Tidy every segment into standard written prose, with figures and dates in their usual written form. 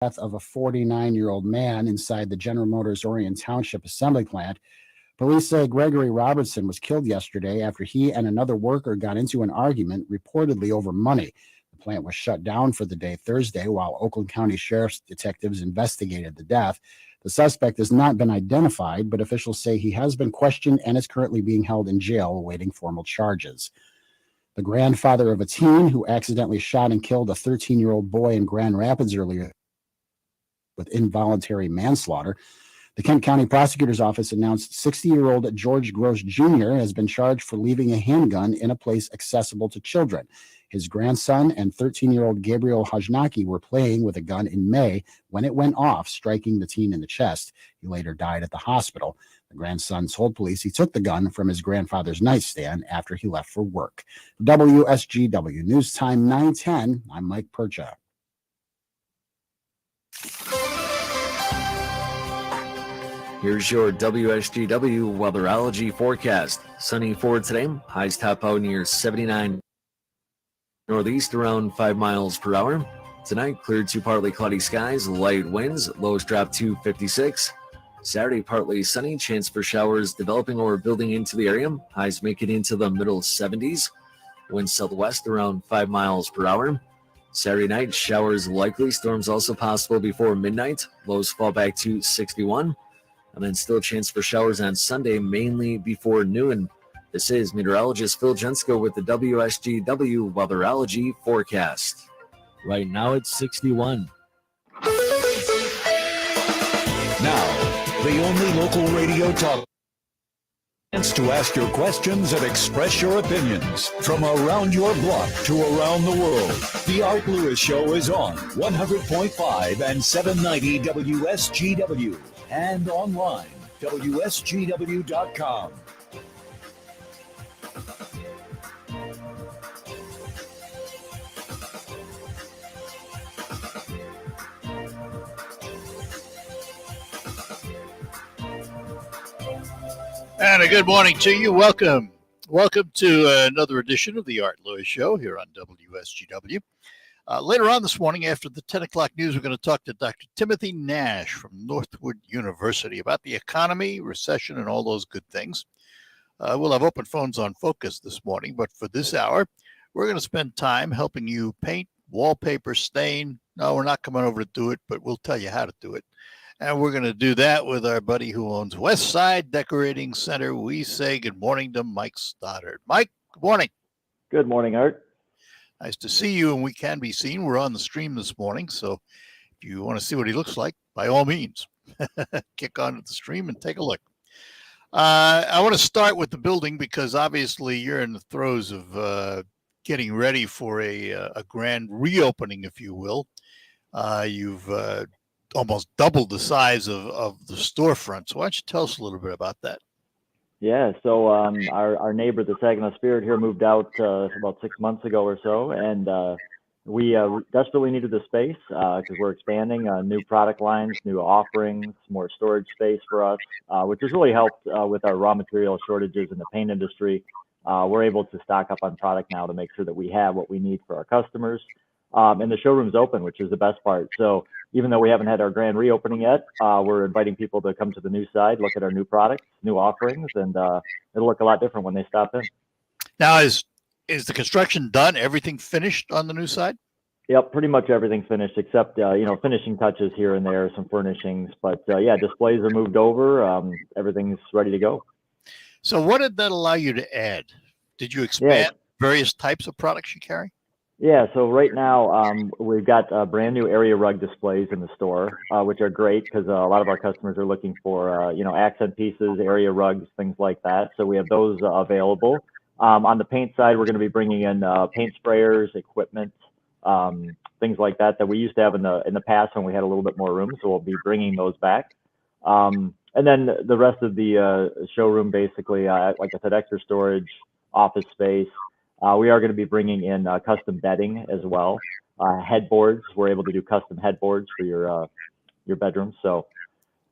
death of a 49-year-old man inside the General Motors Orion Township assembly plant. Police say Gregory Robertson was killed yesterday after he and another worker got into an argument, reportedly over money. The plant was shut down for the day Thursday while Oakland County Sheriff's detectives investigated the death. The suspect has not been identified, but officials say he has been questioned and is currently being held in jail awaiting formal charges. The grandfather of a teen who accidentally shot and killed a 13-year-old boy in Grand Rapids earlier with involuntary manslaughter. The Kent County Prosecutor's Office announced 60-year-old George Gross Jr. has been charged for leaving a handgun in a place accessible to children. His grandson and 13-year-old Gabriel Hajnaki were playing with a gun in May when it went off, striking the teen in the chest. He later died at the hospital. The grandson told police he took the gun from his grandfather's nightstand after he left for work. WSGW News Time 9:10. I'm Mike Percha. Here's your WSGW Weatherology forecast. Sunny for today. Highs top out near 79. Northeast around 5 miles per hour. Tonight, clear to partly cloudy skies, light winds, lows drop to 56. Saturday, partly sunny, chance for showers developing or building into the area. Highs make it into the middle 70s. Winds southwest around 5 miles per hour. Saturday night, showers likely, storms also possible before midnight. Lows fall back to 61. And then still a chance for showers on Sunday, mainly before noon. This is meteorologist Phil Jensko with the WSGW Weatherology forecast. Right now it's 61. Now, the only local radio talk chance to ask your questions and express your opinions from around your block to around the world. The Art Lewis Show is on 100.5 and 790 WSGW and online, WSGW.com. And a good morning to you. Welcome to another edition of the Art Lewis Show here on WSGW. Later on this morning, after the 10 o'clock news, we're going to talk to Dr. Timothy Nash from Northwood University about the economy, recession, and all those good things. We'll have open phones on focus this morning, but for this hour, we're going to spend time helping you paint, wallpaper, stain. No, we're not coming over to do it, but we'll tell you how to do it. And we're going to do that with our buddy who owns West Side Decorating Center. We say good morning to Mike Stoddard. Mike, good morning. Good morning, Art. Nice to see you, and we can be seen. We're on the stream this morning, so if you want to see what he looks like, by all means, kick onto the stream and take a look. I want to start with the building because obviously you're in the throes of getting ready for a grand reopening, if you will. You've almost doubled the size of the storefront. So why don't you tell us a little bit about that? Yeah, so our neighbor, the Saginaw Spirit here, moved out about 6 months ago or so, and we desperately needed the space because we're expanding new product lines, new offerings, more storage space for us, which has really helped with our raw material shortages in the paint industry. We're able to stock up on product now to make sure that we have what we need for our customers. And the showroom's open, which is the best part. So even though we haven't had our grand reopening yet, we're inviting people to come to the new side, look at our new products, new offerings, and it'll look a lot different when they stop in. Now, is the construction done? Everything finished on the new side? Yep, pretty much everything's finished except, finishing touches here and there, some furnishings. But, displays are moved over. Everything's ready to go. So what did that allow you to add? Did you expand various types of products you carry? Yeah, so right now we've got brand new area rug displays in the store, which are great because a lot of our customers are looking for, accent pieces, area rugs, things like that. So we have those available. On the paint side, we're going to be bringing in paint sprayers, equipment, things like that we used to have in the past when we had a little bit more room. So we'll be bringing those back. And then the rest of the showroom, basically, like I said, extra storage, office space. We are going to be bringing in custom bedding as well. Headboards, we're able to do custom headboards for your bedroom. So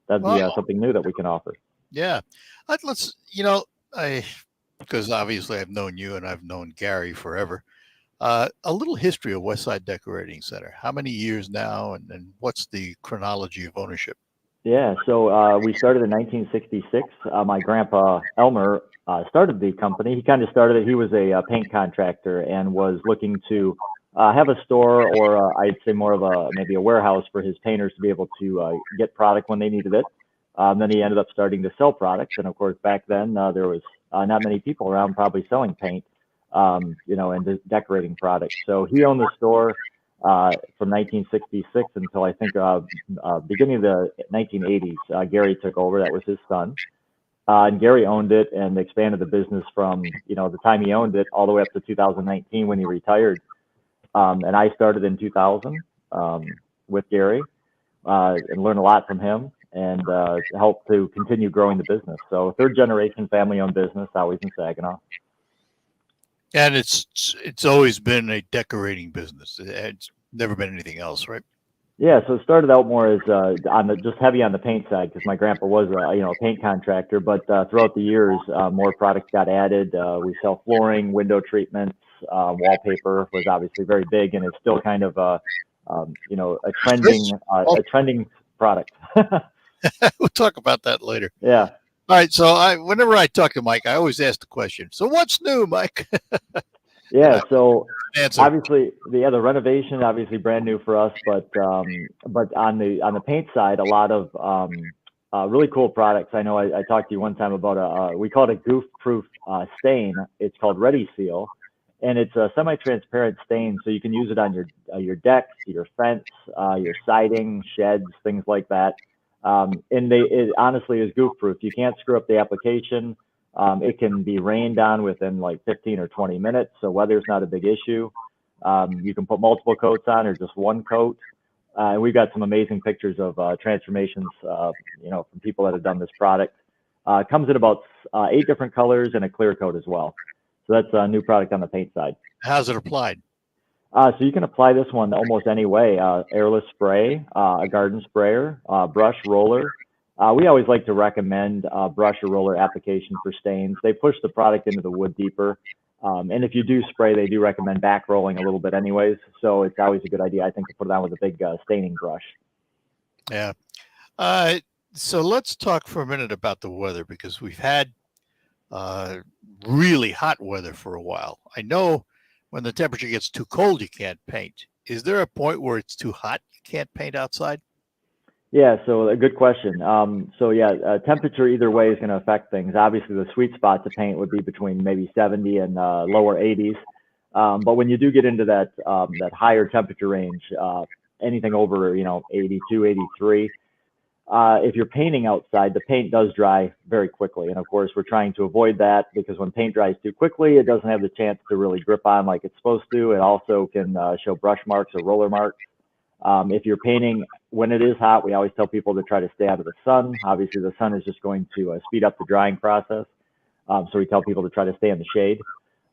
that'd be something new that we can offer. Yeah. Because obviously I've known you and I've known Gary forever. A little history of Westside Decorating Center. How many years now, and what's the chronology of ownership? Yeah, so we started in 1966. My grandpa Elmer started the company. He kind of started it. He was a paint contractor and was looking to have a store, or I'd say more of maybe a warehouse for his painters to be able to get product when they needed it. Then he ended up starting to sell products, and of course back then there was not many people around probably selling paint, and decorating products. So he owned the store from 1966 until I think beginning of the 1980s. Gary took over. That was his son. And Gary owned it and expanded the business from, the time he owned it all the way up to 2019 when he retired. And I started in 2000 with Gary and learned a lot from him and helped to continue growing the business. So third generation family owned business, always in Saginaw. And it's always been a decorating business. It's never been anything else, right? Yeah, so it started out more as just heavy on the paint side because my grandpa was a paint contractor. But throughout the years, more products got added. We sell flooring, window treatments, wallpaper was obviously very big, and it's still kind of a trending product. We'll talk about that later. Yeah. All right. So whenever I talk to Mike, I always ask the question, so what's new, Mike? Yeah. So answer. obviously, the renovation, obviously brand new for us, but on the paint side, a lot of really cool products. I know I talked to you one time about we call it a Goof proof stain. It's called Ready Seal, and it's a semi-transparent stain, so you can use it on your decks, your fence, your siding, sheds, things like that. And it honestly is Goof proof. You can't screw up the application. It can be rained on within like 15 or 20 minutes, so weather's not a big issue. You can put multiple coats on or just one coat. And we've got some amazing pictures of transformations, from people that have done this product. It comes in about 8 different colors and a clear coat as well. So that's a new product on the paint side. How's it applied? So you can apply this one almost any way. Airless spray, a garden sprayer, brush, roller. We always like to recommend brush or roller application for stains. They push the product into the wood deeper. And if you do spray, they do recommend back rolling a little bit anyways. So it's always a good idea, I think, to put it on with a big staining brush. Yeah. So let's talk for a minute about the weather, because we've had really hot weather for a while. I know when the temperature gets too cold, you can't paint. Is there a point where it's too hot, you can't paint outside? Yeah, so a good question. Temperature either way is going to affect things. Obviously, the sweet spot to paint would be between maybe 70 and lower 80s. But when you do get into that higher temperature range, anything over 82, 83, if you're painting outside, the paint does dry very quickly. And of course, we're trying to avoid that, because when paint dries too quickly, it doesn't have the chance to really grip on like it's supposed to. It also can show brush marks or roller marks. If you're painting when it is hot, we always tell people to try to stay out of the sun. Obviously, the sun is just going to speed up the drying process. So we tell people to try to stay in the shade.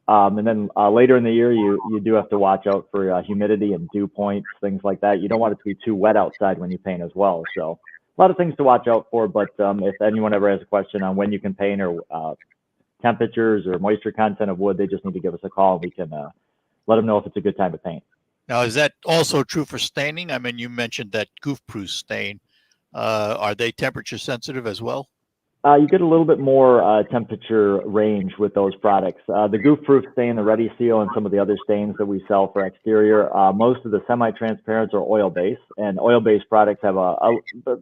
And then later in the year, you do have to watch out for humidity and dew points, things like that. You don't want it to be too wet outside when you paint as well. So a lot of things to watch out for. But if anyone ever has a question on when you can paint or temperatures or moisture content of wood, they just need to give us a call, and we can let them know if it's a good time to paint. Now, is that also true for staining? I mean, you mentioned that goof-proof stain. Are they temperature sensitive as well? You get a little bit more temperature range with those products. The goof-proof stain, the Ready Seal, and some of the other stains that we sell for exterior, most of the semi-transparents are oil-based, and oil-based products have a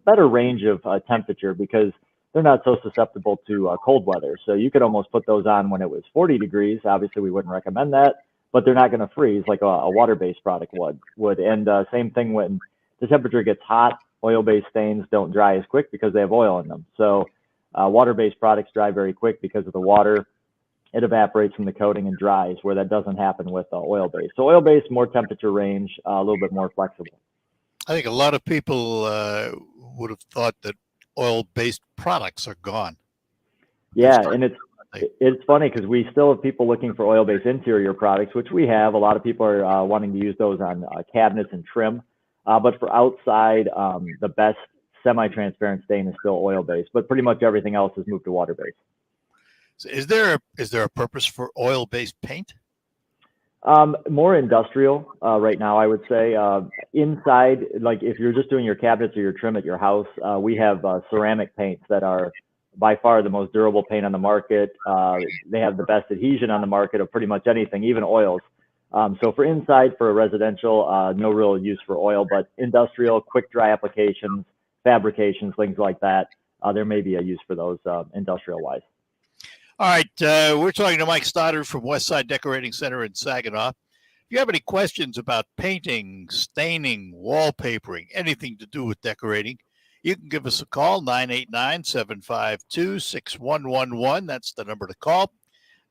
better range of temperature because they're not so susceptible to cold weather. So you could almost put those on when it was 40 degrees. Obviously, we wouldn't recommend that, but they're not going to freeze like a water-based product would. And same thing when the temperature gets hot, oil-based stains don't dry as quick because they have oil in them. So water-based products dry very quick because of the water. It evaporates from the coating and dries, where that doesn't happen with oil-based. So oil-based, more temperature range, a little bit more flexible. I think a lot of people would have thought that oil-based products are gone. Yeah, and it's funny because we still have people looking for oil-based interior products, which we have. A lot of people are wanting to use those on cabinets and trim. But for outside, the best semi-transparent stain is still oil-based, but pretty much everything else has moved to water-based. So is there a purpose for oil-based paint? More industrial right now, I would say. Inside, like if you're just doing your cabinets or your trim at your house, we have ceramic paints that are by far the most durable paint on the market. They have the best adhesion on the market of pretty much anything, even oils. So for inside, for residential, no real use for oil, but industrial, quick dry applications, fabrications, things like that, there may be a use for those industrial-wise. All right, we're talking to Mike Stoddard from Westside Decorating Center in Saginaw. If you have any questions about painting, staining, wallpapering, anything to do with decorating, you can give us a call, 989-752-6111. That's the number to call.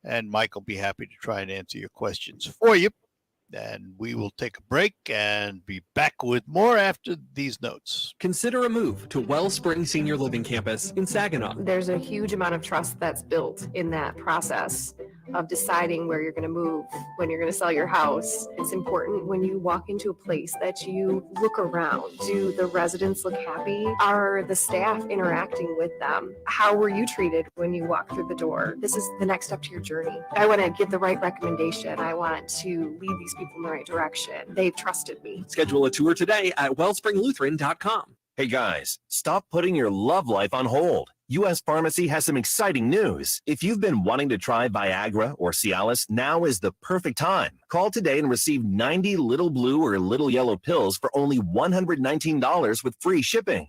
And Mike will be happy to try and answer your questions for you. And we will take a break and be back with more after these notes. Consider a move to Wellspring Senior Living Campus in Saginaw. There's a huge amount of trust that's built in that process of deciding where you're going to move, when you're going to sell your house. It's important when you walk into a place that you look around. Do the residents look happy? Are the staff interacting with them? How were you treated when you walk through the door? This is the next step to your journey. I want to give the right recommendation. I want to lead these people in the right direction. They've trusted me. Schedule a tour today at wellspringlutheran.com. Hey guys, stop putting your love life on hold. U.S. Pharmacy has some exciting news. If you've been wanting to try Viagra or Cialis, now is the perfect time. Call today and receive 90 little blue or little yellow pills for only $119 with free shipping.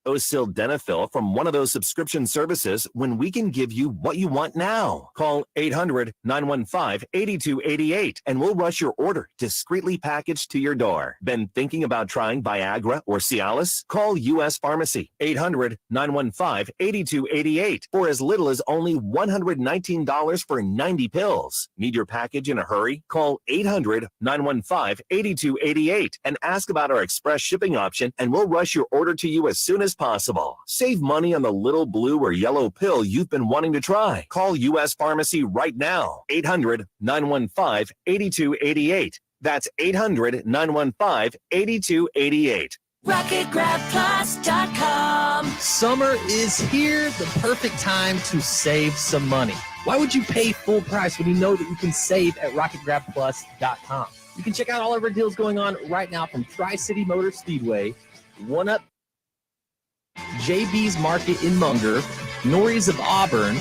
Sildenafil from one of those subscription services when we can give you what you want now. Call 800-915-8288 and we'll rush your order discreetly packaged to your door. Been thinking about trying Viagra or Cialis? Call U.S. Pharmacy, 800-915-8288 for as little as only $119 for 90 pills. Need your package in a hurry? Call 800-915-8288 and ask about our express shipping option and we'll rush your order to you as soon as possible. Save money on the little blue or yellow pill you've been wanting to try. Call U.S. Pharmacy right now. 800-915-8288. That's 800-915-8288. RocketGrabPlus.com. Summer is here, the perfect time to save some money. Why would you pay full price when you know that you can save at RocketGrabPlus.com? You can check out all of our deals going on right now from Tri-City Motor Speedway, One Up, JB's Market in Munger, Norrie's of Auburn,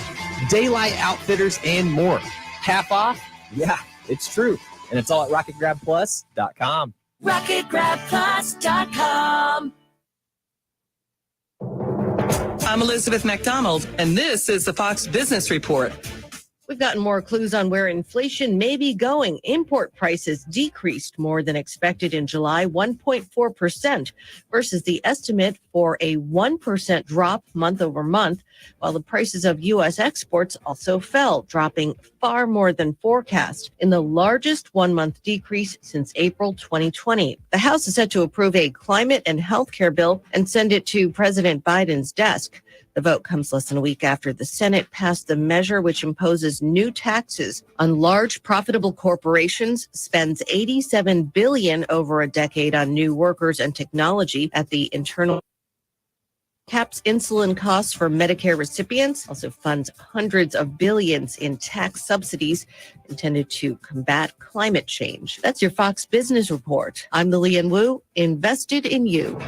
Daylight Outfitters, and more. Half off? Yeah, it's true. And it's all at RocketGrabPlus.com. RocketGrabPlus.com. I'm Elizabeth McDonald, and this is the Fox Business Report. We've gotten more clues on where inflation may be going. Import prices decreased more than expected in July, 1.4% versus the estimate for a 1% drop month over month, while the prices of U.S. exports also fell, dropping far more than forecast in the largest one-month decrease since April 2020. The House is set to approve a climate and health care bill and send it to President Biden's desk. The vote comes less than a week after the Senate passed the measure which imposes new taxes on large profitable corporations, spends $87 billion over a decade on new workers and technology at the internal, caps insulin costs for Medicare recipients, also funds hundreds of billions in tax subsidies intended to combat climate change. That's your Fox Business Report. I'm Lillian Wu, invested in you.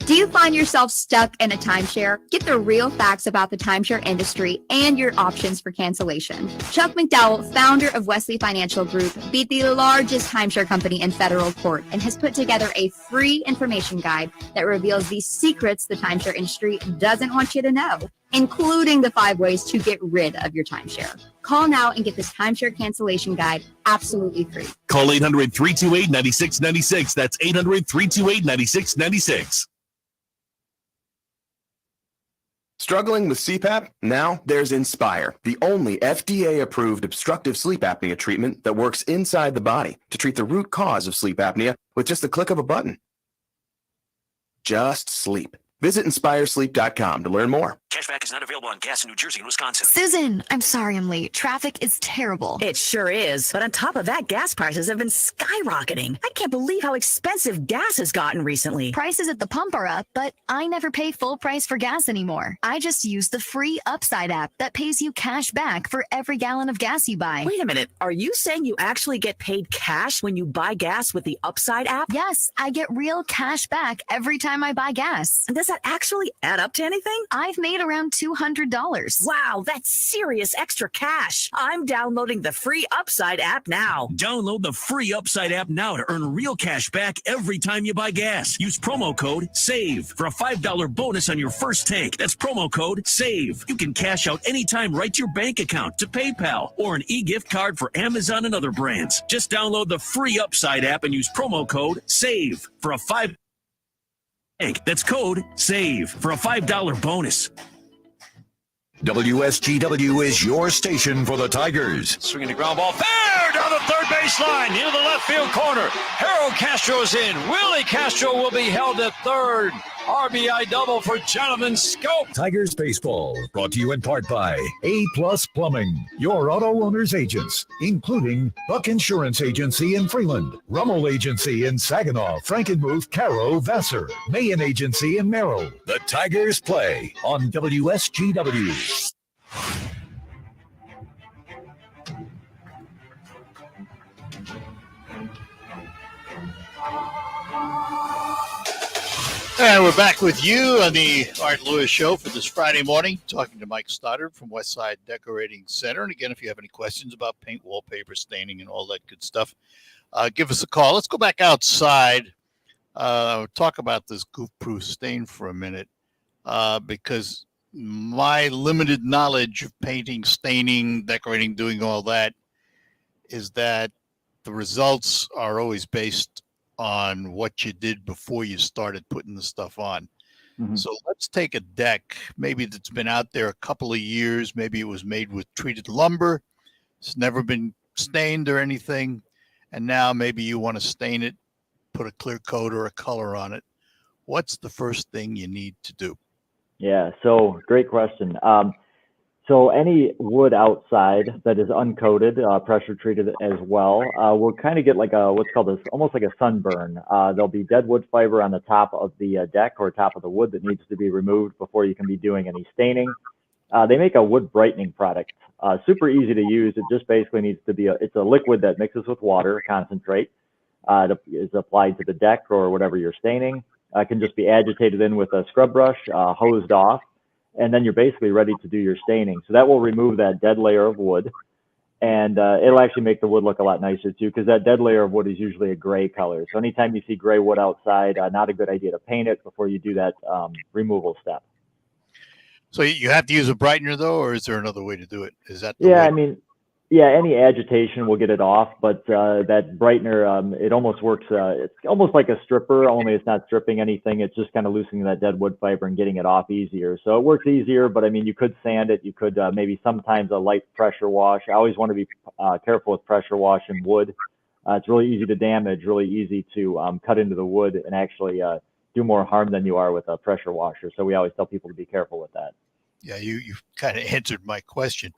Do you find yourself stuck in a timeshare? Get the real facts about the timeshare industry and your options for cancellation. Chuck McDowell, founder of Wesley Financial Group, beat the largest timeshare company in federal court and has put together a free information guide that reveals the secrets the timeshare industry doesn't want you to know, including the 5 ways to get rid of your timeshare. Call now and get this timeshare cancellation guide absolutely free. Call 800-328-9696. That's 800-328-9696. Struggling with CPAP? Now there's Inspire, the only FDA-approved obstructive sleep apnea treatment that works inside the body to treat the root cause of sleep apnea with just the click of a button. Just sleep. Visit InspireSleep.com to learn more. Cashback is not available on gas in New Jersey and Wisconsin. Susan, I'm sorry I'm late. Traffic is terrible. It sure is. But on top of that, gas prices have been skyrocketing. I can't believe how expensive gas has gotten recently. Prices at the pump are up, but I never pay full price for gas anymore. I just use the free Upside app that pays you cash back for every gallon of gas you buy. Wait a minute. Are you saying you actually get paid cash when you buy gas with the Upside app? Yes, I get real cash back every time I buy gas. And does that actually add up to anything? I've made around $200. Wow, that's serious extra cash. I'm downloading the free Upside app now. Download the free Upside app now to earn real cash back every time you buy gas. Use promo code SAVE for a $5 bonus on your first tank. That's promo code SAVE. You can cash out anytime right to your bank account, to PayPal, or an e-gift card for Amazon and other brands. Just download the free Upside app and use promo code SAVE for a $5 tank. That's code SAVE for a $5 bonus. WSGW is your station for the Tigers. Swinging the ground ball fair down the third baseline into the left field corner. Harold Castro's in. Willie Castro will be held at third. RBI double for Jonathan Scope. Tigers baseball brought to you in part by A-Plus Plumbing, your auto owner's agents, including Buck Insurance Agency in Freeland, Rummel Agency in Saginaw, Frankenmuth, Caro, Vassar, Mayan Agency in Merrill. The Tigers play on WSGW. And we're back with you on the Art Lewis Show for this Friday morning, talking to Mike Stoddard from Westside Decorating Center. And again, if you have any questions about paint, wallpaper, staining, and all that good stuff, give us a call. Let's go back outside, talk about this goof-proof stain for a minute, because my limited knowledge of painting, staining, decorating, doing all that is that the results are always based on what you did before you started putting the stuff on. Mm-hmm. So let's take a deck, maybe that's been out there a couple of years. Maybe it was made with treated lumber. It's never been stained or anything. And now maybe you want to stain it, put a clear coat or a color on it. What's the first thing you need to do? Yeah, so great question. So any wood outside that is uncoated, pressure treated as well, will kind of get like a what's called almost like a sunburn. There'll be dead wood fiber on the top of the deck or top of the wood that needs to be removed before you can be doing any staining. They make a wood brightening product, super easy to use. It just basically needs to be it's a liquid that mixes with water, concentrate. It is applied to the deck or whatever you're staining. It can just be agitated in with a scrub brush, hosed off. And then you're basically ready to do your staining. So that will remove that dead layer of wood, and it'll actually make the wood look a lot nicer too, because that dead layer of wood is usually a gray color. So anytime you see gray wood outside, not a good idea to paint it before you do that removal step. So you have to use a brightener though, or is there another way to do it? Is that the yeah, way? I mean, yeah, any agitation will get it off, but that brightener, it almost works. It's almost like a stripper, only it's not stripping anything. It's just kind of loosening that dead wood fiber and getting it off easier. So it works easier, but I mean, you could sand it. You could maybe sometimes a light pressure wash. I always want to be careful with pressure wash and wood. It's really easy to damage, really easy to cut into the wood and actually do more harm than you are with a pressure washer. So we always tell people to be careful with that. Yeah, you've kind of answered my question.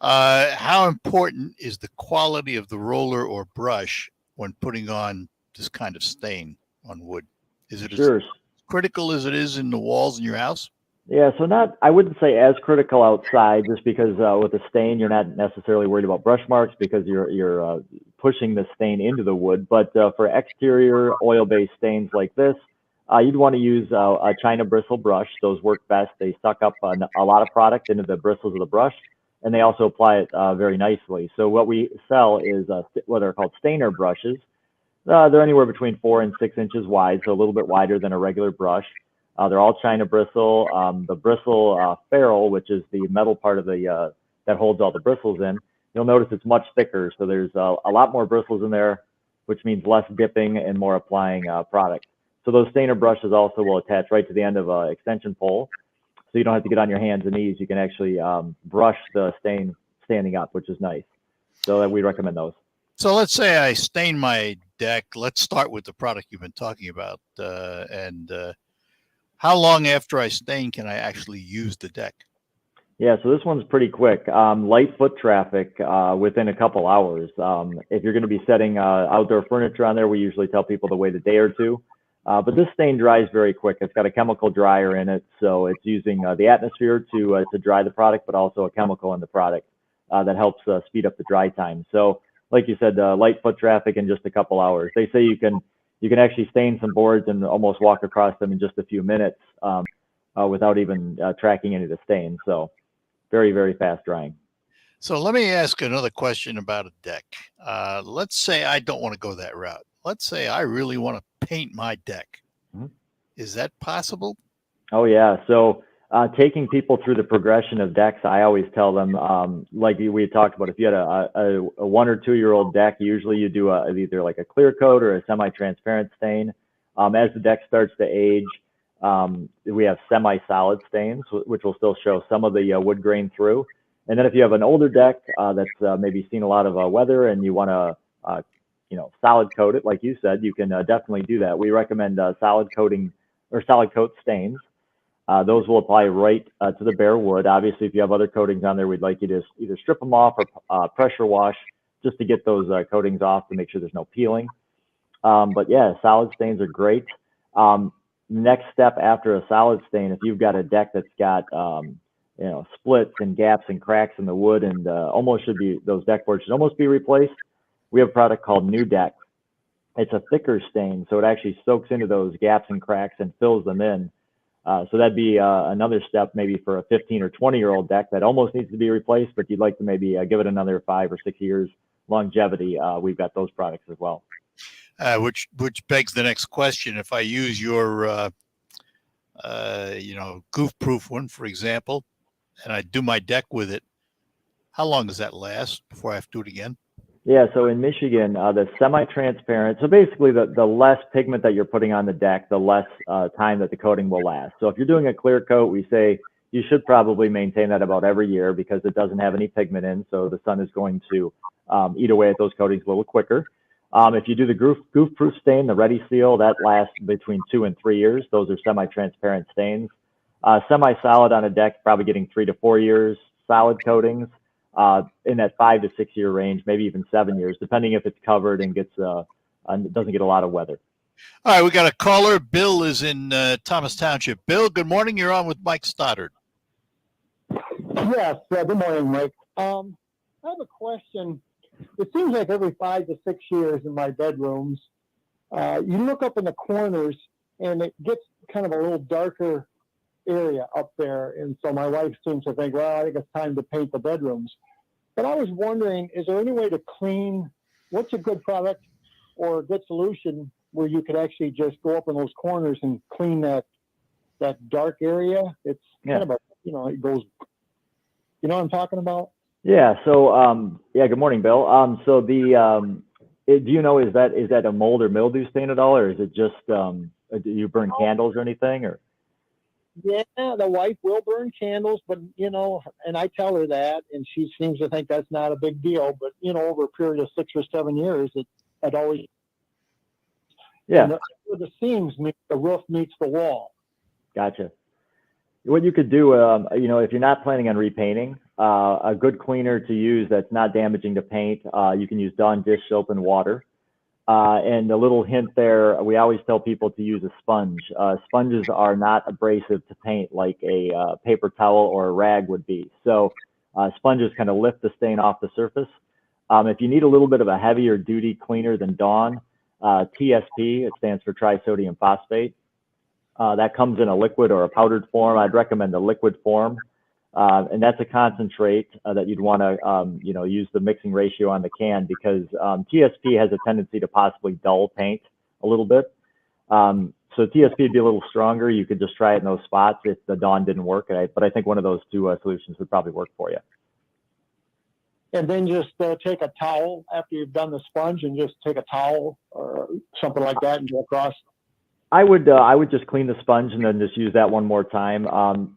How important is the quality of the roller or brush when putting on this kind of stain on wood? Is it as critical as it is in the walls in your house? Yeah, so I wouldn't say as critical outside, just because with the stain, you're not necessarily worried about brush marks because you're pushing the stain into the wood. But for exterior oil-based stains like this, you'd want to use a China bristle brush. Those work best. They suck up a lot of product into the bristles of the brush, and they also apply it very nicely. So what we sell is what are called stainer brushes. They're anywhere between 4 and 6 inches wide, so a little bit wider than a regular brush. They're all China bristle. The bristle ferrule, which is the metal part of the that holds all the bristles in, you'll notice it's much thicker. So there's a lot more bristles in there, which means less dipping and more applying product. So those stainer brushes also will attach right to the end of an extension pole. So you don't have to get on your hands and knees. You can actually brush the stain standing up, which is nice. So we recommend those. So let's say I stain my deck. Let's start with the product you've been talking about. And How long after I stain can I actually use the deck? Yeah, so this one's pretty quick. Light foot traffic within a couple hours. If you're going to be setting outdoor furniture on there, we usually tell people to wait a day or two. But this stain dries very quick. It's got a chemical dryer in it, so it's using the atmosphere to dry the product, but also a chemical in the product that helps speed up the dry time. So, like you said, light foot traffic in just a couple hours. They say you can actually stain some boards and almost walk across them in just a few minutes without even tracking any of the stain. So, very, very fast drying. So let me ask another question about a deck. Let's say I don't want to go that route. Let's say I really want to paint my deck. Mm-hmm. Is that possible? Oh, yeah. So taking people through the progression of decks, I always tell them, like we had talked about, if you had a 1 or 2 year old deck, usually you do either like a clear coat or a semi-transparent stain. As the deck starts to age, we have semi-solid stains, which will still show some of the wood grain through. And then if you have an older deck that's maybe seen a lot of weather and you want to, solid coat it, like you said, you can definitely do that. We recommend solid coating or solid coat stains. Those will apply right to the bare wood. Obviously, if you have other coatings on there, we'd like you to either strip them off or pressure wash just to get those coatings off to make sure there's no peeling. But yeah, solid stains are great. Next step after a solid stain, if you've got a deck that's got splits and gaps and cracks in the wood and those deck boards should almost be replaced, we have a product called New Deck. It's a thicker stain, so it actually soaks into those gaps and cracks and fills them in. So that'd be another step maybe for a 15 or 20 year old deck that almost needs to be replaced, but you'd like to maybe give it another 5 or 6 years longevity. We've got those products as well. Which begs the next question. If I use your, goof-proof one, for example, and I do my deck with it, how long does that last before I have to do it again? Yeah, so in Michigan, the semi-transparent, so basically the less pigment that you're putting on the deck, the less time that the coating will last. So if you're doing a clear coat, we say you should probably maintain that about every year because it doesn't have any pigment in, so the sun is going to eat away at those coatings a little quicker. If you do the goof-proof stain, the Ready Seal, that lasts between 2 and 3 years. Those are semi-transparent stains. Semi-solid on a deck, probably getting 3 to 4 years. Solid coatings in that 5 to 6 year range, maybe even 7 years, depending if it's covered and doesn't get a lot of weather. All right, we got a caller. Bill is in Thomas Township. Bill, good morning. You're on with Mike Stoddard. Yes, good morning, Mike. I have a question. It seems like every 5 to 6 years in my bedrooms, you look up in the corners and it gets kind of a little darker area up there. And so my wife seems to think, well, I think it's time to paint the bedrooms. But I was wondering, is there any way to clean, what's a good product or a good solution where you could actually just go up in those corners and clean that dark area? It's kind of it goes, you know what I'm talking about? Yeah. So, good morning, Bill. So do you know, is that a mold or mildew stain at all, or is it just, do you burn candles or anything, or? Yeah, the wife will burn candles, but, and I tell her that, and she seems to think that's not a big deal. But, over a period of 6 or 7 years, it always, the seams meet the roof meets the wall. Gotcha. What you could do, if you're not planning on repainting, a good cleaner to use that's not damaging to paint, you can use Dawn dish soap and water. And a little hint there, we always tell people to use a sponge. Sponges are not abrasive to paint like a paper towel or a rag would be. So sponges kind of lift the stain off the surface. If you need a little bit of a heavier duty cleaner than Dawn, TSP, it stands for trisodium phosphate. That comes in a liquid or a powdered form. I'd recommend the liquid form. And that's a concentrate that you'd want to, use the mixing ratio on the can because TSP has a tendency to possibly dull paint a little bit. So TSP would be a little stronger. You could just try it in those spots if the Dawn didn't work. But I think one of those two solutions would probably work for you. And then just take a towel after you've done the sponge and just take a towel or something like that and go across. I would just clean the sponge and then just use that one more time.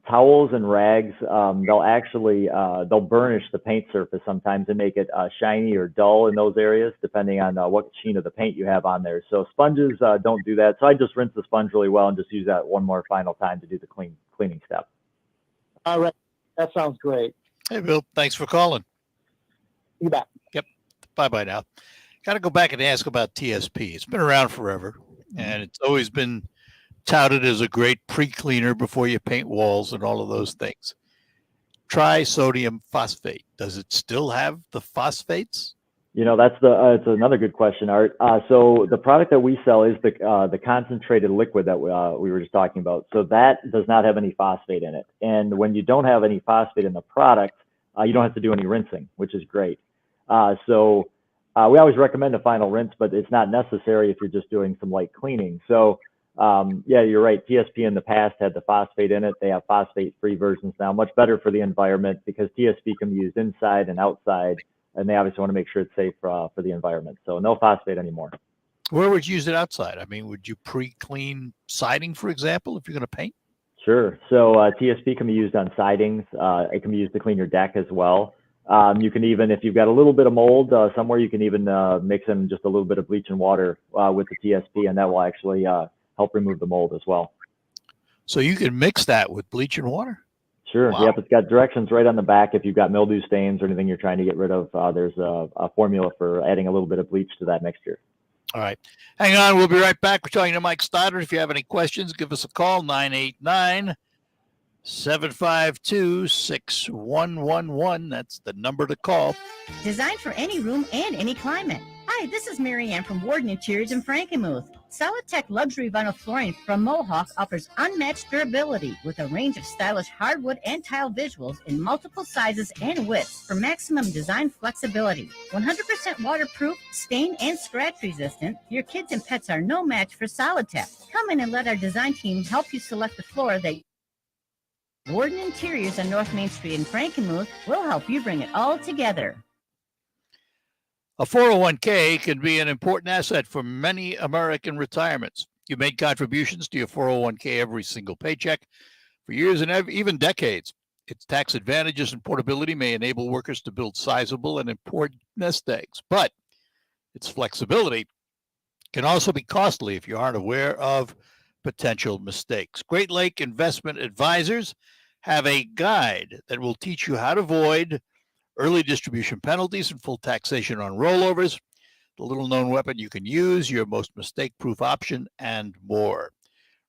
Towels and rags, they'll burnish the paint surface sometimes and make it shiny or dull in those areas, depending on what sheen of the paint you have on there. So sponges don't do that. So I just rinse the sponge really well and just use that one more final time to do the cleaning step. All right. That sounds great. Hey, Bill, thanks for calling. You bet. Yep. Bye-bye now. Got to go back and ask about TSP. It's been around forever, and it's always been touted as a great pre-cleaner before you paint walls and all of those things. Trisodium phosphate. Does it still have the phosphates? You know, it's another good question, Art. So the product that we sell is the concentrated liquid that we were just talking about. So that does not have any phosphate in it. And when you don't have any phosphate in the product, you don't have to do any rinsing, which is great. We always recommend a final rinse, but it's not necessary if you're just doing some light cleaning. So yeah, you're right. TSP in the past had the phosphate in it. They have phosphate-free versions now, much better for the environment because TSP can be used inside and outside, and they obviously want to make sure it's safe for the environment. So no phosphate anymore. Where would you use it outside? I mean, would you pre-clean siding, for example, if you're going to paint? Sure. So TSP can be used on sidings. It can be used to clean your deck as well. You can even, if you've got a little bit of mold somewhere, you can even mix in just a little bit of bleach and water with the TSP, and that will actually help remove the mold as well. So you can mix that with bleach and water? Sure. Wow. Yep. It's got directions right on the back. If you've got mildew stains or anything you're trying to get rid of, there's a formula for adding a little bit of bleach to that mixture. All right. Hang on. We'll be right back. We're talking to Mike Stoddard. If you have any questions, give us a call, 989-752-6111. That's the number to call. Designed for any room and any climate. Hi, this is Mary Ann from Warden Interiors in Frankenmuth. Solid-Tech luxury vinyl flooring from Mohawk offers unmatched durability with a range of stylish hardwood and tile visuals in multiple sizes and widths for maximum design flexibility. 100% waterproof, stain, and scratch resistant, your kids and pets are no match for Solid-Tech. Come in and let our design team help you select the floor that Warden Interiors on North Main Street in Frankenmuth will help you bring it all together. A 401k can be an important asset for many American retirements. You made contributions to your 401k every single paycheck for years and even decades. Its tax advantages and portability may enable workers to build sizable and important nest eggs, but its flexibility can also be costly if you aren't aware of potential mistakes. Great Lake Investment Advisors have a guide that will teach you how to avoid early distribution penalties and full taxation on rollovers, the little-known weapon you can use, your most mistake-proof option, and more.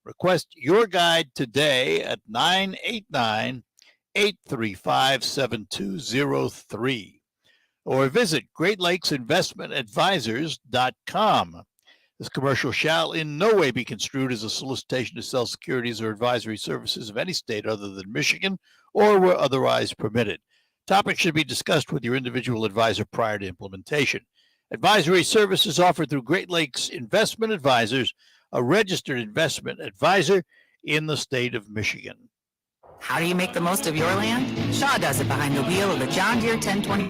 Request your guide today at 989-835-7203 or visit GreatLakesInvestmentAdvisors.com. This commercial shall in no way be construed as a solicitation to sell securities or advisory services of any state other than Michigan or where otherwise permitted. Topics should be discussed with your individual advisor prior to implementation. Advisory services offered through Great Lakes Investment Advisors, a registered investment advisor in the state of Michigan. How do you make the most of your land? Shaw does it behind the wheel of the John Deere 1020.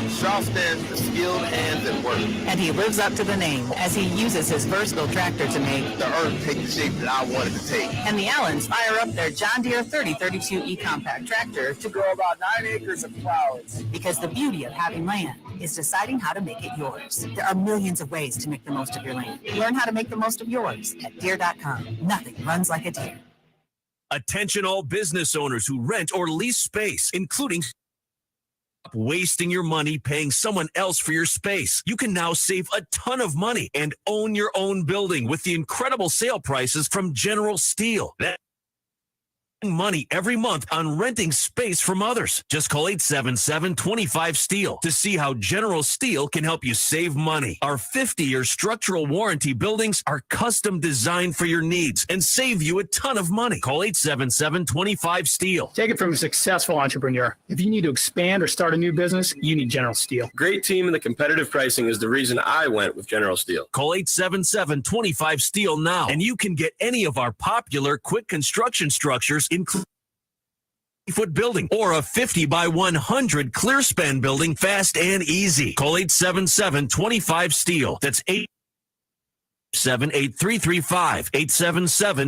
Shaw stands for skilled hands at work. And he lives up to the name as he uses his versatile tractor to make the earth take the shape that I wanted to take. And the Allens fire up their John Deere 3032E compact tractor to grow about 9 acres of flowers. Because the beauty of having land is deciding how to make it yours. There are millions of ways to make the most of your land. Learn how to make the most of yours at Deere.com. Nothing runs like a Deere. Attention all business owners who rent or lease space, including wasting your money paying someone else for your space. You can now save a ton of money and own your own building with the incredible sale prices from General Steel. Money every month on renting space from others. Just call 877-25-STEEL to see how General Steel can help you save money. Our 50-year structural warranty buildings are custom designed for your needs and save you a ton of money. Call 877-25-STEEL. Take it from a successful entrepreneur. If you need to expand or start a new business, you need General Steel. Great team and the competitive pricing is the reason I went with General Steel. Call 877-25-STEEL now, and you can get any of our popular quick construction structures, including a 50-foot building or a 50 by 100 clear span building, fast and easy. Call 877-25-STEEL. That's 877-8335,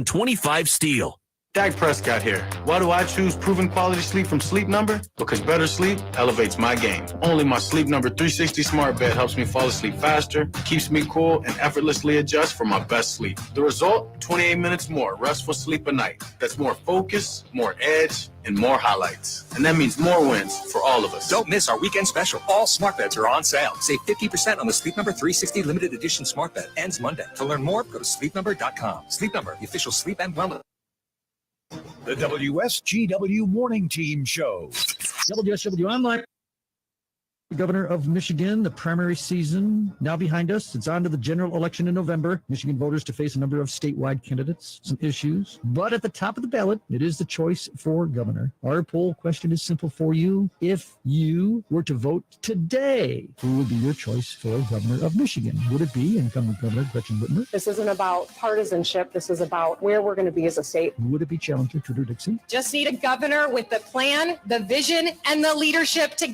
877-25-STEEL. Dak Prescott here. Why do I choose proven quality sleep from Sleep Number? Because better sleep elevates my game. Only my Sleep Number 360 smart bed helps me fall asleep faster, keeps me cool, and effortlessly adjusts for my best sleep. The result? 28 minutes more restful sleep a night. That's more focus, more edge, and more highlights. And that means more wins for all of us. Don't miss our weekend special. All smart beds are on sale. Save 50% on the Sleep Number 360 limited edition smart bed. Ends Monday. To learn more, go to sleepnumber.com. Sleep Number, the official sleep and wellness. The WSGW Morning Team Show. WSGW Online. Governor of Michigan, the primary season now behind us. It's on to the general election in November. Michigan voters to face a number of statewide candidates, some issues. But at the top of the ballot, it is the choice for governor. Our poll question is simple for you. If you were to vote today, who would be your choice for governor of Michigan? Would it be incumbent Governor Gretchen Whitmer? This isn't about partisanship. This is about where we're going to be as a state. Would it be Challenger Trudeau Dixon? Just need a governor with the plan, the vision, and the leadership to...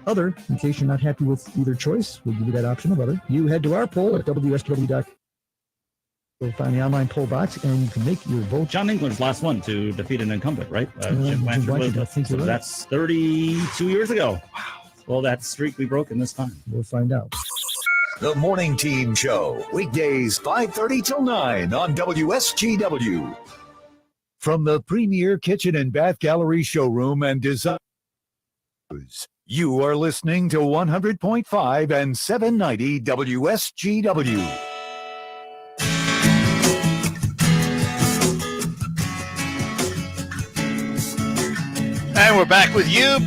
Other, in case you're not happy with either choice, we'll give you that option of other. You head to our poll at WSW.com. You'll find the online poll box, and you can make your vote. John England's last one to defeat an incumbent, right? Jim Blanchard, I think so you're right. That's 32 years ago. Wow. Well, that streak we broke in this time. We'll find out. The Morning Team Show, weekdays 5:30 till 9 on WSGW. From the premier kitchen and bath gallery showroom and design, you are listening to 100.5 and 790 WSGW. And we're back with you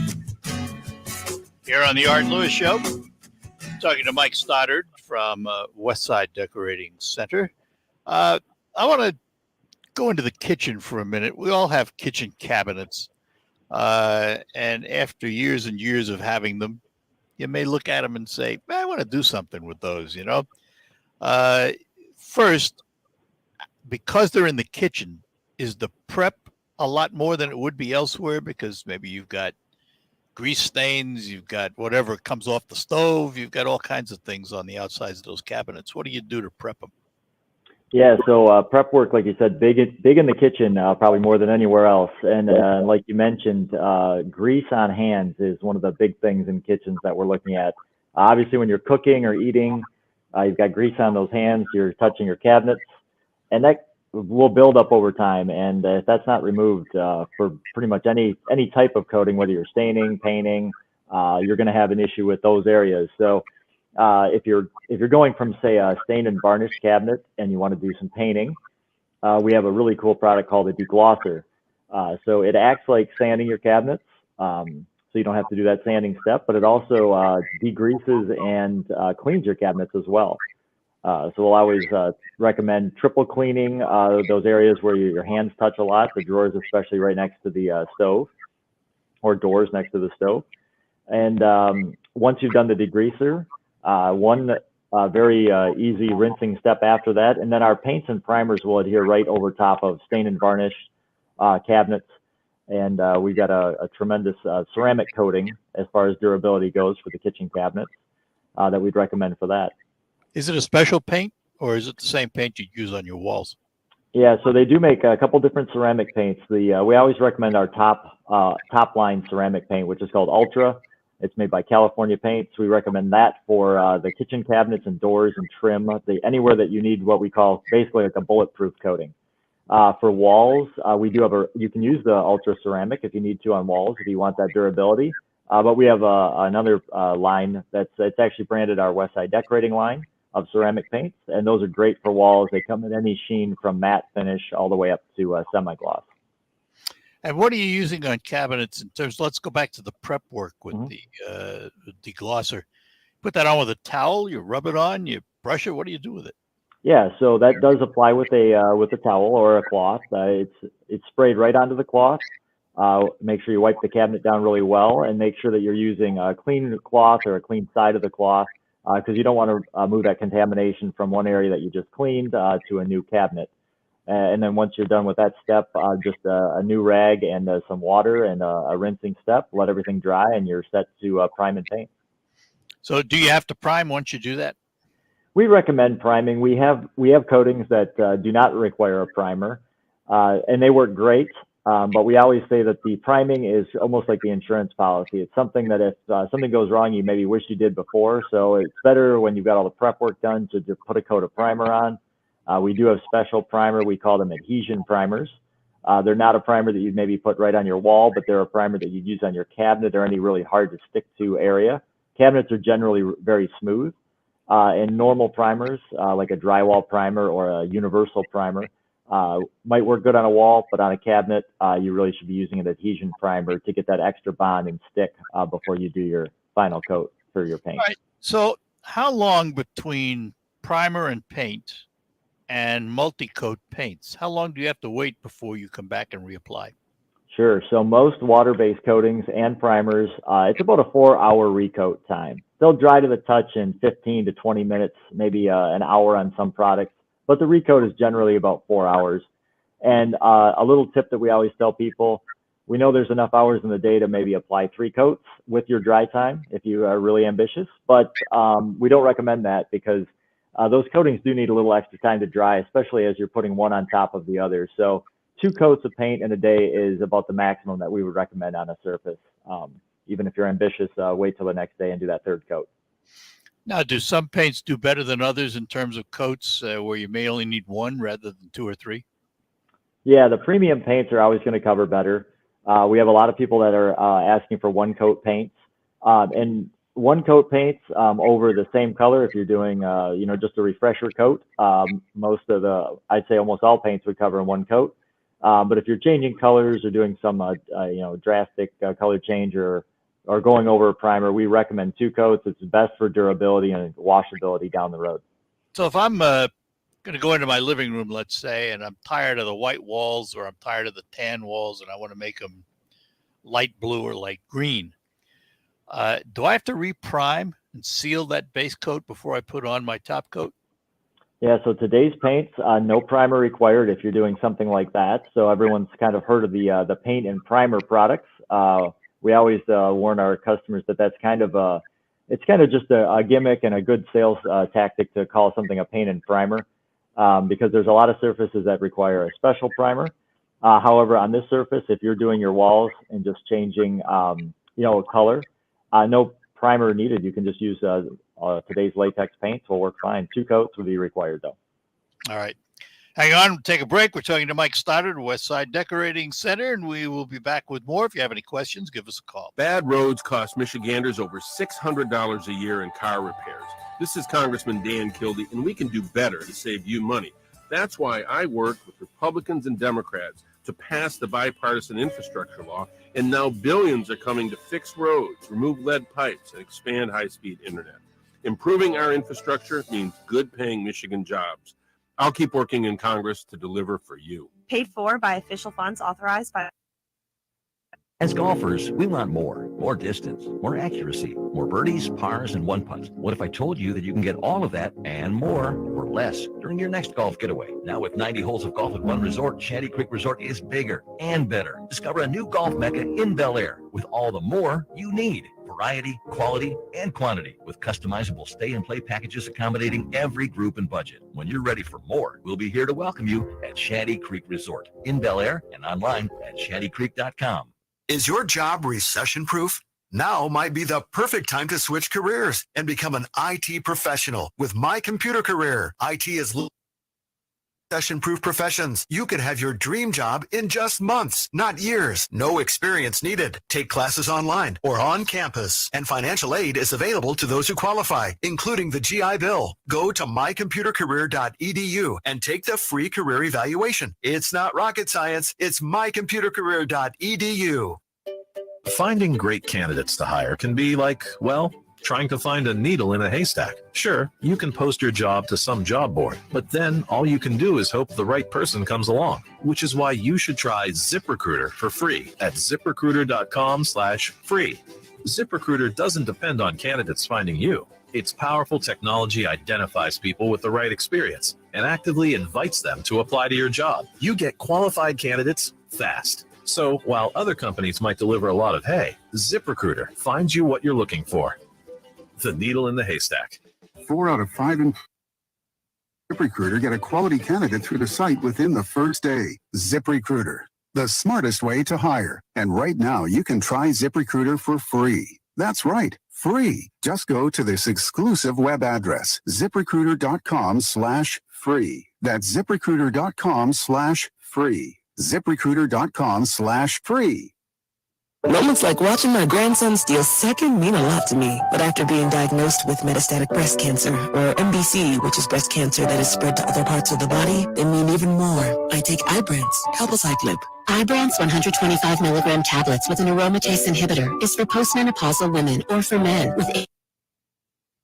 here on the Art Lewis Show. Talking to Mike Stoddard from Westside Decorating Center. I want to go into the kitchen for a minute. We all have kitchen cabinets. And after years and years of having them, you may look at them and say, I want to do something with those, you know. First, because they're in the kitchen, is the prep a lot more than it would be elsewhere? Because maybe you've got grease stains, you've got whatever comes off the stove, you've got all kinds of things on the outsides of those cabinets. What do you do to prep them? Yeah, so prep work, like you said, big in the kitchen, probably more than anywhere else. And like you mentioned, grease on hands is one of the big things in kitchens that we're looking at. Obviously, when you're cooking or eating, you've got grease on those hands, you're touching your cabinets, and that will build up over time. And if that's not removed for pretty much any type of coating, whether you're staining, painting, you're going to have an issue with those areas. So if you're going from, say, a stained and varnished cabinet and you want to do some painting, we have a really cool product called a deglosser. So it acts like sanding your cabinets, so you don't have to do that sanding step, but it also degreases and cleans your cabinets as well. So we'll always recommend triple cleaning those areas where your hands touch a lot, the drawers especially right next to the stove, or doors next to the stove. And once you've done the degreaser, one very easy rinsing step after that, and then our paints and primers will adhere right over top of stain and varnish cabinets. And we've got a tremendous ceramic coating as far as durability goes for the kitchen cabinets that we'd recommend for that. Is it a special paint, or is it the same paint you use on your walls? Yeah, so they do make a couple different ceramic paints. We always recommend our top line ceramic paint, which is called Ultra. It's made by California Paints. We recommend that for the kitchen cabinets and doors and trim, anywhere that you need what we call basically like a bulletproof coating. For walls, we do have you can use the Ultra Ceramic if you need to on walls if you want that durability. But we have another line it's actually branded our Westside Decorating line of ceramic paints, and those are great for walls. They come in any sheen from matte finish all the way up to semi-gloss. And what are you using on cabinets in terms? Let's go back to the prep work with the deglosser. Put that on with a towel. You rub it on. You brush it. What do you do with it? Yeah, so that does apply with a towel or a cloth. It's sprayed right onto the cloth. Make sure you wipe the cabinet down really well, and make sure that you're using a clean cloth or a clean side of the cloth, because you don't want to move that contamination from one area that you just cleaned to a new cabinet. And then once you're done with that step, just a new rag and some water and a rinsing step, let everything dry, and you're set to prime and paint. So do you have to prime once you do that? We recommend priming. We have coatings that do not require a primer, and they work great. But we always say that the priming is almost like the insurance policy. It's something that if something goes wrong, you maybe wish you did before. So it's better when you've got all the prep work done to just put a coat of primer on. We do have special primer. We call them Adhesion Primers. They're not a primer that you'd maybe put right on your wall, but they're a primer that you'd use on your cabinet or any really hard to stick to area. Cabinets are generally very smooth. And normal primers, like a drywall primer or a universal primer, might work good on a wall, but on a cabinet, you really should be using an adhesion primer to get that extra bond and stick before you do your final coat for your paint. All right. So how long between primer and paint and multi-coat paints? How long do you have to wait before you come back and reapply? Sure. So most water-based coatings and primers, it's about a 4-hour recoat time. They'll dry to the touch in 15 to 20 minutes, maybe an hour on some products, but the recoat is generally about 4 hours. And a little tip that we always tell people, we know there's enough hours in the day to maybe apply 3 coats with your dry time if you are really ambitious, but we don't recommend that because those coatings do need a little extra time to dry, especially as you're putting one on top of the other. So 2 coats of paint in a day is about the maximum that we would recommend on a surface. Even if you're ambitious, wait till the next day and do that 3rd coat. Now, do some paints do better than others in terms of coats where you may only need 1 rather than 2 or 3? Yeah, the premium paints are always going to cover better. We have a lot of people that are asking for 1-coat paints. And 1-coat paints over the same color, if you're doing, just a refresher coat, I'd say almost all paints would cover in 1 coat. But if you're changing colors or doing some, drastic color change or going over a primer, we recommend 2 coats. It's best for durability and washability down the road. So if I'm going to go into my living room, let's say, and I'm tired of the white walls or I'm tired of the tan walls and I want to make them light blue or light green, do I have to reprime and seal that base coat before I put on my top coat? Yeah, so today's paints, no primer required if you're doing something like that. So everyone's kind of heard of the paint and primer products. We always warn our customers that that's kind of it's kind of just a gimmick and a good sales tactic to call something a paint and primer because there's a lot of surfaces that require a special primer. However, on this surface, if you're doing your walls and just changing, color, no primer needed. You can just use today's latex paints will work fine. 2 coats will be required though. All right. Hang on, we'll take a break. We're talking to Mike Stoddard, Westside Decorating Center, and we will be back with more. If you have any questions, give us a call. Bad roads cost Michiganders over $600 a year in car repairs. This is Congressman Dan Kildee, and we can do better to save you money. That's why I worked with Republicans and Democrats to pass the bipartisan infrastructure law, and now billions are coming to fix roads, remove lead pipes, and expand high-speed internet. Improving our infrastructure means good-paying Michigan jobs. I'll keep working in Congress to deliver for you. Paid for by official funds authorized by... As golfers, we want more distance, more accuracy, more birdies, pars, and one putts. What if I told you that you can get all of that and more for less during your next golf getaway? Now with 90 holes of golf at one resort, Shanty Creek Resort is bigger and better. Discover a new golf mecca in Bel Air with all the more you need. Variety, quality, and quantity with customizable stay and play packages accommodating every group and budget. When you're ready for more, we'll be here to welcome you at Shanty Creek Resort in Bel Air and online at shantycreek.com. Is your job recession-proof? Now might be the perfect time to switch careers and become an IT professional with My Computer Career. IT is recession-proof professions. You can have your dream job in just months, not years. No experience needed. Take classes online or on campus. And financial aid is available to those who qualify, including the GI Bill. Go to mycomputercareer.edu and take the free career evaluation. It's not rocket science. It's mycomputercareer.edu. Finding great candidates to hire can be like, well, trying to find a needle in a haystack. Sure, you can post your job to some job board, but then all you can do is hope the right person comes along, which is why you should try ZipRecruiter for free at ziprecruiter.com/free. ZipRecruiter doesn't depend on candidates finding you. Its powerful technology identifies people with the right experience and actively invites them to apply to your job. You get qualified candidates fast. So while other companies might deliver a lot of hay, ZipRecruiter finds you what you're looking for. The needle in the haystack. 4 out of 5 ZipRecruiter, get a quality candidate through the site within the first day. ZipRecruiter, the smartest way to hire. And right now, you can try ZipRecruiter for free. That's right, free. Just go to this exclusive web address, ZipRecruiter.com/free. That's ZipRecruiter.com/free. ZipRecruiter.com/free. Moments like watching my grandson steal second mean a lot to me. But after being diagnosed with metastatic breast cancer, or MBC, which is breast cancer that is spread to other parts of the body, they mean even more. I take Ibrance, palbociclib. Ibrance 125 milligram tablets with an aromatase inhibitor is for postmenopausal women or for men with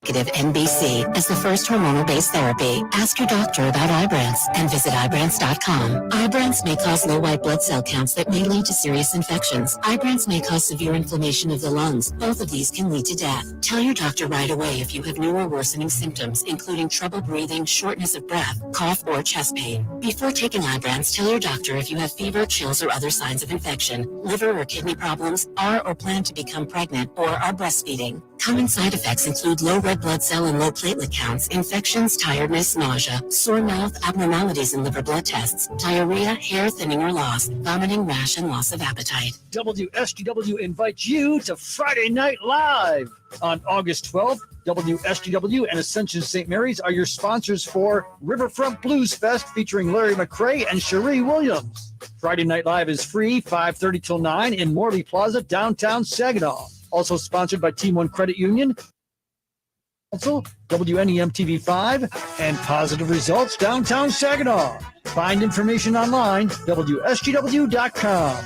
MBC as the first hormonal-based therapy. Ask your doctor about Ibrance and visit Ibrance.com. Ibrance may cause low white blood cell counts that may lead to serious infections. Ibrance may cause severe inflammation of the lungs. Both of these can lead to death. Tell your doctor right away if you have new or worsening symptoms, including trouble breathing, shortness of breath, cough, or chest pain. Before taking Ibrance, tell your doctor if you have fever, chills, or other signs of infection, liver or kidney problems, are or plan to become pregnant, or are breastfeeding. Common side effects include low red blood cell and low platelet counts, infections, tiredness, nausea, sore mouth, abnormalities in liver blood tests, diarrhea, hair thinning or loss, vomiting, rash, and loss of appetite. WSGW invites you to Friday Night Live on August 12th. WSGW and Ascension St. Mary's are your sponsors for Riverfront Blues Fest featuring Larry McRae and Cherie Williams. Friday Night Live is free, 5:30 till 9 in Morley Plaza, downtown Saginaw. Also sponsored by Team One Credit Union, WNEM TV5, and Positive Results downtown Saginaw. Find information online, WSGW.com.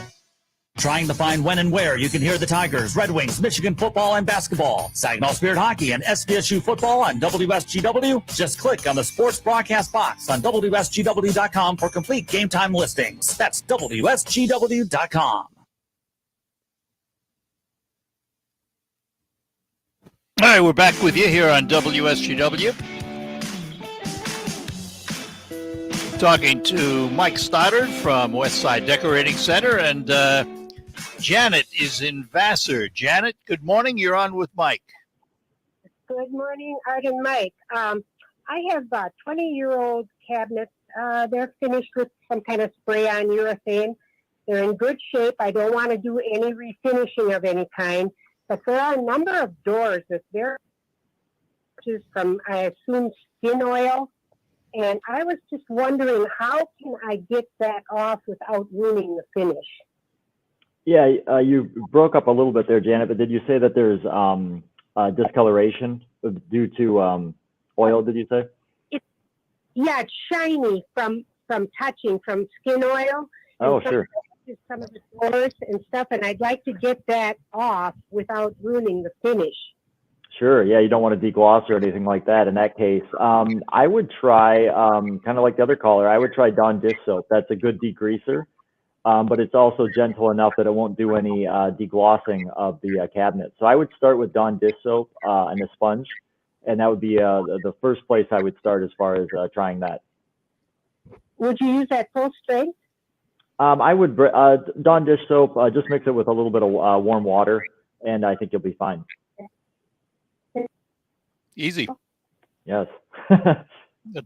Trying to find when and where you can hear the Tigers, Red Wings, Michigan football, and basketball, Saginaw Spirit Hockey, and SDSU football on WSGW? Just click on the sports broadcast box on WSGW.com for complete game time listings. That's WSGW.com. All right, we're back with you here on WSGW. Talking to Mike Stoddard from Westside Decorating Center, and Janet is in Vassar. Janet, good morning. You're on with Mike. Good morning, Art and Mike. I have 20-year-old cabinets. They're finished with some kind of spray-on urethane. They're in good shape. I don't want to do any refinishing of any kind. But there are a number of doors that they're from, I assume, skin oil. And I was just wondering, how can I get that off without ruining the finish? Yeah, you broke up a little bit there, Janet, but did you say that there's discoloration due to oil, did you say? It's shiny from touching, from skin oil. Oh, sure. Some of the doors and stuff, and I'd like to get that off without ruining the finish. Sure. Yeah, you don't want to degloss or anything like that. In that case, I would try, kind of like the other caller, I would try Dawn dish soap. That's a good degreaser, but it's also gentle enough that it won't do any deglossing of the cabinet. So I would start with Dawn dish soap and a sponge, and that would be the first place I would start as far as trying that. Would you use that full strength? I would, Dawn dish soap, just mix it with a little bit of warm water, and I think you'll be fine. Easy. Yes.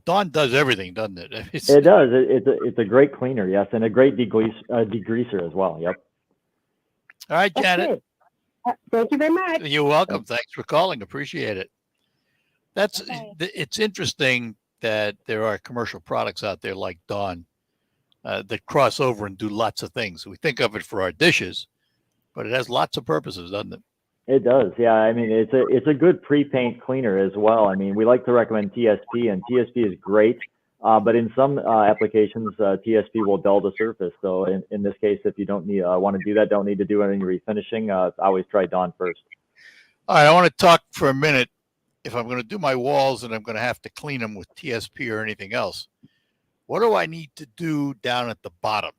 Dawn does everything, doesn't it? It does. It's a great cleaner, yes, and a great degreaser as well. Yep. All right, Janet. Thank you very much. You're welcome. Thanks for calling. Appreciate it. It's interesting that there are commercial products out there like Dawn that cross over and do lots of things. We think of it for our dishes, but it has lots of purposes, doesn't it? It does, yeah. I mean, it's a good pre-paint cleaner as well. I mean, we like to recommend TSP, and TSP is great, but in some applications, TSP will dull the surface. So in this case, if you don't want to do that, don't need to do any refinishing, always try Dawn first. All right, I want to talk for a minute. If I'm going to do my walls and I'm going to have to clean them with TSP or anything else, what do I need to do down at the bottom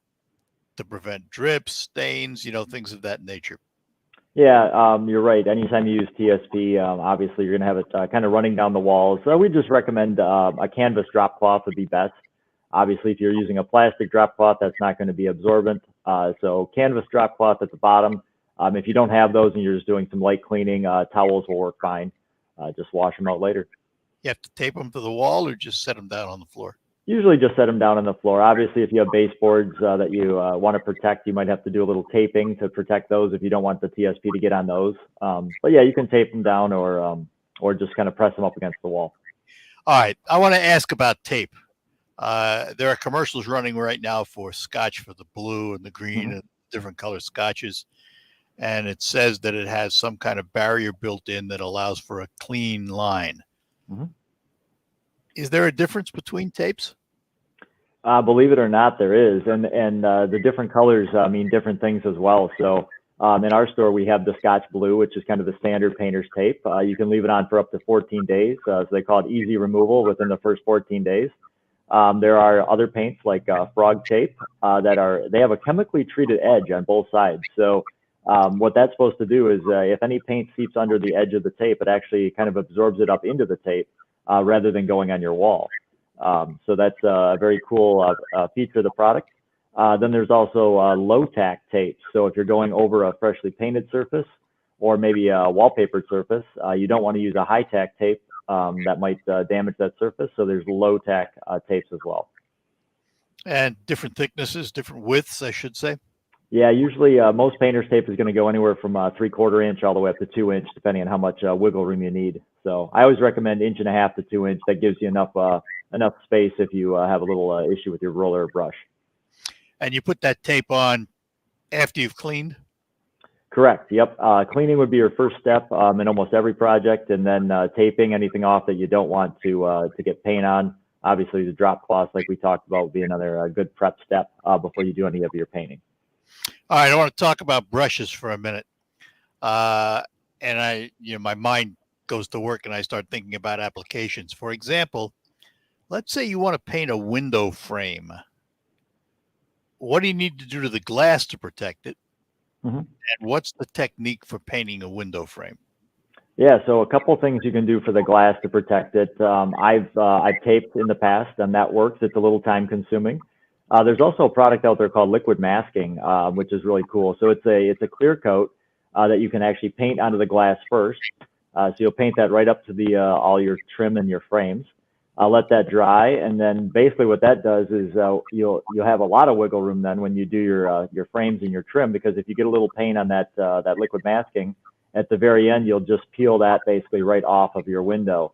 to prevent drips, stains, things of that nature? Yeah, you're right. Anytime you use TSP, obviously you're going to have it kind of running down the walls. So we just recommend a canvas drop cloth would be best. Obviously, if you're using a plastic drop cloth, that's not going to be absorbent. So canvas drop cloth at the bottom. If you don't have those and you're just doing some light cleaning, towels will work fine. Just wash them out later. You have to tape them to the wall or just set them down on the floor? Usually just set them down on the floor. Obviously, if you have baseboards that you want to protect, you might have to do a little taping to protect those if you don't want the TSP to get on those. But yeah, you can tape them down or just kind of press them up against the wall. All right. I want to ask about tape. There are commercials running right now for Scotch for the blue and the green and different color Scotches. And it says that it has some kind of barrier built in that allows for a clean line. Is there a difference between tapes? Believe it or not, there is. And the different colors mean different things as well. So in our store, we have the Scotch Blue, which is kind of the standard painter's tape. You can leave it on for up to 14 days. So they call it easy removal within the first 14 days. There are other paints like frog tape they have a chemically treated edge on both sides. So what that's supposed to do is if any paint seeps under the edge of the tape, it actually kind of absorbs it up into the tape rather than going on your wall. So that's a very cool feature of the product. Then there's also low-tack tape. So if you're going over a freshly painted surface or maybe a wallpaper surface, you don't want to use a high-tack tape that might damage that surface. So there's low-tack tapes as well. And different thicknesses, different widths, I should say. Yeah, usually most painter's tape is going to go anywhere from 3/4 inch all the way up to 2 inch, depending on how much wiggle room you need. So I always recommend 1.5 to 2 inch. That gives you enough space if you have a little issue with your roller or brush. And you put that tape on after you've cleaned? Correct. Yep. Cleaning would be your first step in almost every project, and then taping anything off that you don't want to get paint on. Obviously, the drop cloths, like we talked about, would be another good prep step before you do any of your painting. All right, I want to talk about brushes for a minute. And my mind goes to work and I start thinking about applications. For example, let's say you want to paint a window frame. What do you need to do to the glass to protect it? And what's the technique for painting a window frame? Yeah, so a couple things you can do for the glass to protect it. I've taped in the past, and that works. It's a little time consuming. There's also a product out there called liquid masking, which is really cool. So it's a clear coat that you can actually paint onto the glass first. So you'll paint that right up to the all your trim and your frames. Let that dry, and then basically what that does is you'll have a lot of wiggle room then when you do your frames and your trim, because if you get a little paint on that liquid masking, at the very end you'll just peel that basically right off of your window,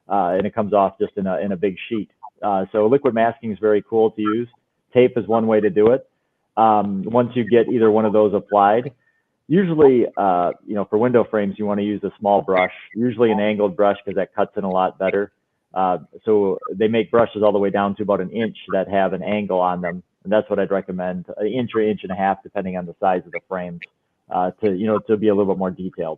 and it comes off just in a big sheet. So liquid masking is very cool to use. Tape is one way to do it. Once you get either one of those applied, usually, for window frames, you want to use a small brush, usually an angled brush, because that cuts in a lot better. So they make brushes all the way down to about 1 inch that have an angle on them. And that's what I'd recommend, 1 inch or 1.5 inches, depending on the size of the frames, to be a little bit more detailed.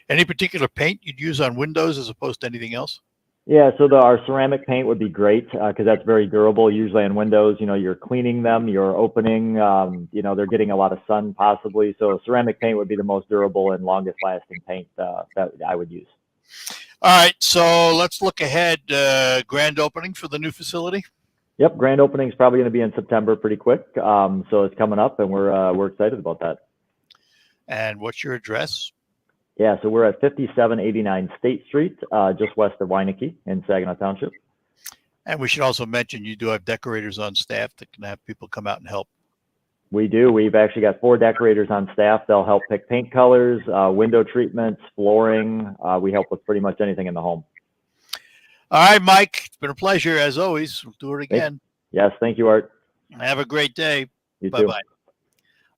Any particular paint you'd use on windows as opposed to anything else? Yeah, so our ceramic paint would be great because that's very durable. Usually on windows, you're cleaning them, you're opening, they're getting a lot of sun possibly. So ceramic paint would be the most durable and longest lasting paint that I would use. All right, so let's look ahead. Grand opening for the new facility? Yep, grand opening is probably going to be in September pretty quick. So it's coming up, and we're excited about that. And what's your address? Yeah, so we're at 5789 State Street, just west of Weineke in Saginaw Township. And we should also mention you do have decorators on staff that can have people come out and help. We do. We've actually got 4 decorators on staff. They'll help pick paint colors, window treatments, flooring. We help with pretty much anything in the home. All right, Mike. It's been a pleasure, as always. We'll do it again. Yes, thank you, Art. Have a great day. You Bye-bye. too.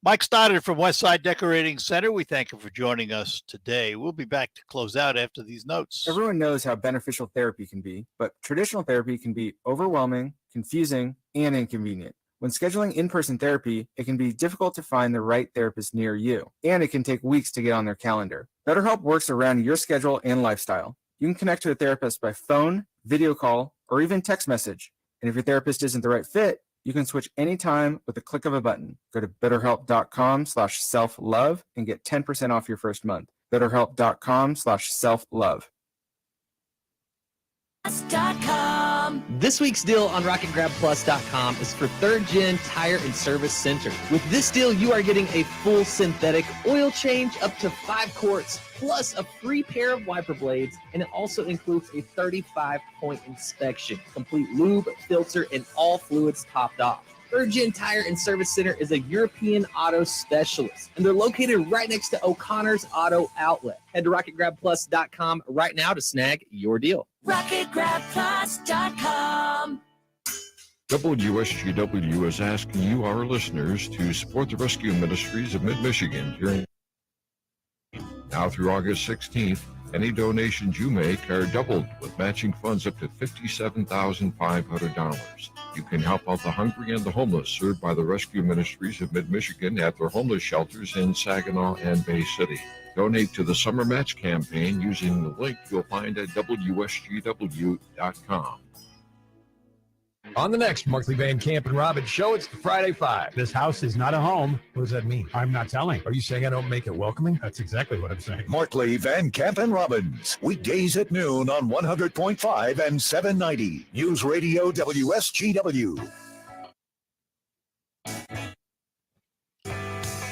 Mike Stoddard from Westside Decorating Center. We thank him for joining us today. We'll be back to close out after these notes. Everyone knows how beneficial therapy can be, but traditional therapy can be overwhelming, confusing, and inconvenient. When scheduling in-person therapy, it can be difficult to find the right therapist near you, and it can take weeks to get on their calendar. BetterHelp works around your schedule and lifestyle. You can connect to a therapist by phone, video call, or even text message. And if your therapist isn't the right fit, you can switch anytime with the click of a button. Go to betterhelp.com/self-love and get 10% off your first month. betterhelp.com/self-love. This week's deal on RocketGrabPlus.com is for 3rd Gen Tire and Service Center. With this deal, you are getting a full synthetic oil change up to 5 quarts plus a free pair of wiper blades, and it also includes a 35-point inspection, complete lube, filter, and all fluids topped off. Third Gen Tire and Service Center is a European auto specialist, and they're located right next to O'Connor's Auto Outlet. Head to RocketGrabPlus.com right now to snag your deal. RocketGrabPlus.com. WSGW is asking you, our listeners, to support the rescue ministries of Mid-Michigan during now through August 16th. Any donations you make are doubled with matching funds up to $57,500. You can help out the hungry and the homeless served by the rescue ministries of Mid-Michigan at their homeless shelters in Saginaw and Bay City. Donate to the Summer Match campaign using the link you'll find at WSGW.com. On the next Markley Van Camp and Robbins show, it's the Friday Five. This house is not a home. What does that mean? I'm not telling. Are you saying I don't make it welcoming? That's exactly what I'm saying. Markley, Van Camp, and Robbins. Weekdays at noon on 100.5 and 790. News Radio WSGW. All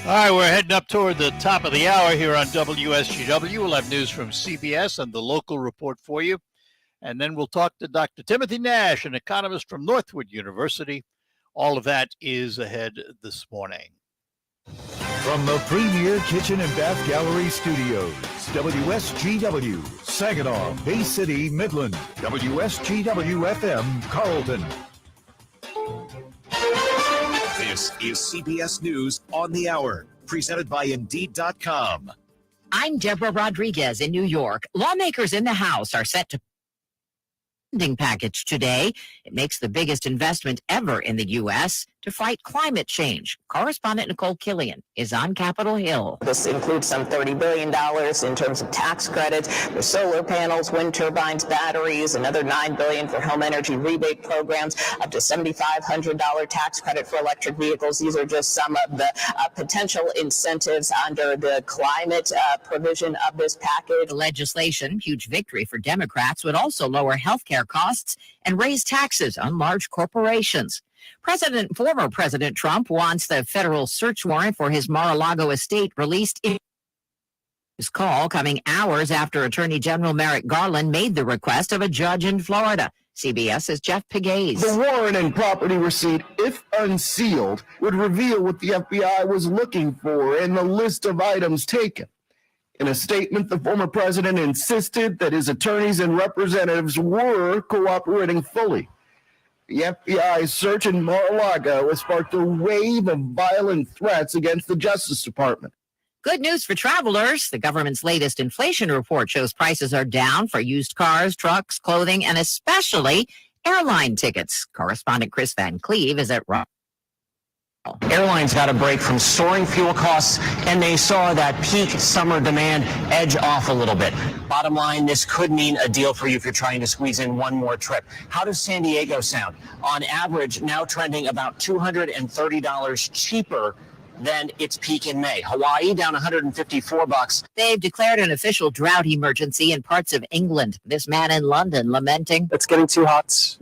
right, we're heading up toward the top of the hour here on WSGW. We'll have news from CBS and the local report for you. And then we'll talk to Dr. Timothy Nash, an economist from Northwood University. All of that is ahead this morning. From the Premier Kitchen and Bath Gallery Studios, WSGW, Saginaw, Bay City, Midland, WSGW-FM, Carlton. This is CBS News on the Hour, presented by Indeed.com. I'm Deborah Rodriguez in New York. Lawmakers in the House are set to funding package today. It makes the biggest investment ever in the U.S. to fight climate change. Correspondent Nicole Killian is on Capitol Hill. This includes some $30 billion in terms of tax credits for solar panels, wind turbines, batteries, another $9 billion for home energy rebate programs, up to $7,500 tax credit for electric vehicles. These are just some of the potential incentives under the climate provision of this package. The legislation, huge victory for Democrats, would also lower health care costs and raise taxes on large corporations. Former President Trump wants the federal search warrant for his Mar-a-Lago estate released in his call coming hours after Attorney General Merrick Garland made the request of a judge in Florida. CBS's Jeff Pegues. The warrant and property receipt, if unsealed, would reveal what the FBI was looking for and the list of items taken. In a statement, the former president insisted that his attorneys and representatives were cooperating fully. The FBI's search in Mar-a-Lago has sparked a wave of violent threats against the Justice Department. Good news for travelers. The government's latest inflation report shows prices are down for used cars, trucks, clothing, and especially airline tickets. Correspondent Chris Van Cleve is at Rock. Airlines got a break from soaring fuel costs, and they saw that peak summer demand edge off a little bit. Bottom line, this could mean a deal for you if you're trying to squeeze in one more trip. How does San Diego sound? On average, now trending about $230 cheaper than its peak in May. Hawaii down $154. They've declared an official drought emergency in parts of England. This man in London lamenting. It's getting too hot.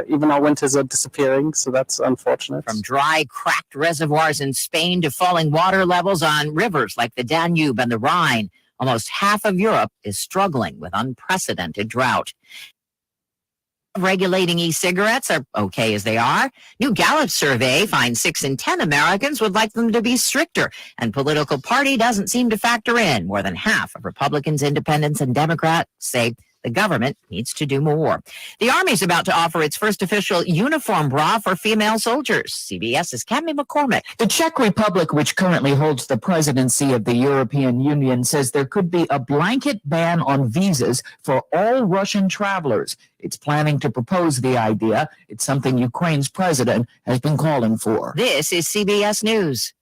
Even our winters are disappearing, so that's unfortunate. From dry, cracked reservoirs in Spain to falling water levels on rivers like the Danube and the Rhine, almost half of Europe is struggling with unprecedented drought. Regulating e-cigarettes are okay as they are. New Gallup survey finds 6 in 10 Americans would like them to be stricter, and political party doesn't seem to factor in. More than half of Republicans, Independents, and Democrats say the government needs to do more. The Army's about to offer its first official uniform bra for female soldiers. CBS's Cami McCormick. The Czech Republic, which currently holds the presidency of the European Union, says there could be a blanket ban on visas for all Russian travelers. It's planning to propose the idea. It's something Ukraine's president has been calling for. This is CBS News.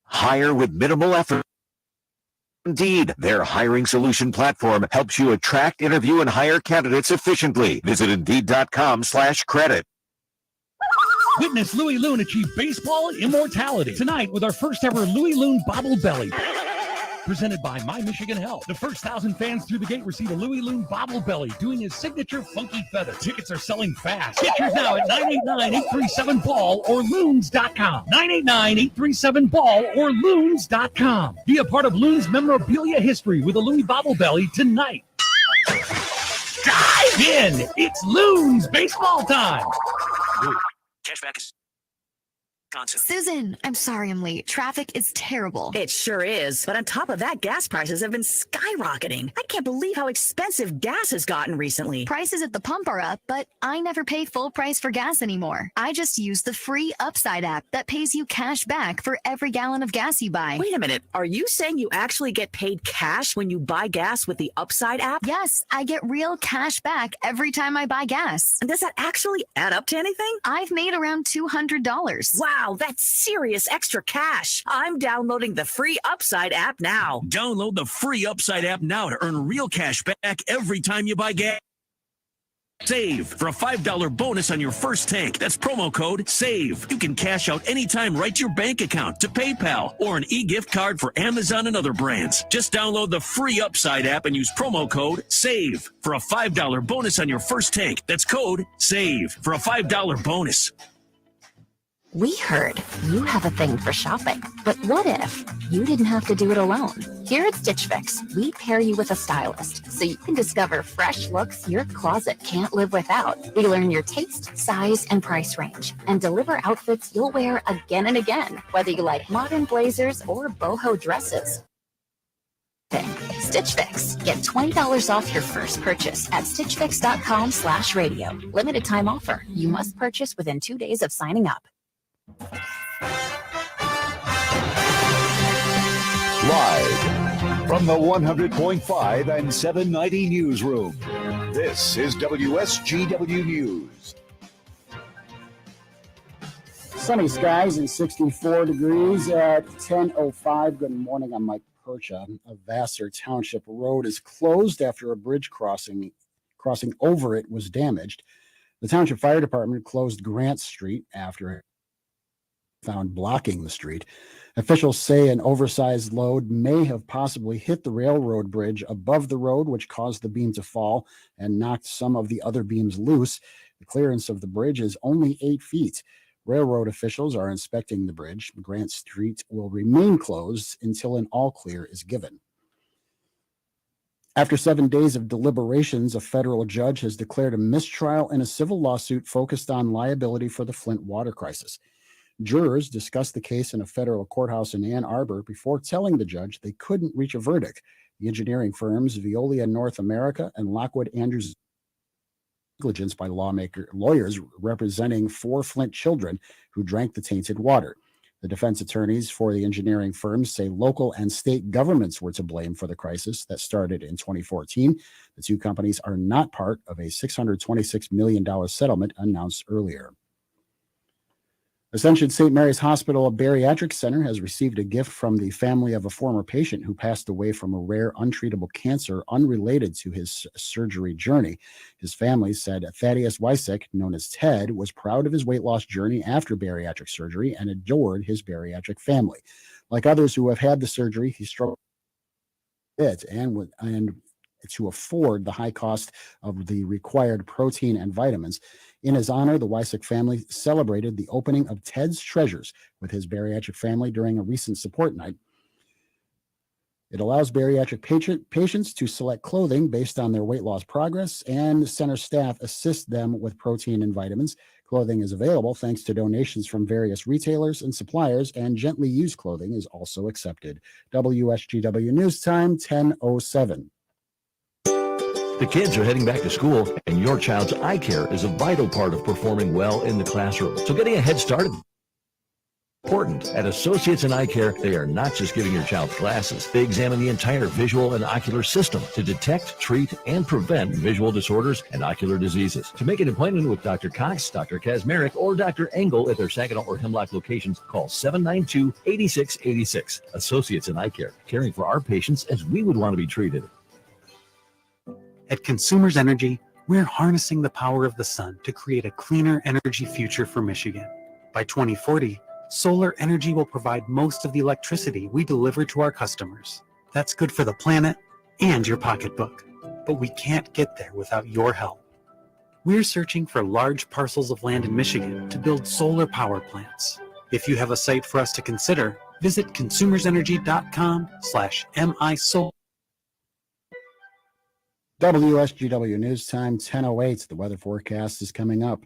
Hire with minimal effort. Indeed, their hiring solution platform helps you attract, interview, and hire candidates efficiently. Visit Indeed.com/credit. Witness Louis Loon achieve baseball immortality tonight with our first ever Louis Loon Bobble Belly. Presented by My Michigan Health. The first 1,000 fans through the gate receive a Louie Loon Bobble-Belly doing his signature funky feather. Tickets are selling fast. Get yours now at 989-837-BALL or loons.com. 989-837-BALL or loons.com. Be a part of Loon's memorabilia history with a Louie Bobble-Belly tonight. Dive in! It's Loons baseball time! Cashback is Susan, I'm sorry I'm late. Traffic is terrible. It sure is. But on top of that, gas prices have been skyrocketing. I can't believe how expensive gas has gotten recently. Prices at the pump are up, but I never pay full price for gas anymore. I just use the free Upside app that pays you cash back for every gallon of gas you buy. Wait a minute. Are you saying you actually get paid cash when you buy gas with the Upside app? Yes, I get real cash back every time I buy gas. And does that actually add up to anything? I've made around $200. Wow, that's serious extra cash. I'm downloading the free Upside app now. Download the free Upside app now to earn real cash back every time you buy gas. Save for a $5 bonus on your first tank. That's promo code SAVE. You can cash out anytime right to your bank account, to PayPal, or an e-gift card for Amazon and other brands. Just download the free Upside app and use promo code SAVE for a $5 bonus on your first tank. That's code SAVE for a $5 bonus. We heard you have a thing for shopping, but what if you didn't have to do it alone? Here at Stitchfix, we pair you with a stylist so you can discover fresh looks your closet can't live without. We learn your taste, size, and price range, and deliver outfits you'll wear again and again, whether you like modern blazers or boho dresses. Stitch Fix. Get $20 off your first purchase at stitchfix.com/radio. Limited time offer. You must purchase within 2 days of signing up. Live from the 100.5 and 790 newsroom, this is WSGW News. Sunny skies and 64 degrees at 10:05. Good morning. I'm Mike Percha. A Vassar Township road is closed after a bridge crossing over it was damaged. The Township Fire Department closed Grant Street after it found blocking the street. Officials say an oversized load may have possibly hit the railroad bridge above the road, which caused the beam to fall and knocked some of the other beams loose. The clearance of the bridge is only 8 feet. Railroad officials are inspecting the bridge. Grant Street will remain closed until an all clear is given. After 7 days of deliberations, a federal judge has declared a mistrial in a civil lawsuit focused on liability for the Flint water crisis. Jurors discussed the case in a federal courthouse in Ann Arbor before telling the judge they couldn't reach a verdict. The engineering firms Veolia North America and Lockwood Andrews negligence by lawyers representing 4 Flint children who drank the tainted water. The defense attorneys for the engineering firms say local and state governments were to blame for the crisis that started in 2014. The two companies are not part of a $626 million settlement announced earlier. Ascension St. Mary's Hospital Bariatric Center has received a gift from the family of a former patient who passed away from a rare, untreatable cancer unrelated to his surgery journey. His family said Thaddeus Wysek, known as Ted, was proud of his weight loss journey after bariatric surgery and adored his bariatric family. Like others who have had the surgery, he struggled with it and to afford the high cost of the required protein and vitamins. In his honor, the Wysek family celebrated the opening of Ted's Treasures with his bariatric family during a recent support night. It allows bariatric patients to select clothing based on their weight loss progress, and center staff assist them with protein and vitamins. Clothing is available thanks to donations from various retailers and suppliers, and gently used clothing is also accepted. WSGW News Time, 10:07. The kids are heading back to school, and your child's eye care is a vital part of performing well in the classroom. So getting a head start is important. At Associates in Eye Care, they are not just giving your child glasses. They examine the entire visual and ocular system to detect, treat, and prevent visual disorders and ocular diseases. To make an appointment with Dr. Cox, Dr. Kazmarek, or Dr. Engel at their Saginaw or Hemlock locations, call 792-8686. Associates in Eye Care, caring for our patients as we would want to be treated. At Consumers Energy, we're harnessing the power of the sun to create a cleaner energy future for Michigan. By 2040, solar energy will provide most of the electricity we deliver to our customers. That's good for the planet and your pocketbook. But we can't get there without your help. We're searching for large parcels of land in Michigan to build solar power plants. If you have a site for us to consider, visit consumersenergy.com/MISol. WSGW News Time, 10:08. The weather forecast is coming up.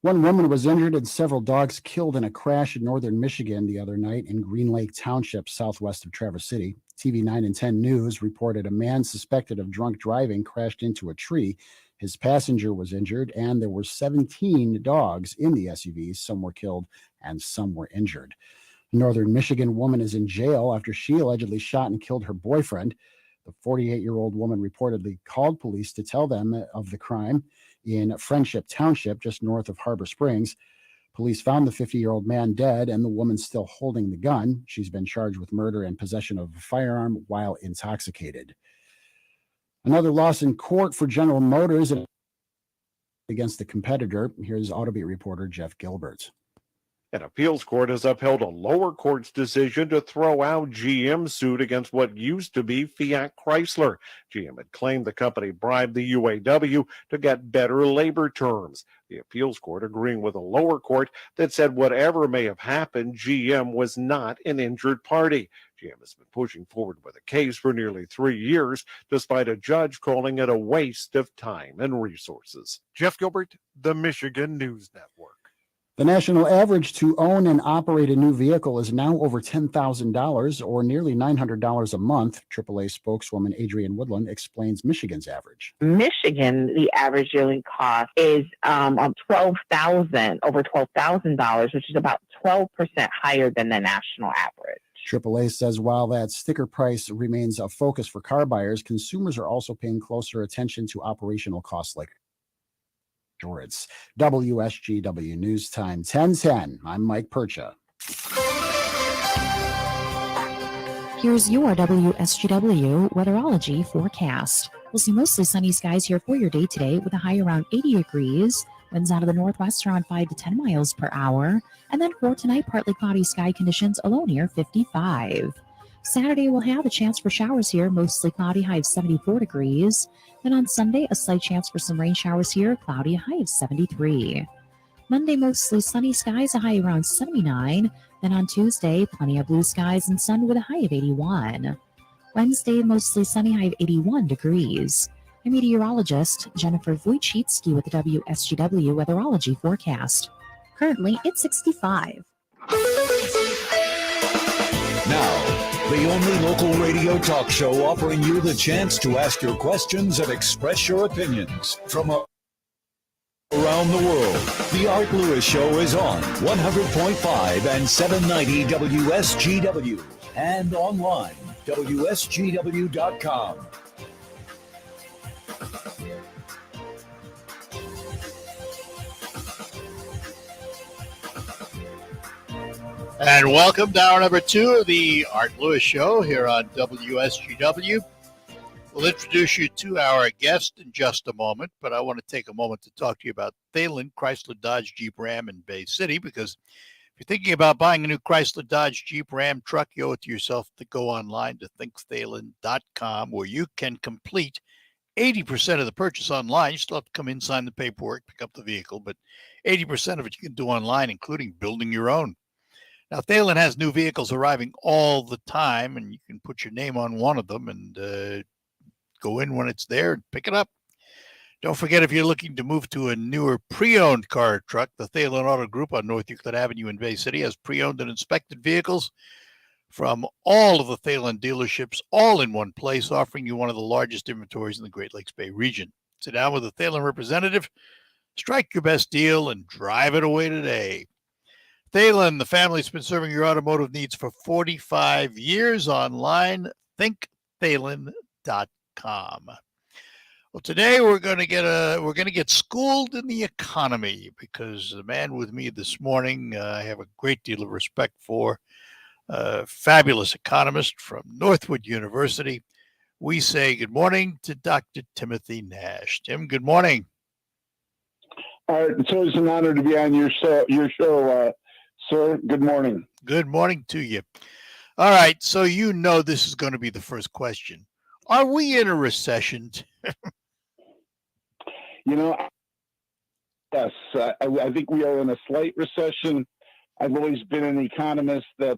One woman was injured and several dogs killed in a crash in northern Michigan the other night in Green Lake Township, southwest of Traverse City. TV 9 and 10 News reported a man suspected of drunk driving crashed into a tree. His passenger was injured, and there were 17 dogs in the SUV. Some were killed and some were injured. A northern Michigan woman is in jail after she allegedly shot and killed her boyfriend. The 48-year-old woman reportedly called police to tell them of the crime in Friendship Township, just north of Harbor Springs. Police found the 50-year-old man dead and the woman still holding the gun. She's been charged with murder and possession of a firearm while intoxicated. Another loss in court for General Motors against the competitor. Here's Autobeat reporter Jeff Gilbert. An appeals court has upheld a lower court's decision to throw out GM's suit against what used to be Fiat Chrysler. GM had claimed the company bribed the UAW to get better labor terms. The appeals court agreeing with a lower court that said whatever may have happened, GM was not an injured party. GM has been pushing forward with a case for nearly 3 years, despite a judge calling it a waste of time and resources. Jeff Gilbert, the Michigan News Network. The national average to own and operate a new vehicle is now over $10,000 or nearly $900 a month. AAA spokeswoman Adrienne Woodland explains Michigan's average. Michigan, the average yearly cost is over $12,000, which is about 12% higher than the national average. AAA says while that sticker price remains a focus for car buyers, consumers are also paying closer attention to operational costs like insurance. WSGW News Time 10:10. I'm Mike Percha. Here's your WSGW Weatherology forecast. We'll see mostly sunny skies here for your day today with a high around 80 degrees. Winds out of the northwest around 5 to 10 miles per hour. And then for tonight, partly cloudy sky conditions, a low near 55. Saturday, we'll have a chance for showers here, mostly cloudy, high of 74 degrees. Then on Sunday, a slight chance for some rain showers here, cloudy, a high of 73. Monday, mostly sunny skies, a high around 79. Then on Tuesday, plenty of blue skies and sun with a high of 81. Wednesday, mostly sunny, high of 81 degrees. I'm meteorologist Jennifer Wojcicki with the WSGW Weatherology forecast. Currently, it's 65. Now, the only local radio talk show offering you the chance to ask your questions and express your opinions from around the world. The Art Lewis Show is on 100.5 and 790 WSGW and online, WSGW.com. And welcome to hour number 2 of the Art Lewis Show here on WSGW. We'll introduce you to our guest in just a moment, but I want to take a moment to talk to you about Thalen Chrysler Dodge Jeep Ram in Bay City, because if you're thinking about buying a new Chrysler Dodge Jeep Ram truck, you owe it to yourself to go online to thinkthalen.com, where you can complete 80% of the purchase online. You still have to come in, sign the paperwork, pick up the vehicle, but 80% of it you can do online, including building your own. Now, Thalen has new vehicles arriving all the time, and you can put your name on one of them and go in when it's there and pick it up. Don't forget, if you're looking to move to a newer pre-owned car or truck, the Thalen Auto Group on North Euclid Avenue in Bay City has pre-owned and inspected vehicles from all of the Thalen dealerships, all in one place, offering you one of the largest inventories in the Great Lakes Bay region. Sit down with a Thalen representative, strike your best deal, and drive it away today. Thalen, the family's been serving your automotive needs for 45 years. Online, thinkthalen.com. Well, today we're going to get schooled in the economy, because the man with me this morning I have a great deal of respect for, a fabulous economist from Northwood University. We say good morning to Dr. Timothy Nash. Tim, good morning. It's always an honor to be on your show, sir. Good morning. Good morning to you. All right. So you know this is going to be the first question. Are we in a recession? Yes, I think we are in a slight recession. I've always been an economist that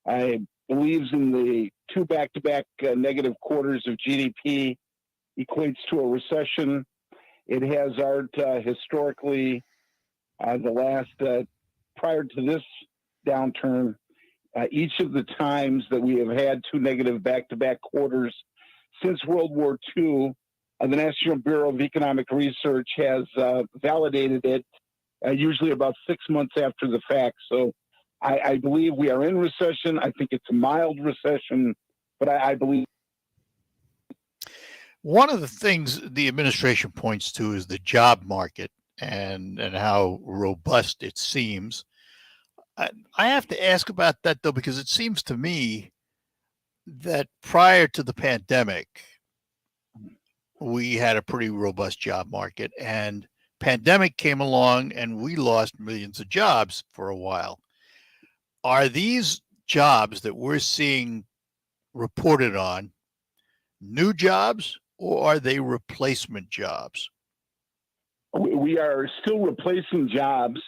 I believes in the two back-to-back negative quarters of GDP equates to a recession. It has, Art, historically, the last, prior to this downturn, each of the times that we have had two negative back-to-back quarters since World War II, the National Bureau of Economic Research has validated it usually about 6 months after the fact. So I believe we are in recession. I think it's a mild recession, but I believe. One of the things the administration points to is the job market and how robust it seems. I have to ask about that, though, because it seems to me that prior to the pandemic, we had a pretty robust job market, and pandemic came along and we lost millions of jobs for a while. Are these jobs that we're seeing reported on new jobs, or are they replacement jobs? We are still replacing jobs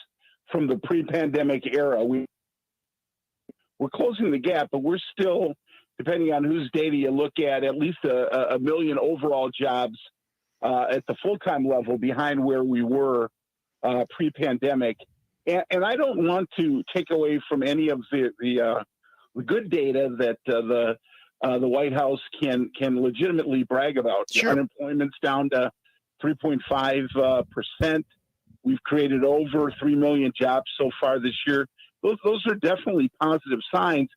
from the pre-pandemic era. We're closing the gap, but we're still, depending on whose data you look at least a million overall jobs at the full-time level behind where we were pre-pandemic. And I don't want to take away from any of the good data that the White House can legitimately brag about. Sure. Unemployment's down to 3.5%. We've created over 3 million jobs so far this year. Those are definitely positive signs.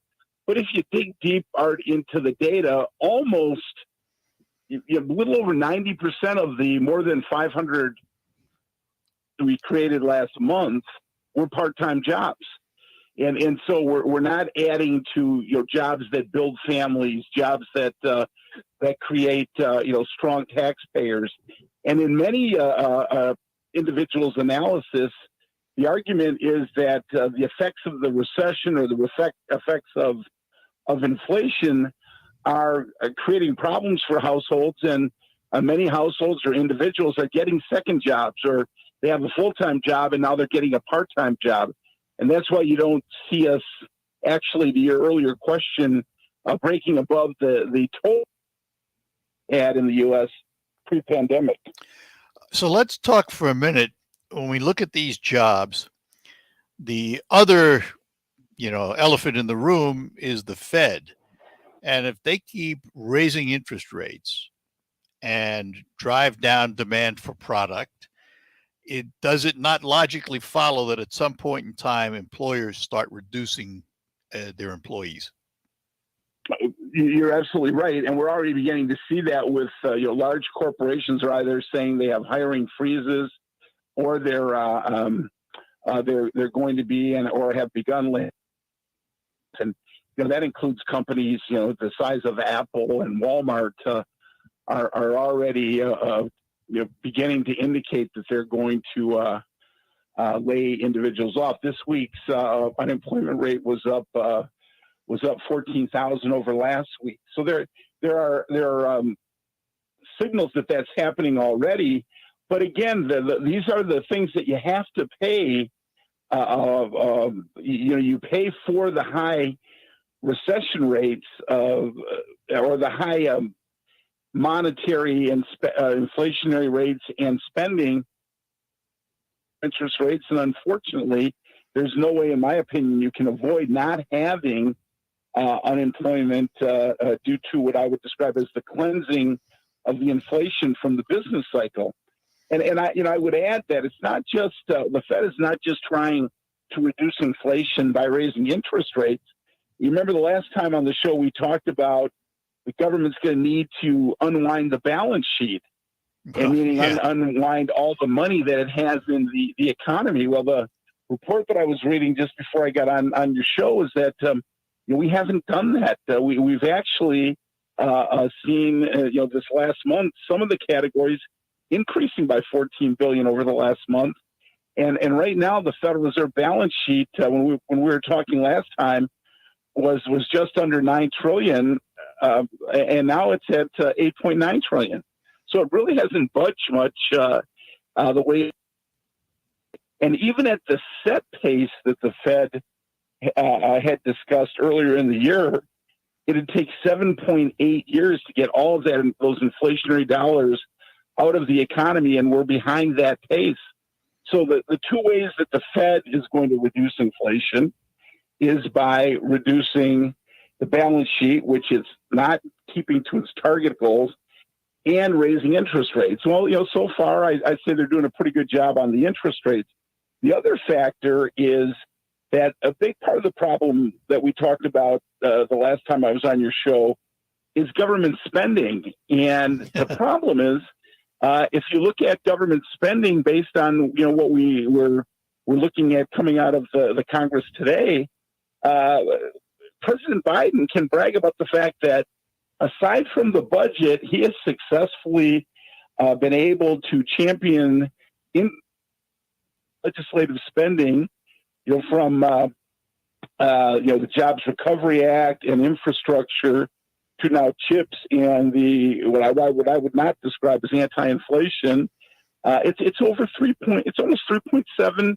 But if you dig deep, Art, into the data, almost you have a little over 90% of the more than 500 we created last month were part-time jobs. And so we're not adding to jobs that build families, jobs that create strong taxpayers. And in many individuals' analysis, the argument is that the effects of the recession or the effects of inflation are creating problems for households, and many households or individuals are getting second jobs, or they have a full-time job and now they're getting a part-time job. And that's why you don't see us, actually, to your earlier question, breaking above the total had in the U.S. pre-pandemic. So let's talk for a minute. When we look at these jobs, the other, elephant in the room is the Fed. And if they keep raising interest rates and drive down demand for product, does it not logically follow that at some point in time, employers start reducing their employees? You're absolutely right. And we're already beginning to see that with large corporations are either saying they have hiring freezes, or they're going to be or have begun laying. And that includes companies the size of Apple and Walmart are already beginning to indicate that they're going to lay individuals off. This week's unemployment rate was up 14,000 over last week. So there are signals that that's happening already. But again, these are the things that you have to pay. You pay for the high recession rates or the high monetary and inflationary rates and spending interest rates. And unfortunately, there's no way, in my opinion, you can avoid not having unemployment due to what I would describe as the cleansing of the inflation from the business cycle. And I would add that it's not just the Fed is not just trying to reduce inflation by raising interest rates. You remember the last time on the show we talked about the government's going to need to unwind the balance sheet, and meaning unwind all the money that it has in the economy. Well, the report that I was reading just before I got on your show is that we haven't done that. We've actually seen this last month some of the categories increasing by $14 billion over the last month, and right now the Federal Reserve balance sheet when we were talking last time was just under $9 trillion, and now it's at $8.9 trillion. So it really hasn't budged much the way. And even at the set pace that the Fed had discussed earlier in the year, it'd take 7.8 years to get all of those inflationary dollars out of the economy, and we're behind that pace. So the two ways that the Fed is going to reduce inflation is by reducing the balance sheet, which is not keeping to its target goals, and raising interest rates. Well, so far I'd say they're doing a pretty good job on the interest rates. The other factor is that a big part of the problem that we talked about the last time I was on your show is government spending. And the problem is, if you look at government spending based on what we're looking at coming out of the Congress today, President Biden can brag about the fact that aside from the budget, he has successfully been able to champion in legislative spending, from the Jobs Recovery Act and infrastructure to now chips and what I would not describe as anti-inflation. It's over it's almost $3.7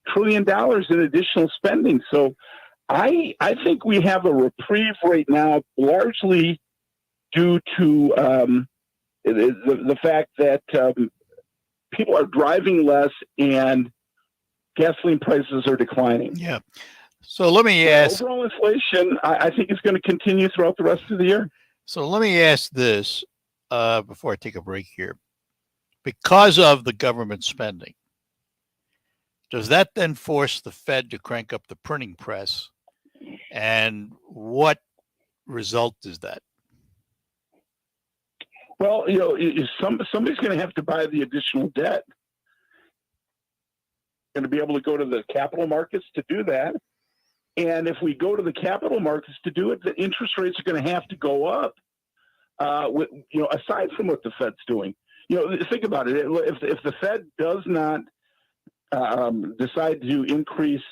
trillion in additional spending. So I think we have a reprieve right now, largely due to the fact that people are driving less and gasoline prices are declining. Yeah. So let me ask. Overall inflation, I think, is going to continue throughout the rest of the year. So let me ask this before I take a break here. Because of the government spending, does that then force the Fed to crank up the printing press? And what result is that? Well, somebody's going to have to buy the additional debt. Going to be able to go to the capital markets to do that. And if we go to the capital markets to do it, the interest rates are going to have to go up. Aside from what the Fed's doing, think about it. If the Fed does not decide to increase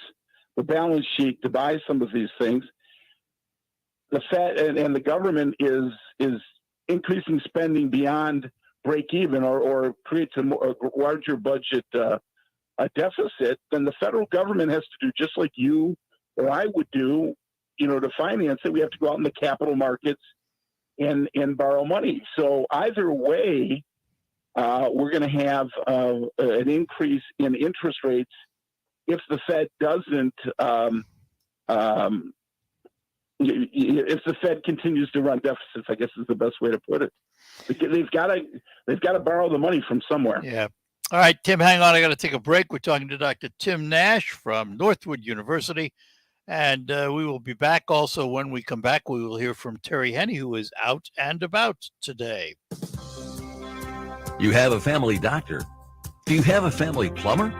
the balance sheet to buy some of these things, the Fed and the government is increasing spending beyond break even or creates a larger budget a deficit, then the federal government has to do just like you or I would do, to finance it. We have to go out in the capital markets and borrow money. So either way, we're going to have an increase in interest rates if the Fed doesn't, if the Fed continues to run deficits, I guess is the best way to put it. They've got to borrow the money from somewhere. Yeah. All right, Tim, hang on. I got to take a break. We're talking to Dr. Tim Nash from Northwood University, and we will be back. Also, when we come back, we will hear from Terry Henney, who is out and about today. You have a family doctor. Do you have a family plumber?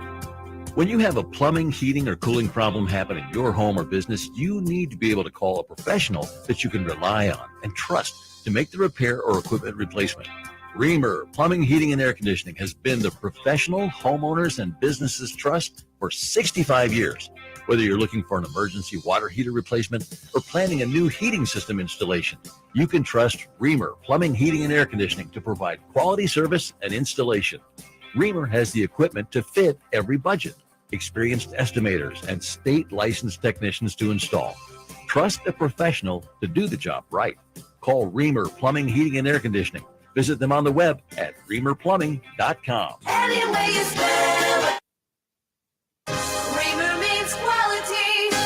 When you have a plumbing, heating, or cooling problem happen in your home or business, you need to be able to call a professional that you can rely on and trust to make the repair or equipment replacement. Reamer Plumbing, Heating, and Air Conditioning has been the professional homeowners and businesses trust for 65 years. Whether you're looking for an emergency water heater replacement or planning a new heating system installation, you can trust Reamer Plumbing, Heating, and Air Conditioning to provide quality service and installation. Reamer has the equipment to fit every budget, experienced estimators, and state licensed technicians to install. Trust a professional to do the job right. Call Reamer Plumbing, Heating, and Air Conditioning. Visit them on the web at reamerplumbing.com. Any way you spell it, Reamer means quality.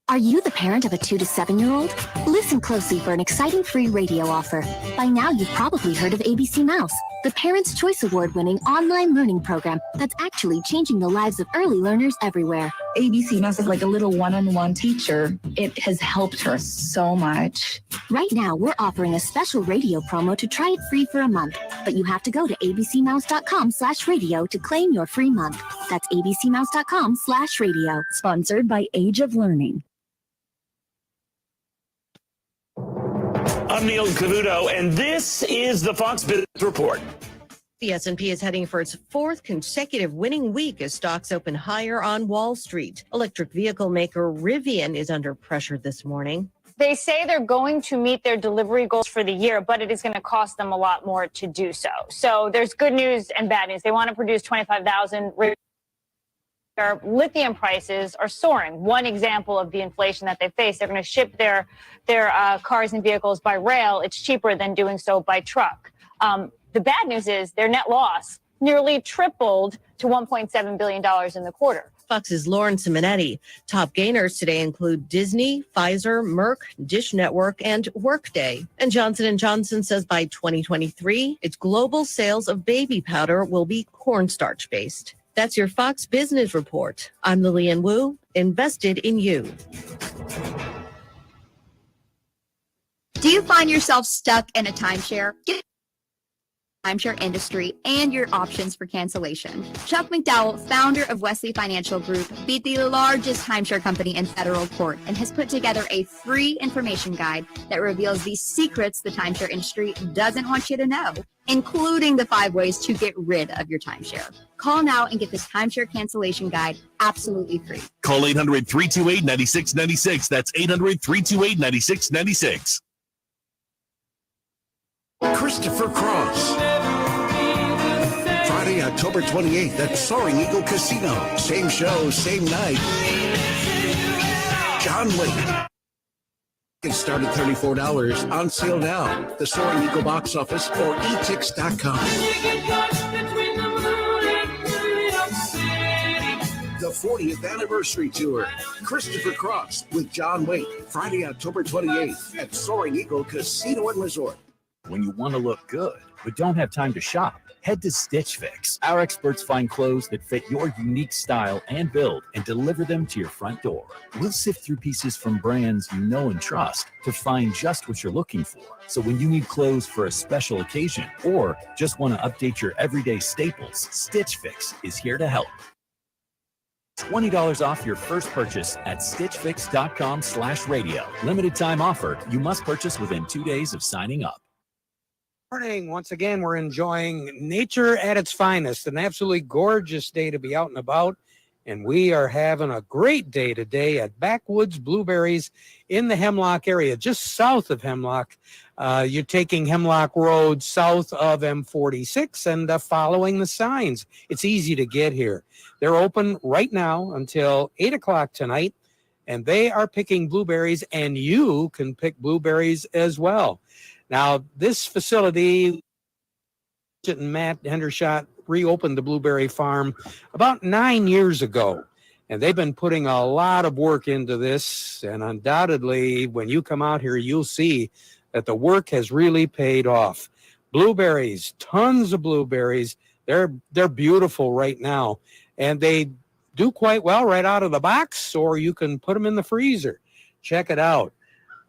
Are you the parent of a 2 to 7-year-old? Listen closely for an exciting free radio offer. By now, you've probably heard of ABC Mouse, the Parents' Choice Award-winning online learning program that's actually changing the lives of early learners everywhere. ABC Mouse is like a little one-on-one teacher. It has helped her so much. Right now, we're offering a special radio promo to try it free for a month, but you have to go to abcmouse.com/radio to claim your free month. That's abcmouse.com/radio. Sponsored by Age of Learning. I'm Neil Cavuto, and this is the Fox Business Report. The S&P is heading for its fourth consecutive winning week as stocks open higher on Wall Street. Electric vehicle maker Rivian is under pressure this morning. They say they're going to meet their delivery goals for the year, but it is going to cost them a lot more to do so. So there's good news and bad news. They want to produce 25,000. Lithium prices are soaring. One example of the inflation that they face, they're going to ship their cars and vehicles by rail. It's cheaper than doing so by truck. The bad news is their net loss nearly tripled to $1.7 billion in the quarter. Fox's Lauren Simonetti. Top gainers today include Disney, Pfizer, Merck, Dish Network, and Workday. And Johnson & Johnson says by 2023, its global sales of baby powder will be cornstarch-based. That's your Fox Business Report. I'm Lillian Wu, invested in you. Do you find yourself stuck in a timeshare? Get timeshare industry and your options for cancellation. Chuck McDowell, founder of Wesley Financial Group, beat the largest timeshare company in federal court and has put together a free information guide that reveals the secrets the timeshare industry doesn't want you to know, including the 5 ways to get rid of your timeshare. Call now and get this timeshare cancellation guide absolutely free. Call 800-328-9696. That's 800-328-9696. Christopher Cross. Friday, October 28th at Soaring Eagle Casino. Same show, same night. John Wayne. It started $34. On sale now. The Soaring Eagle box office or etix.com. The 40th anniversary tour. Christopher Cross with John Wayne. Friday, October 28th at Soaring Eagle Casino and Resort. When you want to look good, but don't have time to shop, head to Stitchfix. Our experts find clothes that fit your unique style and build and deliver them to your front door. We'll sift through pieces from brands you know and trust to find just what you're looking for. So when you need clothes for a special occasion or just want to update your everyday staples, Stitchfix is here to help. $20 off your first purchase at stitchfix.com/radio. Limited time offer. You must purchase within 2 days of signing up. Morning. Once again, we're enjoying nature at its finest, an absolutely gorgeous day to be out and about. And we are having a great day today at Backwoods Blueberries in the Hemlock area, just south of Hemlock. You're taking Hemlock Road south of M46 and following the signs. It's easy to get here. They're open right now until 8 o'clock tonight, and they are picking blueberries, and you can pick blueberries as well. Now, this facility, Matt Hendershot reopened the blueberry farm about 9 years ago, and they've been putting a lot of work into this, and undoubtedly, when you come out here, you'll see that the work has really paid off. Blueberries, tons of blueberries. They're beautiful right now, and they do quite well right out of the box, or you can put them in the freezer. Check it out.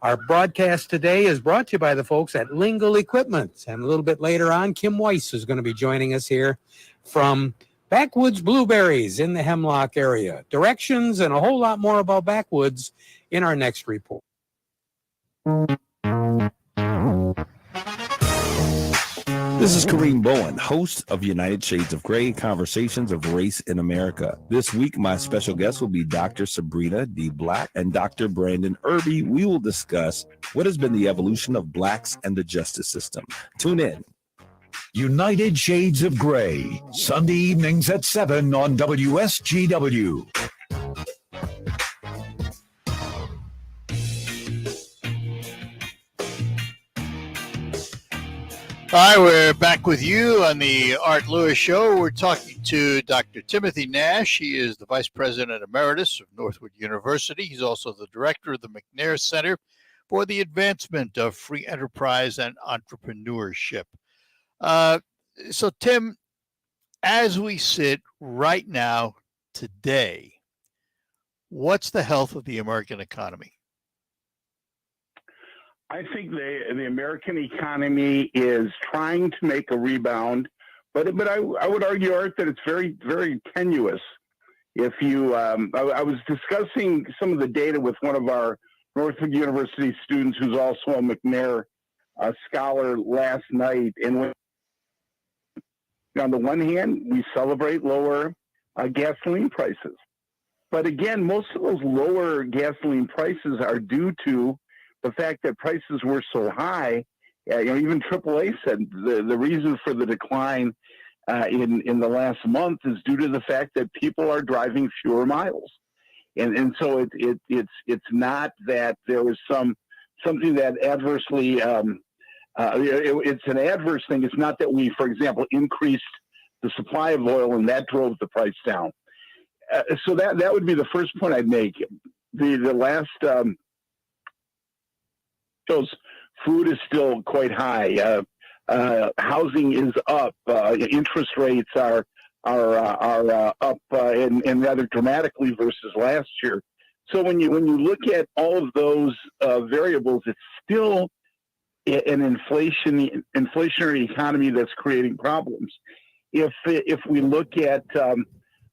Our broadcast today is brought to you by the folks at Lingle Equipment. And a little bit later on, Kim Weiss is going to be joining us here from Backwoods Blueberries in the Hemlock area. Directions and a whole lot more about Backwoods in our next report. This is Kareem Bowen, host of United Shades of Gray, Conversations of Race in America. This week, my special guest will be Dr. Sabrina D. Black and Dr. Brandon Irby. We will discuss what has been the evolution of blacks and the justice system. Tune in. United Shades of Gray, Sunday evenings at 7 on WSGW. Hi, we're back with you on the Art Lewis Show. We're talking to Dr. Timothy Nash. He is the Vice President Emeritus of Northwood University. He's also the Director of the McNair Center for the Advancement of Free Enterprise and Entrepreneurship. So, Tim, as we sit right now, today, what's the health of the American economy? I think the American economy is trying to make a rebound, but I would argue, Art, that it's very, very tenuous. If you, I was discussing some of the data with one of our Northwood University students, who's also a McNair scholar, last night, and On the one hand, we celebrate lower gasoline prices. But again, most of those lower gasoline prices are due to the fact that prices were so high. Even AAA said the reason for the decline in the last month is due to the fact that people are driving fewer miles. And so it's not that there was something that adversely it's an adverse thing. It's not that we, for example, increased the supply of oil and that drove the price down. So that would be the first point I'd make. The last shows food is still quite high. Housing is up. Interest rates are up and rather dramatically versus last year. So when you look at all of those variables, it's still an inflationary economy that's creating problems. If we look at there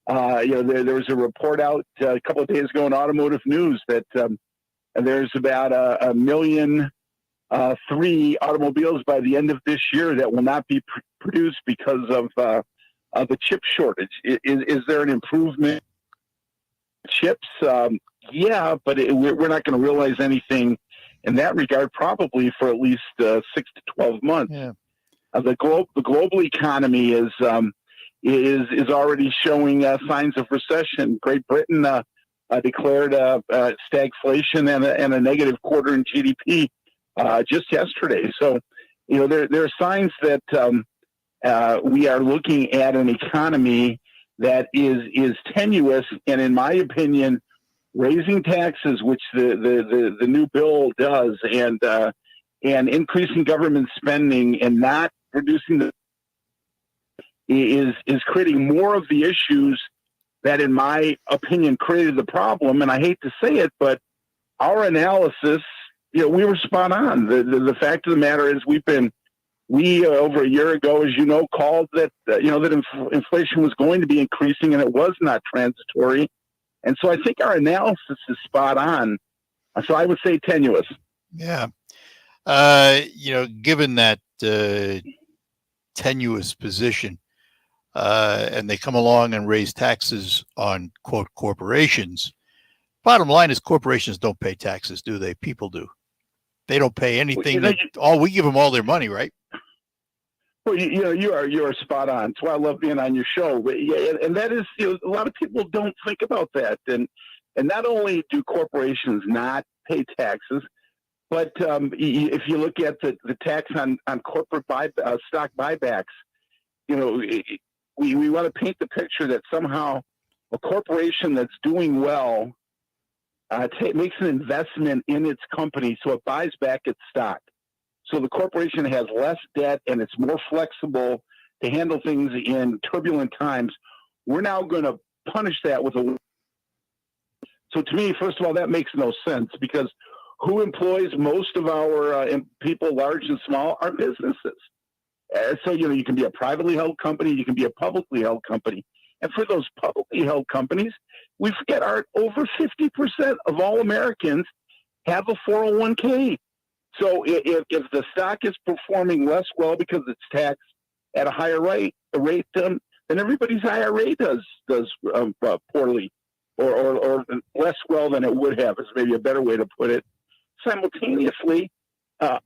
was a report out a couple of days ago in Automotive News that there's about a million 3 automobiles by the end of this year that will not be produced because of the chip shortage. Is there an improvement in chips? Yeah, but we're not going to realize anything in that regard probably for at least 6 to 12 months. Yeah. The global economy is already showing signs of recession. Great Britain declared stagflation and a negative quarter in GDP just yesterday. So, there are signs that we are looking at an economy that is tenuous, and in my opinion, raising taxes, which the new bill does, and increasing government spending and not reducing is creating more of the issues that, in my opinion, created the problem. And I hate to say it, but our analysis, we were spot on. The fact of the matter is we over a year ago, as you know, called that inflation was going to be increasing and it was not transitory. And so I think our analysis is spot on. So I would say tenuous. Yeah. Given that tenuous position, and they come along and raise taxes on, quote, corporations. Bottom line is corporations don't pay taxes, do they? People do. They don't pay anything. We give them all their money, right? Well, you are spot on. That's why I love being on your show. And that is, a lot of people don't think about that. And not only do corporations not pay taxes, but if you look at the tax on corporate stock buybacks, we want to paint the picture that somehow a corporation that's doing well makes an investment in its company, so it buys back its stock. So the corporation has less debt and it's more flexible to handle things in turbulent times. We're now going to punish that with a. So to me, first of all, that makes no sense, because who employs most of our people, large and small, are businesses. So, you can be a privately held company, you can be a publicly held company. And for those publicly held companies, we forget over 50% of all Americans have a 401k. So if the stock is performing less well because it's taxed at a higher rate, then everybody's IRA does poorly or less well than it would have, is maybe a better way to put it. Simultaneously,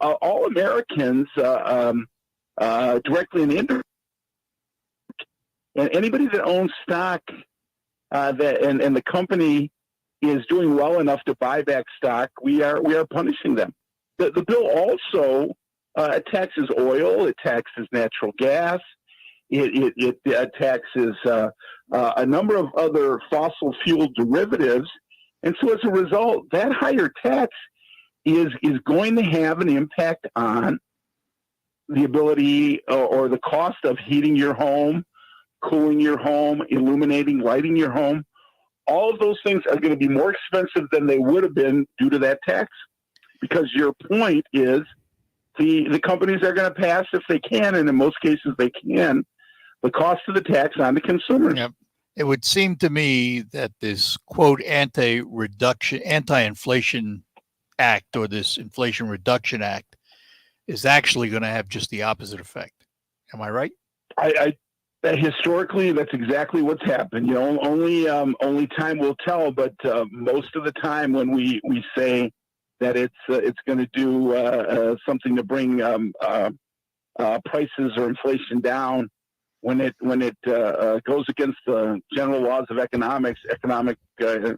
all Americans, directly and indirectly, and anybody that owns stock and the company is doing well enough to buy back stock, we are punishing them. The bill also taxes oil, it taxes natural gas, it taxes a number of other fossil fuel derivatives, and so as a result, that higher tax is going to have an impact on the ability or the cost of heating your home, cooling your home, illuminating, lighting your home. All of those things are going to be more expensive than they would have been due to that tax. Because your point is the companies are going to pass, if they can, and in most cases they can, the cost of the tax on the consumers. Yep. It would seem to me that this, quote, anti-inflation act, or this Inflation Reduction Act, is actually going to have just the opposite effect. Am I right? Historically, that's exactly what's happened. You know, only time will tell. But most of the time, when we say that it's going to do something to bring prices or inflation down, when it goes against the general laws of economics, economic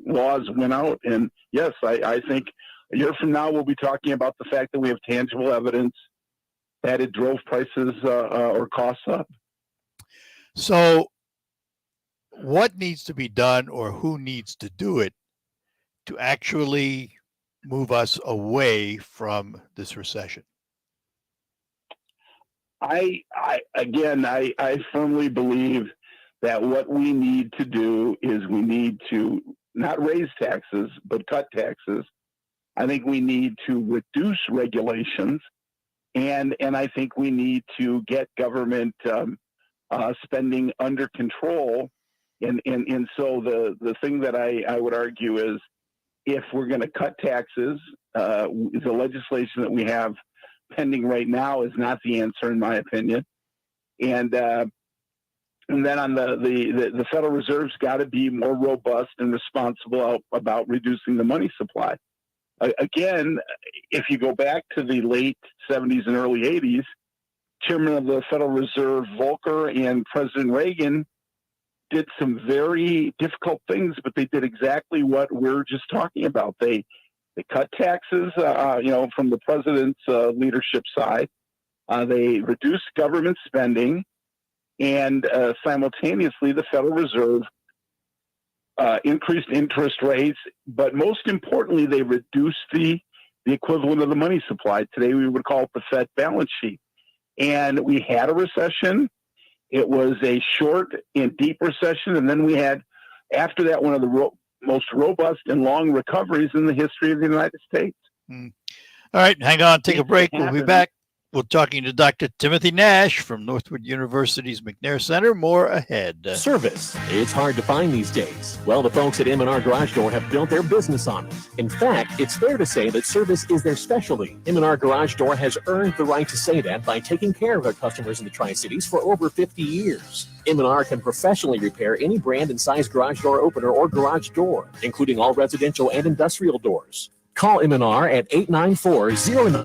laws win out. And yes, I think a year from now we'll be talking about the fact that we have tangible evidence that it drove prices or costs up. So what needs to be done, or who needs to do it, to actually move us away from this recession? I firmly believe that what we need to do is we need to not raise taxes, but cut taxes. I think we need to reduce regulations, and I think we need to get government spending under control. And so the thing that I would argue is, if we're going to cut taxes, the legislation that we have pending right now is not the answer, in my opinion. And then on the Federal Reserve's got to be more robust and responsible about reducing the money supply. Again, if you go back to the late 70s and early 80s, Chairman of the Federal Reserve Volcker and President Reagan did some very difficult things, but they did exactly what we're just talking about. They cut taxes, from the president's leadership side. They reduced government spending, and simultaneously, the Federal Reserve increased interest rates. But most importantly, they reduced the equivalent of the money supply. Today, we would call it the Fed balance sheet. And we had a recession. It was a short and deep recession, and then we had, after that, one of the most robust and long recoveries in the history of the United States. All right, hang on, take a break. We'll be back. We're talking to Dr. Timothy Nash from Northwood University's McNair Center. More ahead. Service. It's hard to find these days. Well, the folks at M&R Garage Door have built their business on it. In fact, it's fair to say that service is their specialty. M&R Garage Door has earned the right to say that by taking care of their customers in the Tri-Cities for over 50 years. M&R can professionally repair any brand and size garage door opener or garage door, including all residential and industrial doors. Call M&R at 894-09.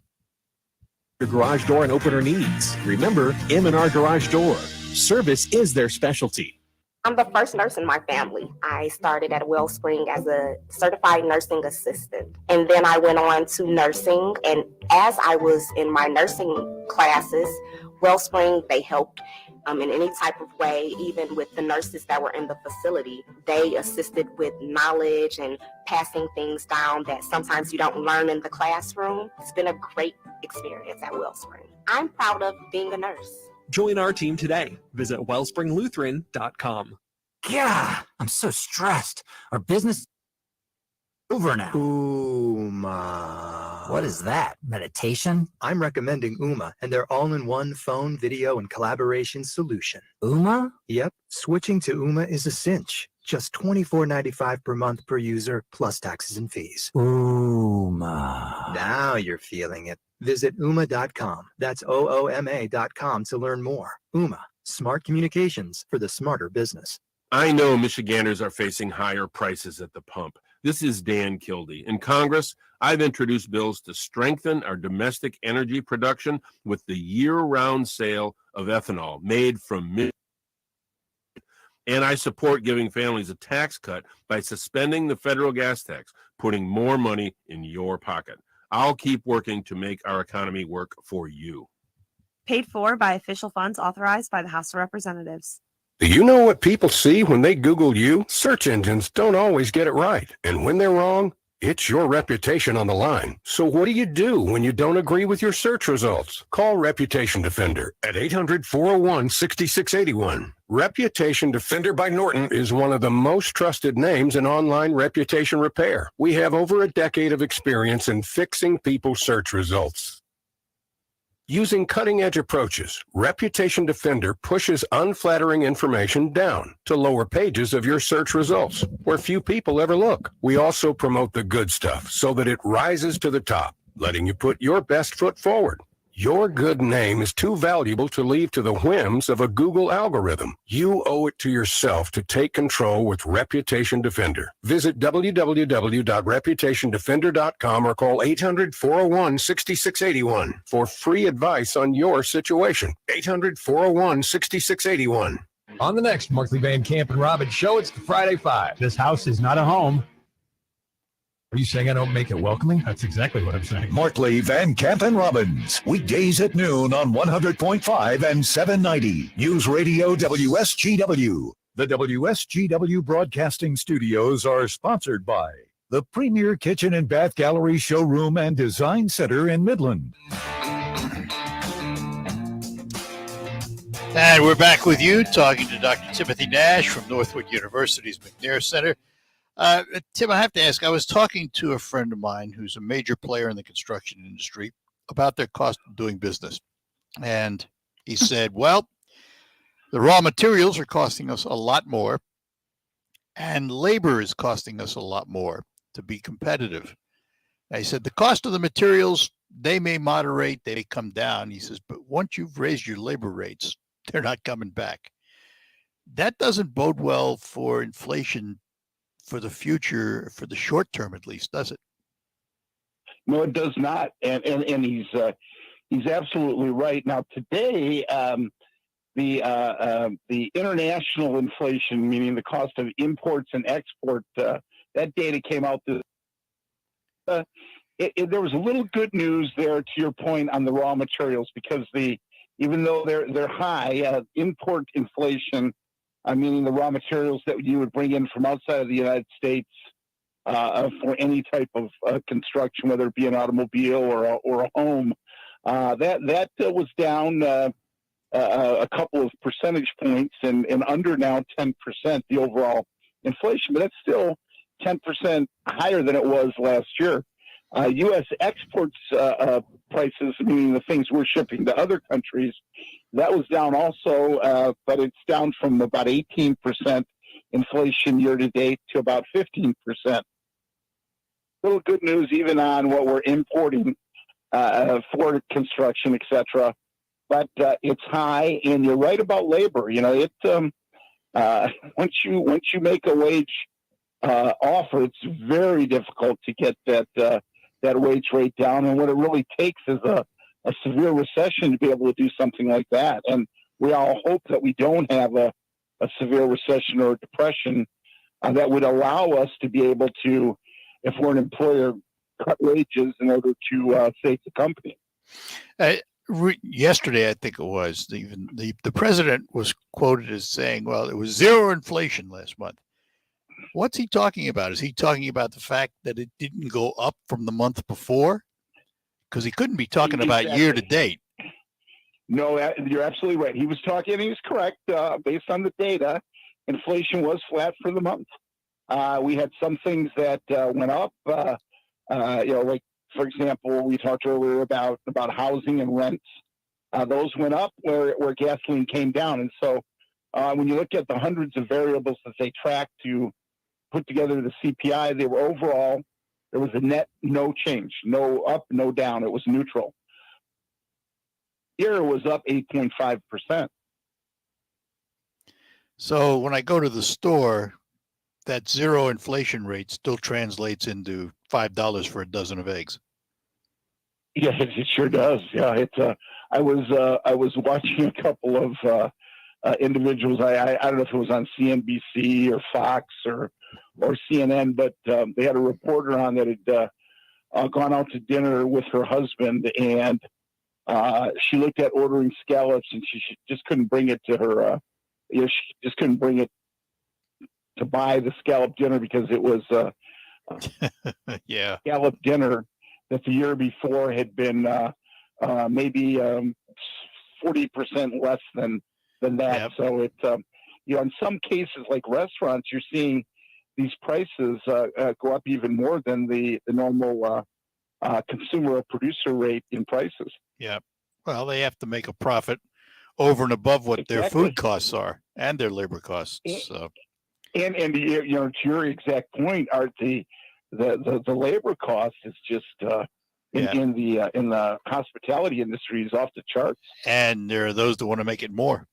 Your garage door and opener needs. Remember, M&R Garage Door. Service is their specialty. I'm the first nurse in my family. I started at Wellspring as a certified nursing assistant. And then I went on to nursing. And as I was in my nursing classes, Wellspring, they helped in any type of way, even with the nurses that were in the facility. They assisted with knowledge and passing things down that sometimes you don't learn in the classroom. It's been a great experience at Wellspring. I'm proud of being a nurse. Join our team today. Visit wellspringlutheran.com. Yeah, I'm so stressed. Our business over now. Ooma. What is that? Meditation? I'm recommending Ooma and their all-in-one phone, video, and collaboration solution. Ooma? Yep. Switching to Ooma is a cinch. Just $24.95 per month per user, plus taxes and fees. Ooma. Now you're feeling it. Visit Ooma.com. That's OOMA.com to learn more. Ooma. Smart communications for the smarter business. I know Michiganders are facing higher prices at the pump. This is Dan Kildee. In Congress, I've introduced bills to strengthen our domestic energy production with the year-round sale of ethanol made from Michigan. And I support giving families a tax cut by suspending the federal gas tax, putting more money in your pocket. I'll keep working to make our economy work for you. Paid for by official funds authorized by the House of Representatives. Do you know what people see when they Google you? Search engines don't always get it right. And when they're wrong, it's your reputation on the line. So what do you do when you don't agree with your search results? Call Reputation Defender at 800-401-6681. Reputation Defender by Norton is one of the most trusted names in online reputation repair. We have over a decade of experience in fixing people's search results. Using cutting-edge approaches, Reputation Defender pushes unflattering information down to lower pages of your search results, where few people ever look. We also promote the good stuff so that it rises to the top, letting you put your best foot forward. Your good name is too valuable to leave to the whims of a Google algorithm. You owe it to yourself to take control with Reputation Defender. Visit www.reputationdefender.com or call 800-401-6681 for free advice on your situation. 800-401-6681. On the next Markley Van Camp and Robbins show, it's the Friday Five. This house is not a home. Are you saying I don't make it welcoming? That's exactly what I'm saying. Markley, Van Camp, and Robbins. Weekdays at noon on 100.5 and 790. News Radio WSGW. The WSGW Broadcasting Studios are sponsored by the Premier Kitchen and Bath Gallery Showroom and Design Center in Midland. And we're back with you, talking to Dr. Timothy Nash from Northwood University's McNair Center. Tim, I have to ask, I was talking to a friend of mine who's a major player in the construction industry about their cost of doing business. And he said, well, the raw materials are costing us a lot more, and labor is costing us a lot more to be competitive. And he said, the cost of the materials, they may moderate, they may come down. He says, but once you've raised your labor rates, they're not coming back. That doesn't bode well for inflation for the future, for the short term at least, does it? No, it does not, and he's absolutely right. Now today, the international inflation, meaning the cost of imports and export, that data came out. There was a little good news there, to your point, on the raw materials, because even though they're high, import inflation, meaning the raw materials that you would bring in from outside of the United States for any type of construction, whether it be an automobile or a home, that was down a couple of percentage points and under now 10%, the overall inflation, but that's still 10% higher than it was last year. U.S. exports prices, meaning the things we're shipping to other countries, that was down also, but it's down from about 18% inflation year to date to about 15%. Little good news even on what we're importing for construction, etc. But it's high, and you're right about labor. You know, once you make a wage offer, it's very difficult to get that wage rate down. And what it really takes is a severe recession to be able to do something like that. And we all hope that we don't have a severe recession or a depression that would allow us to be able to, if we're an employer, cut wages in order to save the company. Yesterday, I think it was, the president was quoted as saying, well, it was zero inflation last month. What's he talking about? Is he talking about the fact that it didn't go up from the month before? Because he couldn't be talking about year to date. No, you're absolutely right. He was talking, and he was correct. Based on the data, inflation was flat for the month. We had some things that went up, like, for example, we talked earlier about housing and rents. Those went up where gasoline came down. And so when you look at the hundreds of variables that they track to put together the CPI, they were overall, there was a net no change, no up, no down. It was neutral. Here was up 8.5%. So when I go to the store, that zero inflation rate still translates into $5 for a dozen of eggs. Yeah, it sure does. Yeah, I was watching a couple of individuals. I don't know if it was on CNBC or Fox or CNN, but they had a reporter on that had gone out to dinner with her husband, and she looked at ordering scallops, and she just couldn't bring it to her. She just couldn't bring it to buy the scallop dinner because it was scallop dinner that the year before had been maybe 40% less than that. Yep. So it's in some cases like restaurants, you're seeing these prices go up even more than the normal consumer or producer rate in prices. Yeah. Well, they have to make a profit over and above what their food costs are and their labor costs. So. And to your exact point, Art, the labor cost is just in the hospitality industry is off the charts. And there are those that want to make it more.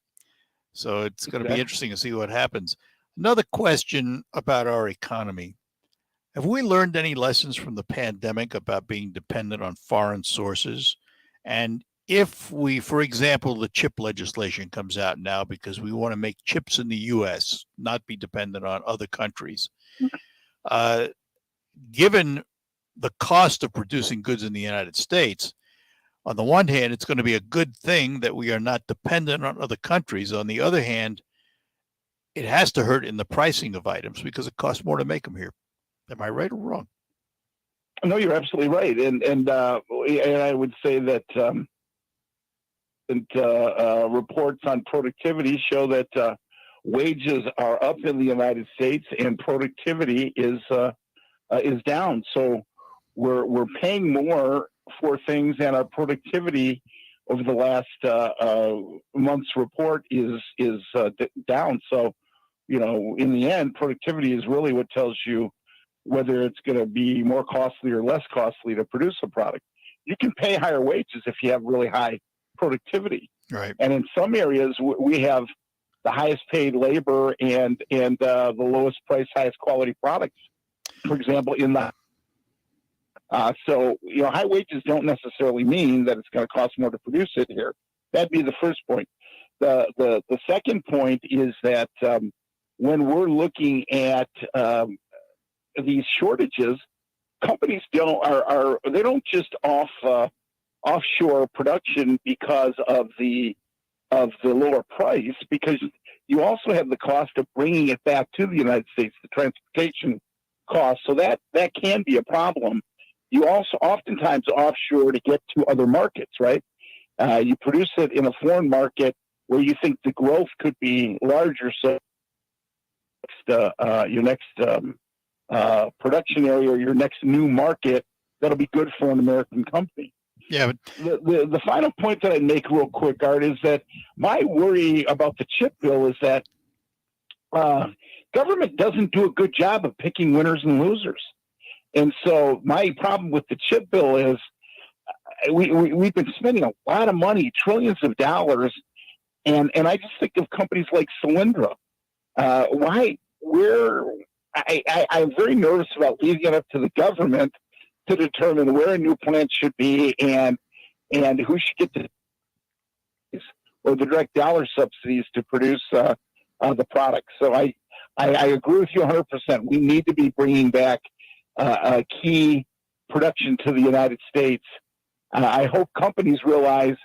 So it's going to be interesting to see what happens. Another question about our economy. Have we learned any lessons from the pandemic about being dependent on foreign sources? And if we, for example, the chip legislation comes out now because we want to make chips in the U.S., not be dependent on other countries. Given the cost of producing goods in the United States, on the one hand, it's going to be a good thing that we are not dependent on other countries. On the other hand, it has to hurt in the pricing of items because it costs more to make them here. Am I right or wrong? No, you're absolutely right. And I would say that reports on productivity show that wages are up in the United States and productivity is down. So we're paying more for things, and our productivity over the last month's report is down. So, in the end, productivity is really what tells you whether it's going to be more costly or less costly to produce a product. You can pay higher wages if you have really high productivity. Right. And in some areas, we have the highest paid labor and the lowest price, highest quality products. For example, in the so high wages don't necessarily mean that it's going to cost more to produce it here. That'd be the first point. The second point is that when we're looking at these shortages, companies don't just offshore production because of the lower price, because you also have the cost of bringing it back to the United States, the transportation cost. So that can be a problem. You also oftentimes offshore to get to other markets, right? You produce it in a foreign market where you think the growth could be larger. So your next production area or your next new market, that'll be good for an American company. Yeah. But the final point that I'd make real quick, Art, is that my worry about the chip bill is that government doesn't do a good job of picking winners and losers. And so my problem with the chip bill is we've been spending a lot of money, trillions of dollars, and I just think of companies like Solyndra. I'm very nervous about leaving it up to the government to determine where a new plant should be and who should get the direct dollar subsidies to produce the product. So I agree with you 100%. We need to be bringing back key production to the United States. I hope companies realize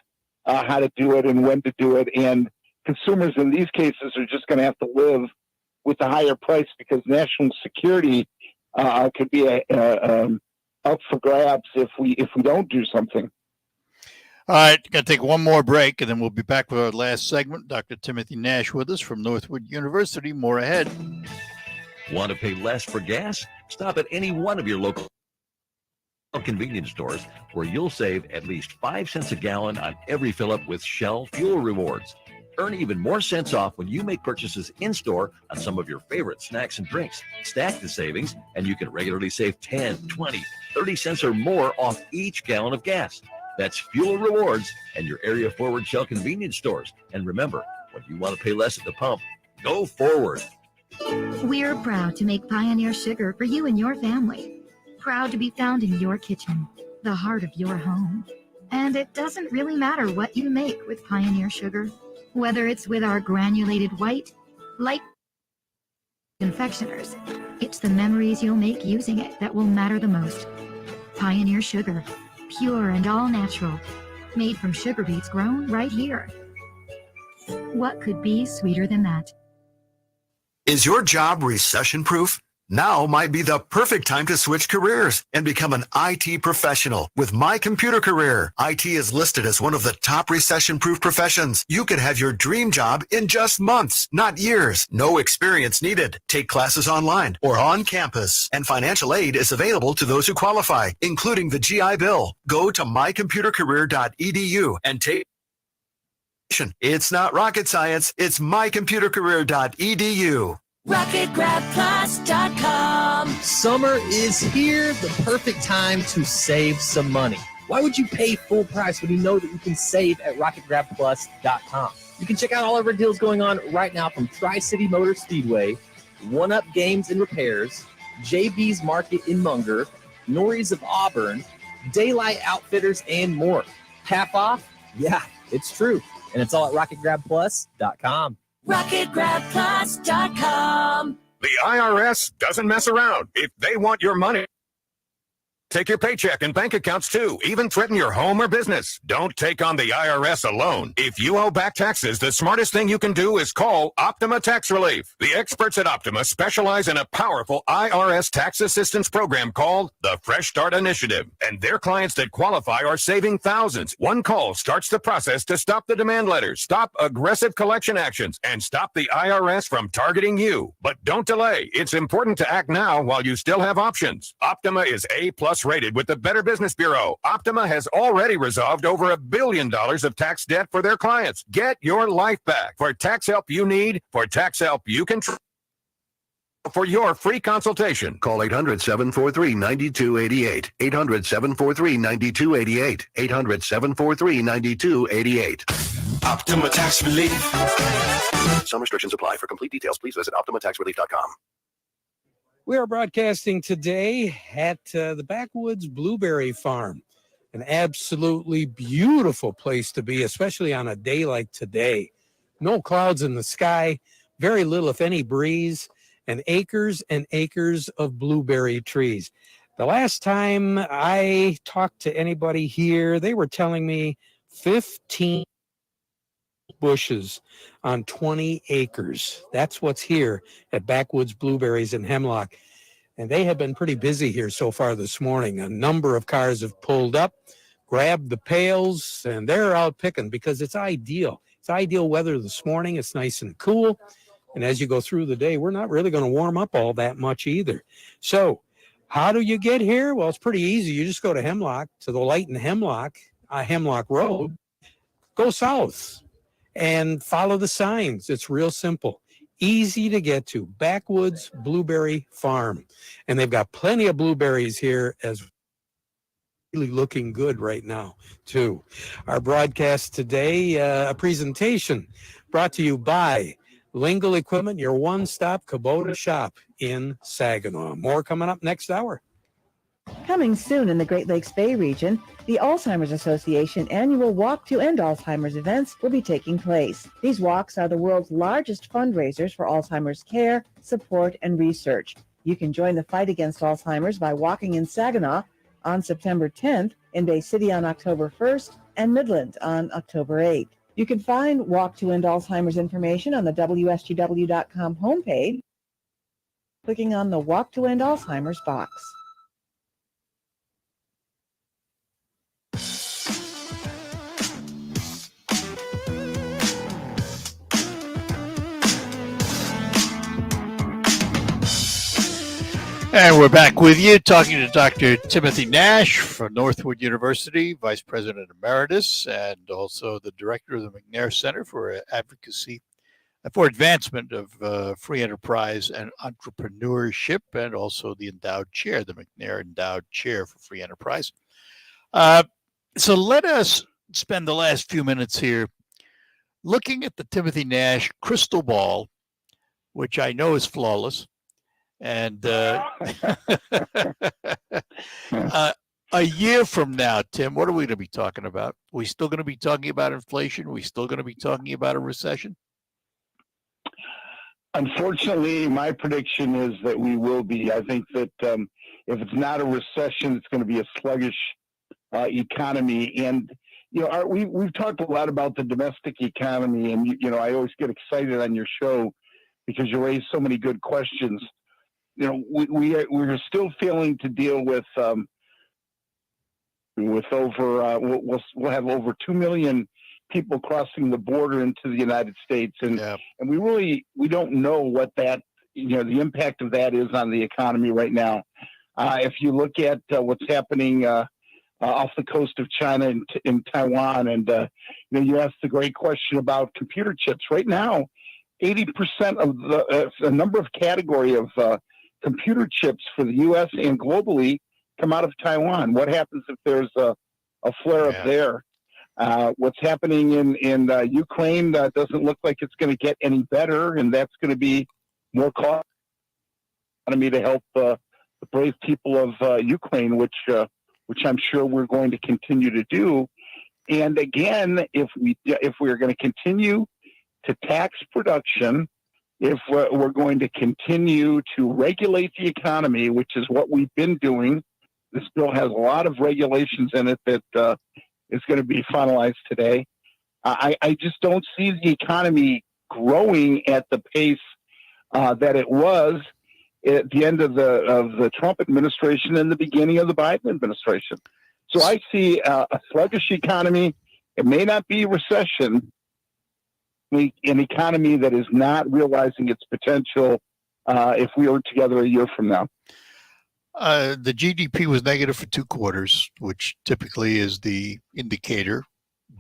how to do it and when to do it, and consumers in these cases are just going to have to live with the higher price because national security could be up for grabs if we don't do something. All right, got to take one more break, and then we'll be back with our last segment. Dr. Timothy Nash with us from Northwood University. More ahead. Want to pay less for gas? Stop at any one of your local convenience stores where you'll save at least 5 cents a gallon on every fill-up with Shell Fuel Rewards. Earn even more cents off when you make purchases in-store on some of your favorite snacks and drinks. Stack the savings, and you can regularly save 10, 20, 30 cents or more off each gallon of gas. That's Fuel Rewards and your area-forward Shell convenience stores. And remember, when you want to pay less at the pump, go forward. We're proud to make Pioneer Sugar for you and your family. Proud to be found in your kitchen, the heart of your home. And it doesn't really matter what you make with Pioneer Sugar. Whether it's with our granulated white, light confectioners, it's the memories you'll make using it that will matter the most. Pioneer Sugar, pure and all natural, made from sugar beets grown right here. What could be sweeter than that? Is your job recession-proof? Now might be the perfect time to switch careers and become an IT professional with My Computer Career. IT is listed as one of the top recession-proof professions. You could have your dream job in just months, not years. No experience needed. Take classes online or on campus. And financial aid is available to those who qualify, including the GI Bill. Go to mycomputercareer.edu and take. It's not rocket science. It's mycomputercareer.edu. RocketGrabPlus.com Summer is here, the perfect time to save some money. Why would you pay full price when you know that you can save at RocketGrabPlus.com? You can check out all of our deals going on right now from Tri-City Motor Speedway, One Up Games and Repairs, JB's Market in Munger, Norrie's of Auburn, Daylight Outfitters, and more. Half off? Yeah, it's true. And it's all at RocketGrabPlus.com. RocketGrabPlus.com. The IRS doesn't mess around. If they want your money, take your paycheck and bank accounts too, even threaten your home or business. Don't take on the IRS alone. If you owe back taxes, the smartest thing you can do is call Optima Tax Relief. The experts at Optima specialize in a powerful IRS tax assistance program called the Fresh Start Initiative. And their clients that qualify are saving thousands. One call starts the process to stop the demand letters, stop aggressive collection actions, and stop the IRS from targeting you. But don't delay. It's important to act now while you still have options. Optima is A+ rated with the Better Business Bureau. Optima has already resolved over $1 billion of tax debt for their clients. Get your life back. For tax help you need, for tax help you can for your free consultation, call 800-743-9288. 800-743-9288. 800-743-9288. Optima Tax Relief. Some restrictions apply. For complete details, please visit OptimaTaxRelief.com. We are broadcasting today at the Backwoods Blueberry Farm. An absolutely beautiful place to be, especially on a day like today. No clouds in the sky, very little, if any, breeze, and acres of blueberry trees. The last time I talked to anybody here, they were telling me 15 bushes on 20 acres. That's what's here at Backwoods Blueberries in Hemlock. And they have been pretty busy here so far this morning. A number of cars have pulled up, grabbed the pails, and they're out picking because it's ideal. It's ideal weather this morning. It's nice and cool. And as you go through the day, we're not really going to warm up all that much either. So how do you get here? Well, it's pretty easy. You just go to Hemlock, to the light in Hemlock, Hemlock Road, go south and follow the signs. It's real simple. Easy to get to. Backwoods Blueberry Farm. And they've got plenty of blueberries here as really looking good right now, too. Our broadcast today, a presentation brought to you by Lingle Equipment, your one-stop Kubota shop in Saginaw. More coming up next hour. Coming soon in the Great Lakes Bay region, the Alzheimer's Association annual Walk to End Alzheimer's events will be taking place. These walks are the world's largest fundraisers for Alzheimer's care, support, and research. You can join the fight against Alzheimer's by walking in Saginaw on September 10th, in Bay City on October 1st, and Midland on October 8th. You can find Walk to End Alzheimer's information on the wsgw.com homepage, clicking on the Walk to End Alzheimer's box. And we're back with you, talking to Dr. Timothy Nash from Northwood University, Vice President Emeritus, and also the Director of the McNair Center for Advocacy for Advancement of Free Enterprise and Entrepreneurship, and also the Endowed Chair, the McNair Endowed Chair for Free Enterprise. So let us spend the last few minutes here looking at the Timothy Nash crystal ball, which I know is flawless. And a year from now, Tim, what are we going to be talking about? Are we still going to be talking about inflation? Are we still going to be talking about a recession? Unfortunately, my prediction is that we will be. I think that if it's not a recession, it's going to be a sluggish economy. And, you know, we've talked a lot about the domestic economy. And, you know, I always get excited on your show because you raise so many good questions. You know, we're still failing to deal with over we'll have over 2 million people crossing the border into the United States, and we don't know what that, you know, the impact of that is on the economy right now. If you look at what's happening off the coast of China in Taiwan, and you know, you asked the great question about computer chips. Right now, 80% of the number of category of computer chips for the U.S. and globally come out of Taiwan. What happens if there's a flare-up there? What's happening in Ukraine doesn't look like it's going to get any better, and that's going to be more cost economy to help the brave people of Ukraine, which I'm sure we're going to continue to do. And again, if we're going to continue to tax production, if we're going to continue to regulate the economy, which is what we've been doing, this bill has a lot of regulations in it that is going to be finalized today. I just don't see the economy growing at the pace that it was at the end of the Trump administration and the beginning of the Biden administration. So I see a sluggish economy. It may not be recession, an economy that is not realizing its potential if we are together a year from now. The GDP was negative for 2 quarters, which typically is the indicator,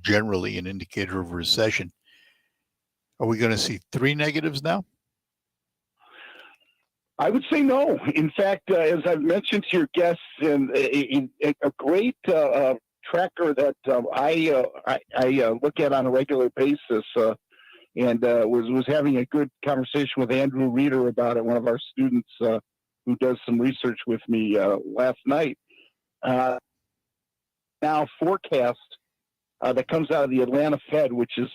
generally an indicator of recession. Are we going to see 3 negatives now? I would say no. In fact, as I've mentioned to your guests, and a great tracker that I look at on a regular basis, and was having a good conversation with Andrew Reeder about it, one of our students who does some research with me last night. Now forecast that comes out of the Atlanta Fed, which is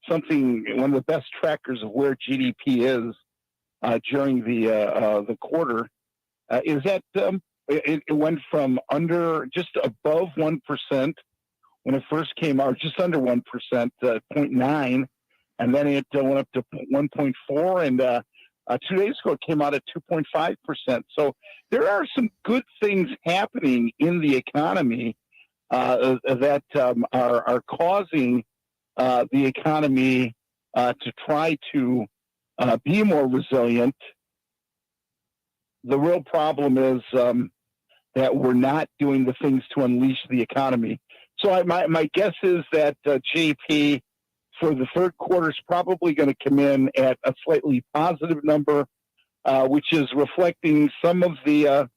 one of the best trackers of where GDP is during the quarter, is that it went from just above 1% when it first came out, just under 1%, 0.9, and then it went up to 1.4, and 2 days ago it came out at 2.5%. So there are some good things happening in the economy that are causing the economy to try to be more resilient. The real problem is that we're not doing the things to unleash the economy. So my guess is that GDP for the third quarter is probably going to come in at a slightly positive number, which is reflecting some of the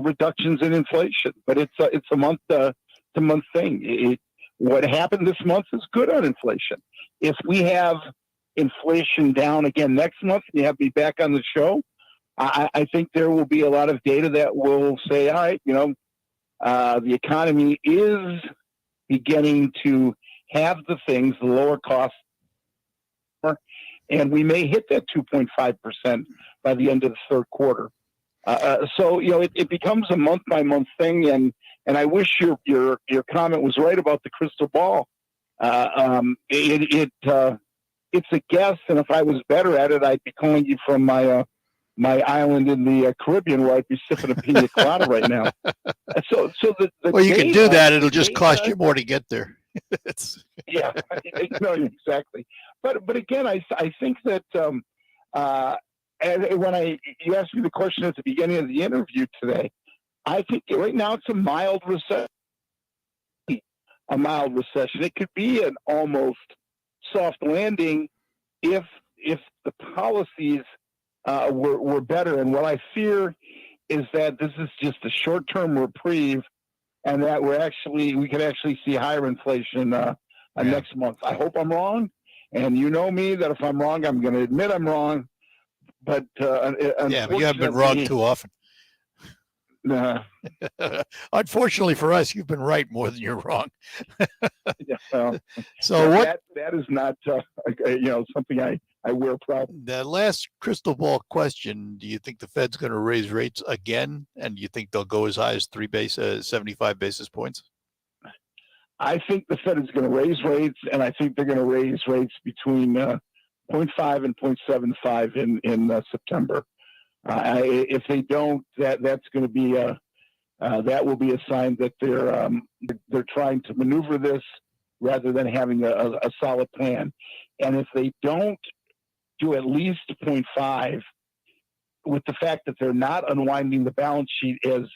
reductions in inflation. But it's a month-to-month thing. What happened this month is good on inflation. If we have inflation down again next month, and you have me back on the show, I think there will be a lot of data that will say, all right, the economy is beginning to have the things, the lower costs, and we may hit that 2.5% by the end of the third quarter. So it becomes a month-by-month thing, and I wish your comment was right about the crystal ball. It's a guess, and if I was better at it, I'd be calling you from my island in the Caribbean, where I'd be sipping a pina colada right now. So well, you can do that. It'll just cost you more to get there. Yeah, no, exactly. But again, I think that when you asked me the question at the beginning of the interview today, I think right now it's a mild recession. It could be an almost soft landing if the policies were better. And what I fear is that this is just a short-term reprieve, and that we could actually see higher inflation next month. I hope I'm wrong, and you know me, that if I'm wrong, I'm going to admit I'm wrong. But but you haven't been wrong too often. Unfortunately for us, you've been right more than you're wrong. Yeah, well, so that is not something I wear proudly. The last crystal ball question: do you think the Fed's going to raise rates again, and do you think they'll go as high as 75 basis points? I think the Fed is going to raise rates, and I think they're going to raise rates between 0.5 and 0.75 in September. If they don't, that's going to be that will be a sign that they're trying to maneuver this rather than having a solid plan. And if they don't do at least 0.5, with the fact that they're not unwinding the balance sheet as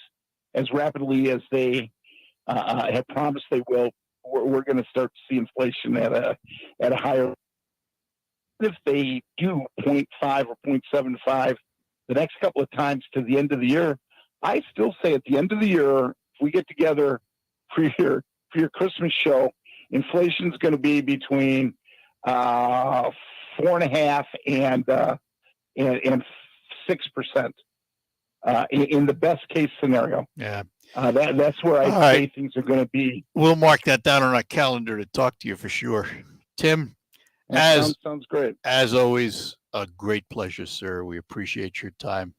rapidly as they have promised they will, we're going to start to see inflation at a higher. If they do 0.5 or 0.75, the next couple of times to the end of the year, I still say at the end of the year, if we get together for your Christmas show, inflation's going to be between 4.5% and 6%. In the best case scenario. Yeah. That's where I say things are going to be. We'll mark that down on our calendar to talk to you for sure. Tim, sounds great. As always, a great pleasure, sir. We appreciate your time.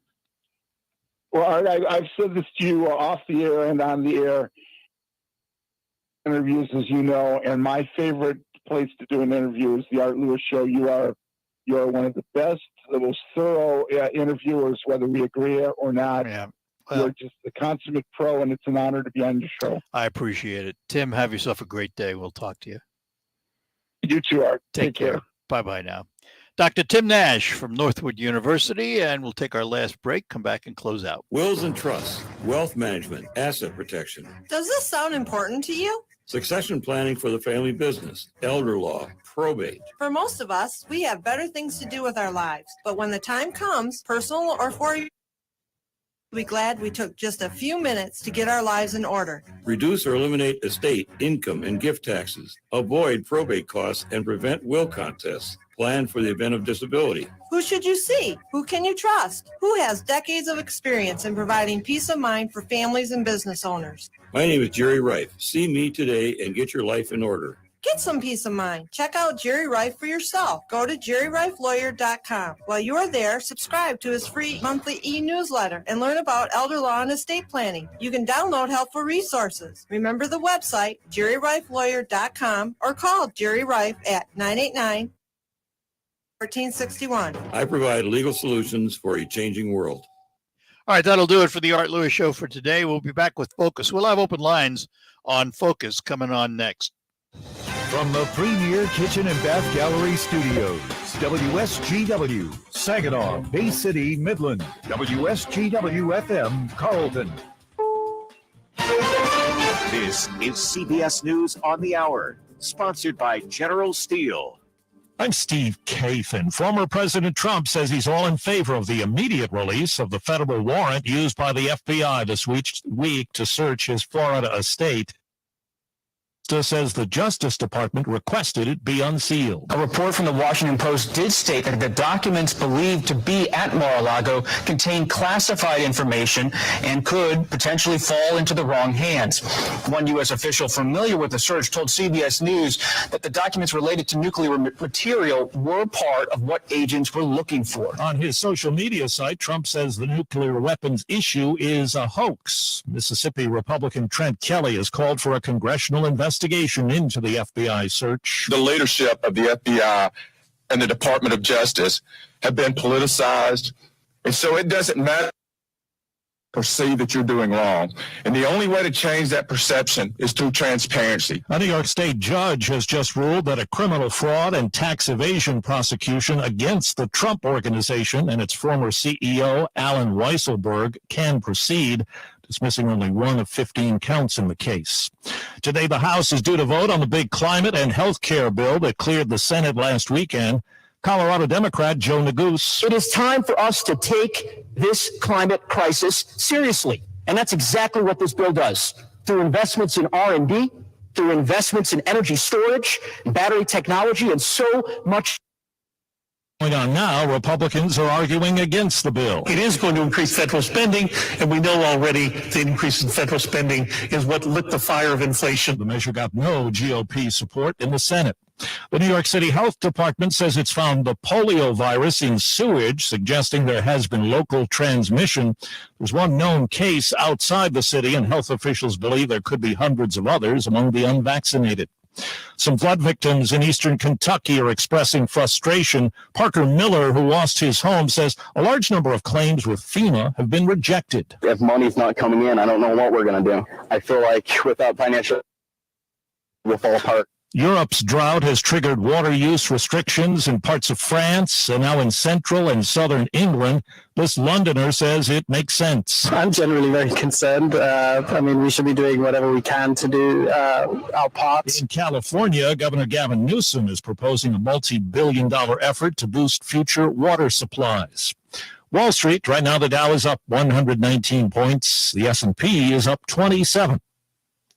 Well, I've said this to you off the air and on the air. Interviews, as you know, and my favorite place to do an interview is the Art Lewis Show. You are one of the best, the most thorough interviewers, whether we agree or not. Yeah. You're just the consummate pro, and it's an honor to be on your show. I appreciate it. Tim, have yourself a great day. We'll talk to you. You too, Art. Take care. Bye-bye now. Dr. Tim Nash from Northwood University, and we'll take our last break, come back and close out. Wills and trusts, wealth management, asset protection. Does this sound important to you? Succession planning for the family business, elder law, probate. For most of us, we have better things to do with our lives. But when the time comes, personal or for you, we're glad we took just a few minutes to get our lives in order. Reduce or eliminate estate, income, and gift taxes. Avoid probate costs and prevent will contests. Plan for the event of disability. Who should you see? Who can you trust? Who has decades of experience in providing peace of mind for families and business owners? My name is Jerry Reif. See me today and get your life in order. Get some peace of mind. Check out Jerry Reif for yourself. Go to jerryreiflawyer.com. While you are there, subscribe to his free monthly e-newsletter and learn about elder law and estate planning. You can download helpful resources. Remember the website, jerryreiflawyer.com, or call Jerry Reif at 989-1461. I provide legal solutions for a changing world. All right, that'll do it for the Art Lewis Show for today. We'll be back with Focus. We'll have open lines on Focus coming on next. From the Premier Kitchen and Bath Gallery Studios, WSGW, Saginaw, Bay City, Midland, WSGW-FM, Carlton. This is CBS News on the Hour, sponsored by General Steel. I'm Steve Kathan. Former President Trump says he's all in favor of the immediate release of the federal warrant used by the FBI this week to search his Florida estate. Says the Justice Department requested it be unsealed. A report from the Washington Post did state that the documents believed to be at Mar-a-Lago contain classified information and could potentially fall into the wrong hands. One U.S. official familiar with the search told CBS News that the documents related to nuclear material were part of what agents were looking for. On his social media site, Trump says the nuclear weapons issue is a hoax. Mississippi Republican Trent Kelly has called for a congressional investigation into the FBI search. The leadership of the FBI and the Department of Justice have been politicized, and so it doesn't matter perceive that you're doing wrong. And the only way to change that perception is through transparency. A New York State judge has just ruled that a criminal fraud and tax evasion prosecution against the Trump Organization and its former CEO, Alan Weisselberg, can proceed, dismissing only one of 15 counts in the case. Today, the House is due to vote on the big climate and health care bill that cleared the Senate last weekend. Colorado Democrat Joe Neguse. It is time for us to take this climate crisis seriously. And that's exactly what this bill does. Through investments in R&D, through investments in energy storage, battery technology, and so much. Going on now, Republicans are arguing against the bill. It is going to increase federal spending, and we know already the increase in federal spending is what lit the fire of inflation. The measure got no GOP support in the Senate. The New York City Health Department says it's found the polio virus in sewage, suggesting there has been local transmission. There's one known case outside the city, and health officials believe there could be hundreds of others among the unvaccinated. Some flood victims in eastern Kentucky are expressing frustration. Parker Miller, who lost his home, says a large number of claims with FEMA have been rejected. If money's not coming in, I don't know what we're going to do. I feel like without financial, we'll fall apart. Europe's drought has triggered water use restrictions in parts of France and now in central and southern England. This Londoner says it makes sense. I'm generally very concerned. We should be doing whatever we can to do our part. In California, Governor Gavin Newsom is proposing a multi-billion-dollar effort to boost future water supplies. Wall Street, right now the Dow is up 119 points. The S&P is up 27.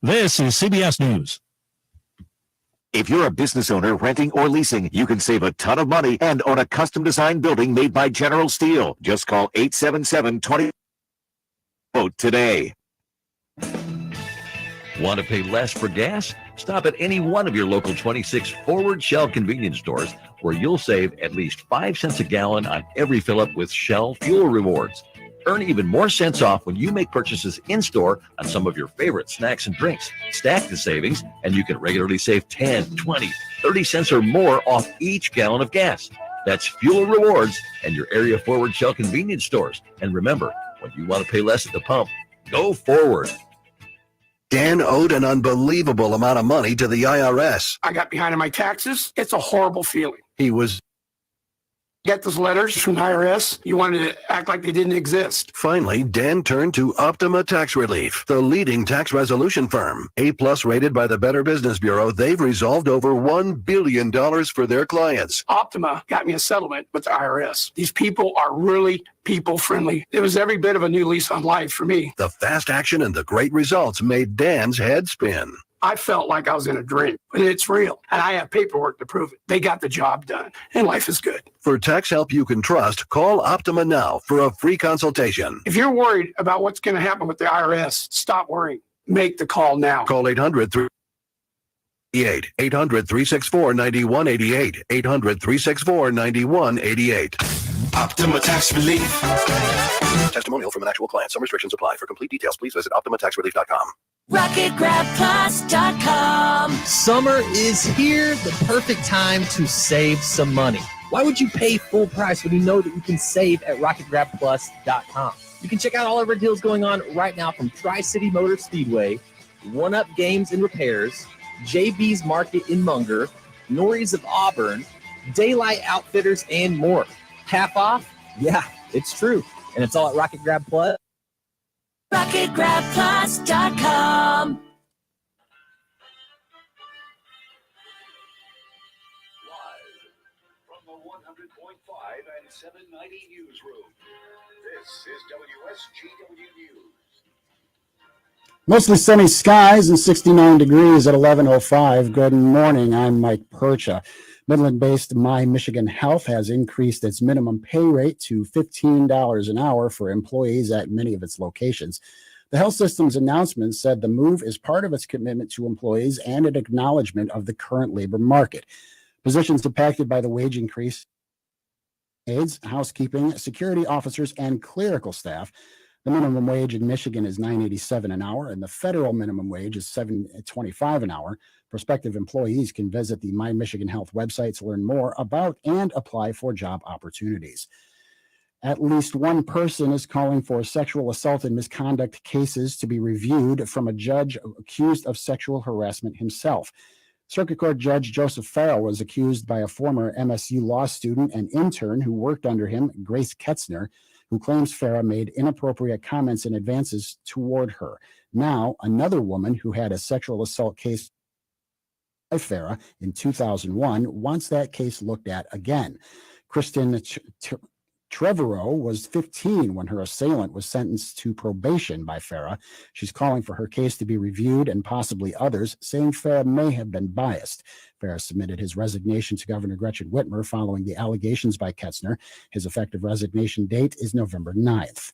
This is CBS News. If you're a business owner renting or leasing, you can save a ton of money and own a custom-designed building made by General Steel. Just call 877-20 vote today. Want to pay less for gas? Stop at any one of your local 26 forward Shell convenience stores where you'll save at least 5 cents a gallon on every fill-up with Shell fuel rewards. Earn even more cents off when you make purchases in-store on some of your favorite snacks and drinks. Stack the savings, and you can regularly save 10, 20, 30 cents or more off each gallon of gas. That's fuel rewards and your area forward Shell convenience stores. And remember, when you want to pay less at the pump, go forward. Dan owed an unbelievable amount of money to the IRS. I got behind on my taxes. It's a horrible feeling. He was Get those letters from the IRS. You wanted to act like they didn't exist. Finally, Dan turned to Optima Tax Relief, the leading tax resolution firm. A-plus rated by the Better Business Bureau, they've resolved over $1 billion for their clients. Optima got me a settlement with the IRS. These people are really people-friendly. It was every bit of a new lease on life for me. The fast action and the great results made Dan's head spin. I felt like I was in a dream, but it's real. And I have paperwork to prove it. They got the job done, and life is good. For tax help you can trust, call Optima now for a free consultation. If you're worried about what's going to happen with the IRS, stop worrying. Make the call now. Call 800-368. 800-364-9188. 800-364-9188. Optima Tax Relief. Testimonial from an actual client. Some restrictions apply. For complete details, please visit OptimaTaxRelief.com. RocketGrabPlus.com. Summer is here, the perfect time to save some money. Why would you pay full price when you know that you can save at RocketGrabPlus.com? You can check out all of our deals going on right now from Tri-City Motor Speedway, One Up Games and Repairs, JB's Market in Munger, Norrie's of Auburn, Daylight Outfitters, and more. Half off? Yeah, it's true. And it's all at Rocket Grab Plus. RocketGrabPlus.com. Live from the 100.5 and 790 newsroom, this is WSGW News. Mostly sunny skies and 69 degrees at 11:05. Good morning. I'm Mike Percha. Midland-based My Michigan Health has increased its minimum pay rate to $15 an hour for employees at many of its locations. The health system's announcement said the move is part of its commitment to employees and an acknowledgement of the current labor market. Positions impacted by the wage increase: aides, housekeeping, security officers, and clerical staff. The minimum wage in Michigan is $9.87 an hour, and the federal minimum wage is $7.25 an hour. Prospective employees can visit the My Michigan Health website to learn more about and apply for job opportunities. At least one person is calling for sexual assault and misconduct cases to be reviewed from a judge accused of sexual harassment himself. Circuit Court Judge Joseph Farrell was accused by a former MSU law student and intern who worked under him, Grace Ketzner, who claims Farrah made inappropriate comments and advances toward her. Now, another woman who had a sexual assault case by Farrah in 2001 wants that case looked at again. Kristen Trevorrow was 15 when her assailant was sentenced to probation by Farrah. She's calling for her case to be reviewed and possibly others, saying Farrah may have been biased. Farrah submitted his resignation to Governor Gretchen Whitmer following the allegations by Ketzner. His effective resignation date is November 9th.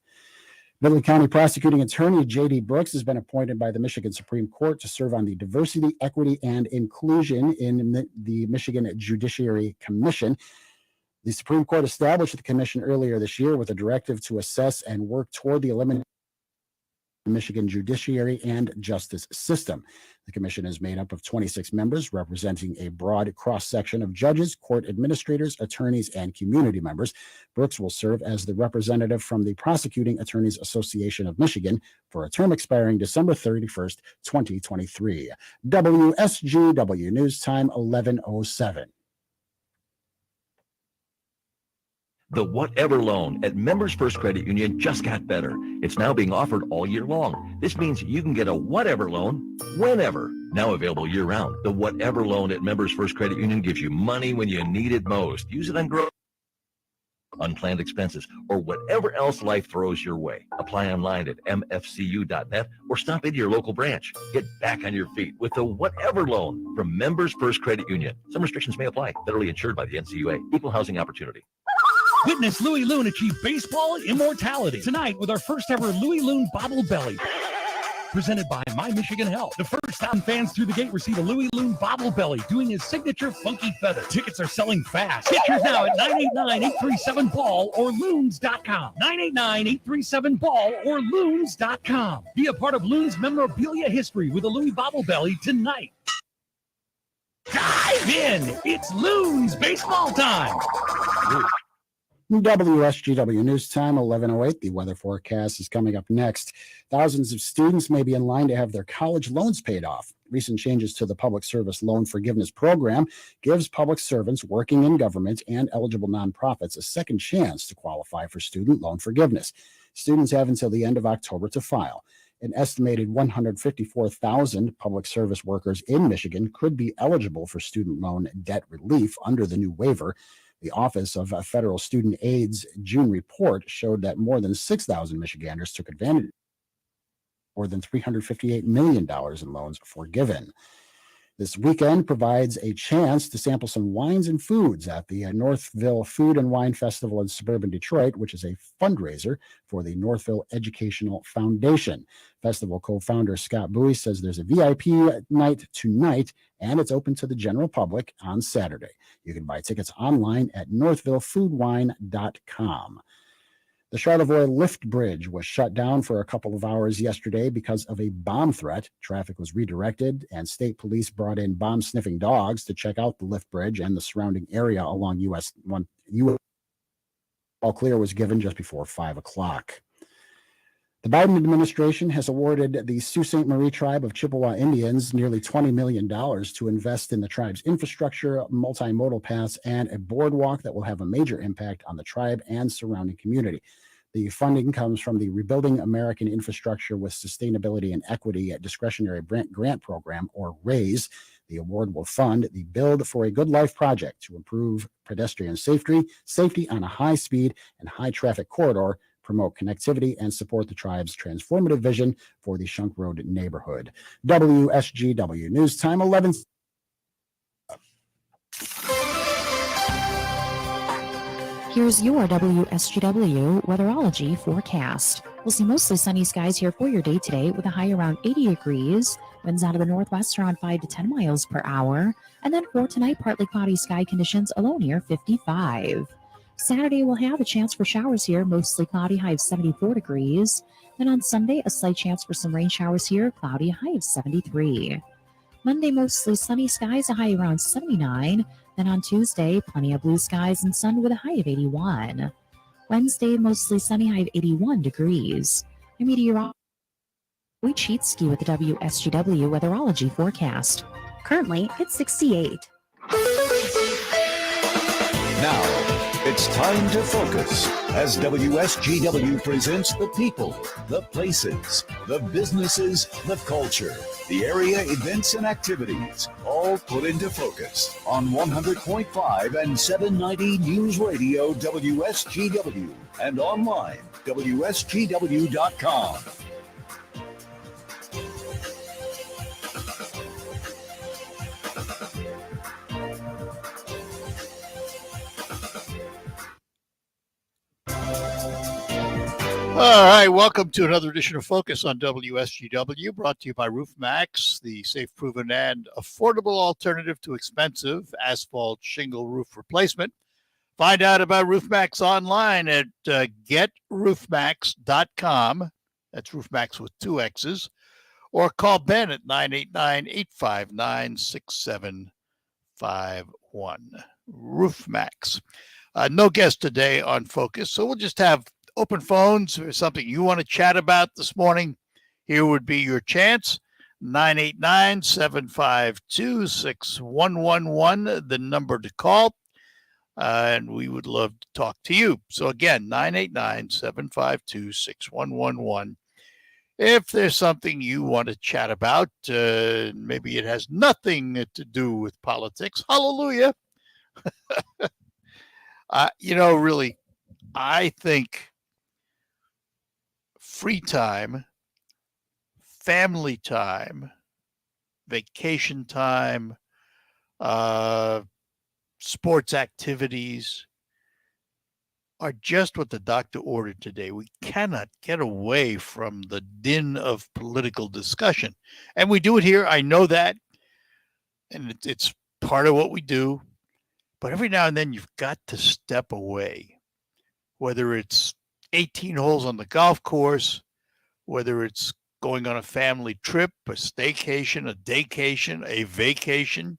Midland County Prosecuting Attorney J.D. Brooks has been appointed by the Michigan Supreme Court to serve on the Diversity, Equity, and Inclusion in the Michigan Judiciary Commission. The Supreme Court established the commission earlier this year with a directive to assess and work toward the elimination of the Michigan judiciary and justice system. The commission is made up of 26 members representing a broad cross-section of judges, court administrators, attorneys, and community members. Brooks will serve as the representative from the Prosecuting Attorneys Association of Michigan for a term expiring December 31st, 2023. WSGW News Time 11:07. The Whatever Loan at Members First Credit Union just got better. It's now being offered all year long. This means you can get a whatever loan whenever. Now available year-round. The Whatever Loan at Members First Credit Union gives you money when you need it most. Use it on unplanned expenses, or whatever else life throws your way. Apply online at mfcu.net or stop into your local branch. Get back on your feet with the whatever loan from Members First Credit Union. Some restrictions may apply. Federally insured by the NCUA. Equal housing opportunity. Witness Louis Loon achieve baseball immortality tonight with our first ever Louis Loon Bobble Belly. Presented by My Michigan Health. The first 1,000 fans through the gate receive a Louis Loon Bobble Belly doing his signature funky feather. Tickets are selling fast. Get yours now at 989-837-BALL or loons.com. 989-837-BALL or loons.com. Be a part of Loons memorabilia history with a Louis Bobble Belly tonight. Dive in! It's Loons baseball time! WSGW News Time, 11:08. The weather forecast is coming up next. Thousands of students may be in line to have their college loans paid off. Recent changes to the Public Service Loan Forgiveness Program gives public servants working in government and eligible nonprofits a second chance to qualify for student loan forgiveness. Students have until the end of October to file. An estimated 154,000 public service workers in Michigan could be eligible for student loan debt relief under the new waiver. The Office of Federal Student Aid's June report showed that more than 6,000 Michiganders took advantage of more than $358 million in loans forgiven. This weekend provides a chance to sample some wines and foods at the Northville Food and Wine Festival in suburban Detroit, which is a fundraiser for the Northville Educational Foundation. Festival co-founder Scott Bowie says there's a VIP night tonight, and it's open to the general public on Saturday. You can buy tickets online at northvillefoodwine.com. The Charlevoix Lift Bridge was shut down for a couple of hours yesterday because of a bomb threat. Traffic was redirected, and state police brought in bomb-sniffing dogs to check out the lift bridge and the surrounding area along US 1. All clear was given just before 5 o'clock. The Biden administration has awarded the Sault Ste. Marie tribe of Chippewa Indians nearly $20 million to invest in the tribe's infrastructure, multimodal paths, and a boardwalk that will have a major impact on the tribe and surrounding community. The funding comes from the Rebuilding American Infrastructure with Sustainability and Equity Discretionary Grant Program, or RAISE. The award will fund the Build for a Good Life project to improve pedestrian safety on a high-speed and high-traffic corridor, promote connectivity, and support the tribe's transformative vision for the Shunk Road neighborhood. WSGW News Time, 11. Here's your WSGW Weatherology forecast. We'll see mostly sunny skies here for your day today with a high around 80 degrees. Winds out of the northwest around 5 to 10 miles per hour. And then for tonight, partly cloudy sky conditions, a low near 55. Saturday, we'll have a chance for showers here, mostly cloudy, high of 74 degrees. Then on Sunday, a slight chance for some rain showers here, cloudy, high of 73. Monday, mostly sunny skies, a high around 79. Then on Tuesday, plenty of blue skies and sun with a high of 81. Wednesday, mostly sunny, high of 81 degrees. Your meteorologist Wade Sheetsky with the WSGW Weatherology forecast. Currently, it's 68. Now, it's time to focus as WSGW presents the people, the places, the businesses, the culture, the area events and activities, all put into focus on 100.5 and 790 News Radio WSGW and online WSGW.com. All right, welcome to another edition of Focus on WSGW, brought to you by RoofMax, the safe, proven, and affordable alternative to expensive asphalt shingle roof replacement. Find out about RoofMax online at getroofmax.com. That's RoofMax with 2 X's. Or call Ben at 989-859-6751. RoofMax. No guest today on Focus, so we'll just have open phones. If there's something you want to chat about this morning, here would be your chance. 989-752-6111, the number to call. And we would love to talk to you. So again, 989-752-6111. If there's something you want to chat about, maybe it has nothing to do with politics. Hallelujah. Really, I think free time, family time, vacation time, sports activities are just what the doctor ordered today. We cannot get away from the din of political discussion. And we do it here. I know that. And it's part of what we do. But every now and then you've got to step away, whether it's 18 holes on the golf course, whether it's going on a family trip, a staycation, a daycation, a vacation,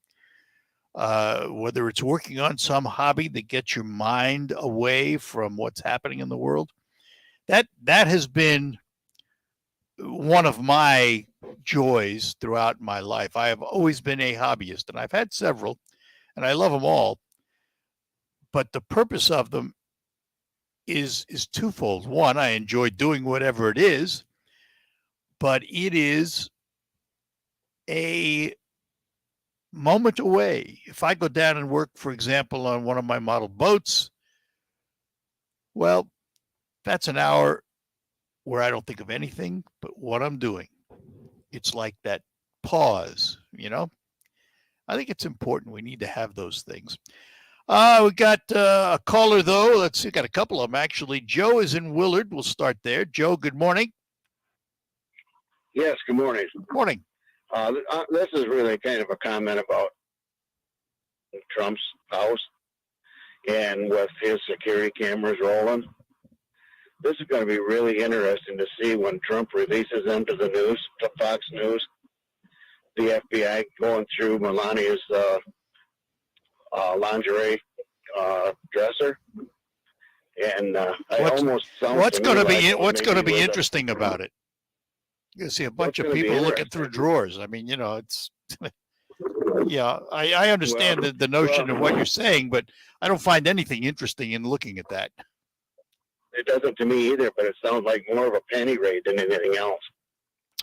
whether it's working on some hobby that gets your mind away from what's happening in the world. That has been one of my joys throughout my life. I have always been a hobbyist, and I've had several, and I love them all. But the purpose of them is twofold. One, I enjoy doing whatever it is, but it is a moment away. If I go down and work, for example, on one of my model boats, well, that's an hour where I don't think of anything but what I'm doing. It's like that pause, you know? I think it's important. We need to have those things. We got a caller, though. Let's see, got a couple of them, actually. Joe is in Willard. We'll start there. Joe, good morning. Yes, good morning. Morning. This is really kind of a comment about Trump's house and with his security cameras rolling. This is going to be really interesting to see when Trump releases them to the news, to Fox News, the FBI going through Melania's lingerie dresser. And what's going to be interesting about it? You're going to see a bunch of people looking through drawers. I mean, you know, it's yeah. I understand the notion of what you're saying, but I don't find anything interesting in looking at that. It doesn't to me either, but it sounds like more of a penny raid than anything else.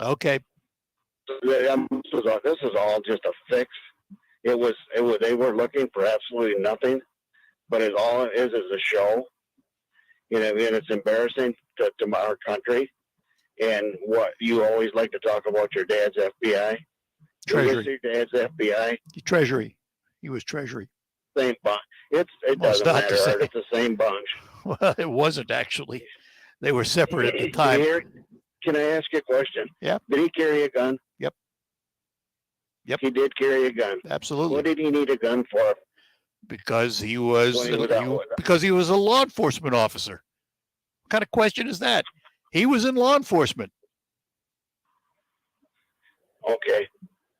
Okay. This is all just a fix. It was. They were looking for absolutely nothing, but all it is a show. You know, and it's embarrassing to our country. And what you always like to talk about your dad's FBI. Treasury. Your dad's FBI. Treasury. He was Treasury. Same bunch. It doesn't matter. It's the same bunch. Well, it wasn't actually. They were separate at the time. Can I ask you a question? Yeah. Did he carry a gun? Yep. He did carry a gun. Absolutely. What did he need a gun for? Because he was a law enforcement officer. What kind of question is that? He was in law enforcement. Okay.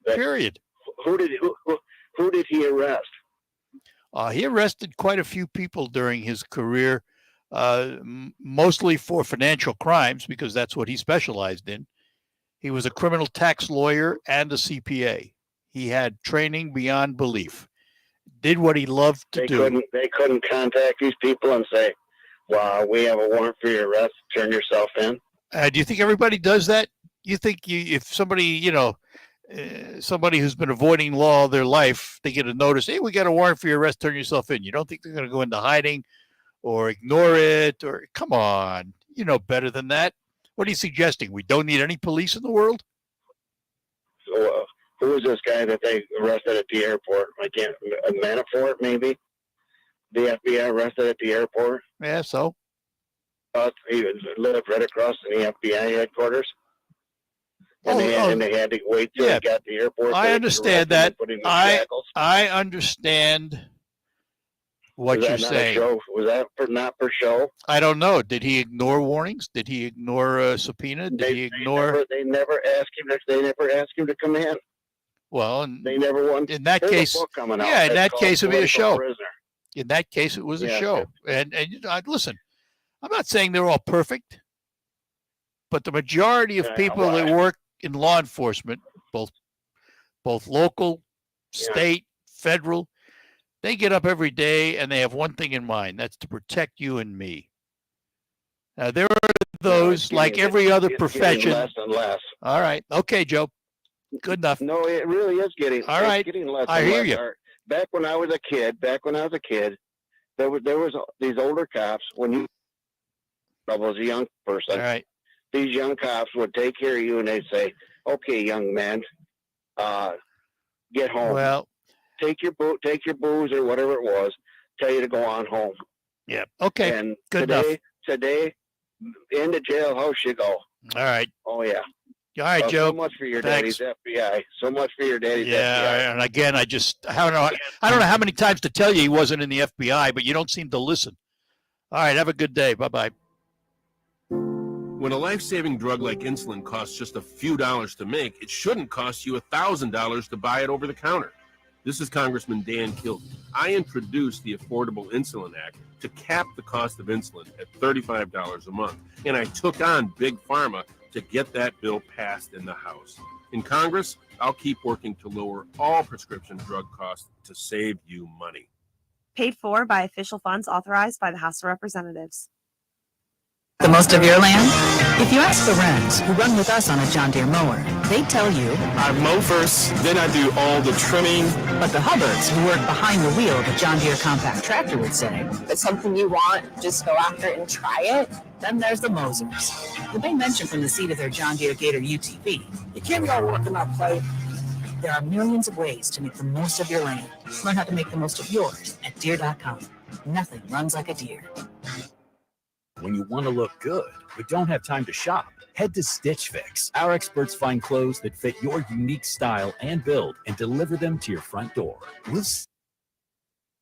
Period. Who did he arrest? He arrested quite a few people during his career, mostly for financial crimes, because that's what he specialized in. He was a criminal tax lawyer and a CPA. He had training beyond belief. Did what he loved to do. They couldn't contact these people and say, "Wow, we have a warrant for your arrest. Turn yourself in." Do you think everybody does that? You think if somebody, somebody who's been avoiding law all their life, they get a notice, "Hey, we got a warrant for your arrest. Turn yourself in." You don't think they're going to go into hiding or ignore it? Or come on, you know better than that. What are you suggesting? We don't need any police in the world? So, who was this guy that they arrested at the airport? Manafort, maybe? The FBI arrested at the airport? Yeah, so? He lived right across from the FBI headquarters. And they had to wait till he got to the airport. I understand that. I understand what you're saying. Was that not for show? I don't know. Did he ignore warnings? Did he ignore a subpoena? They never asked him. They never asked him to come in. Well, they never won. In that case, in that case, it'd be a show. Prisoner. In that case, it was a show. And listen, I'm not saying they're all perfect, but the majority of people that work in law enforcement, both local, state, federal, they get up every day and they have one thing in mind. That's to protect you and me. Now, there are those, like every other profession. Less and less. All right. Okay, Joe. Good enough. No, it really is getting. All right. It's getting less. I hear you. Back when I was a kid, there was these older cops. When you I was a young person. All right. These young cops would take care of you and they'd say, okay, young man, get home. Well, take your booze or whatever it was, tell you to go on home. Yeah. Okay. And Good today, in the jailhouse you go. All right. Oh, yeah. All right, Joe. So much for your Thanks. daddy's FBI. So much for your daddy's FBI. Yeah, and again, I don't know how many times to tell you he wasn't in the FBI, but you don't seem to listen. All right, have a good day. Bye-bye. When a life-saving drug like insulin costs just a few dollars to make, it shouldn't cost you $1,000 to buy it over the counter. This is Congressman Dan Kildee. I introduced the Affordable Insulin Act to cap the cost of insulin at $35 a month, and I took on Big Pharma to get that bill passed in the House. In Congress, I'll keep working to lower all prescription drug costs to save you money. Paid for by official funds authorized by the House of Representatives. The most of your land? If you ask the Wrens, who run with us on a John Deere mower, they tell you, I mow first, then I do all the trimming. But the Hubbards, who work behind the wheel of a John Deere compact tractor, would say, if it's something you want, just go after it and try it. Then there's the Mosers, who they mention from the seat of their John Deere Gator UTV. You can't be all working on play. There are millions of ways to make the most of your land. Learn how to make the most of yours at Deere.com. Nothing runs like a Deere. When you want to look good, but don't have time to shop, head to Stitchfix. Our experts find clothes that fit your unique style and build and deliver them to your front door. We'll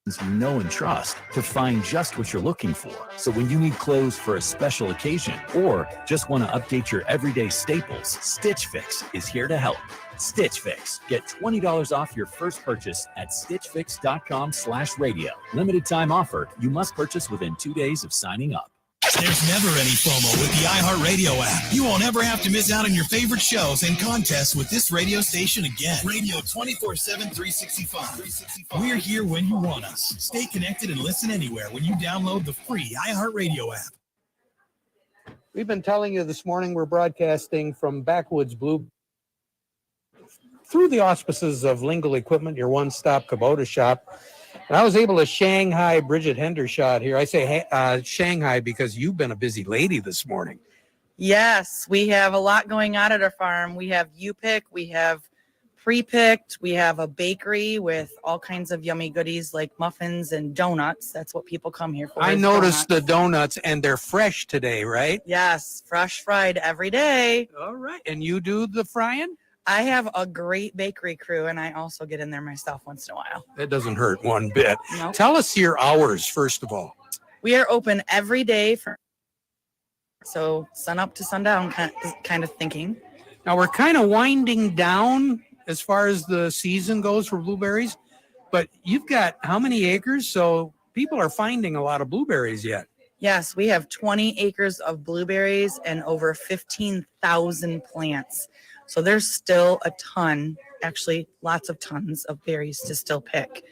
you know and trust to find just what you're looking for. So when you need clothes for a special occasion or just want to update your everyday staples, Stitch Fix is here to help. Stitch Fix. Get $20 off your first purchase at stitchfix.com/radio. Limited time offer. You must purchase within 2 days of signing up. There's never any FOMO with the iHeartRadio app. You won't ever have to miss out on your favorite shows and contests with this radio station again. Radio 24/7, 365. We're here when you want us. Stay connected and listen anywhere when you download the free iHeartRadio app. We've been telling you this morning we're broadcasting from Backwoods Blue through the auspices of Lingle Equipment, your one-stop Kubota shop. And I was able to Shanghai Bridget Hendershot here. I say Shanghai because you've been a busy lady this morning. Yes, we have a lot going on at our farm. We have U-pick, we have pre-picked, we have a bakery with all kinds of yummy goodies like muffins and donuts. That's what people come here for. I noticed the donuts, and they're fresh today, right? Yes, fresh fried every day. All right. And you do the frying? I have a great bakery crew, and I also get in there myself once in a while. That doesn't hurt one bit. Nope. Tell us your hours, first of all. We are open every day so sun up to sundown kind of thinking. Now, we're kind of winding down as far as the season goes for blueberries, but you've got how many acres? So people are finding a lot of blueberries yet. Yes, we have 20 acres of blueberries and over 15,000 plants. So there's still a ton, actually lots of tons of berries to still pick.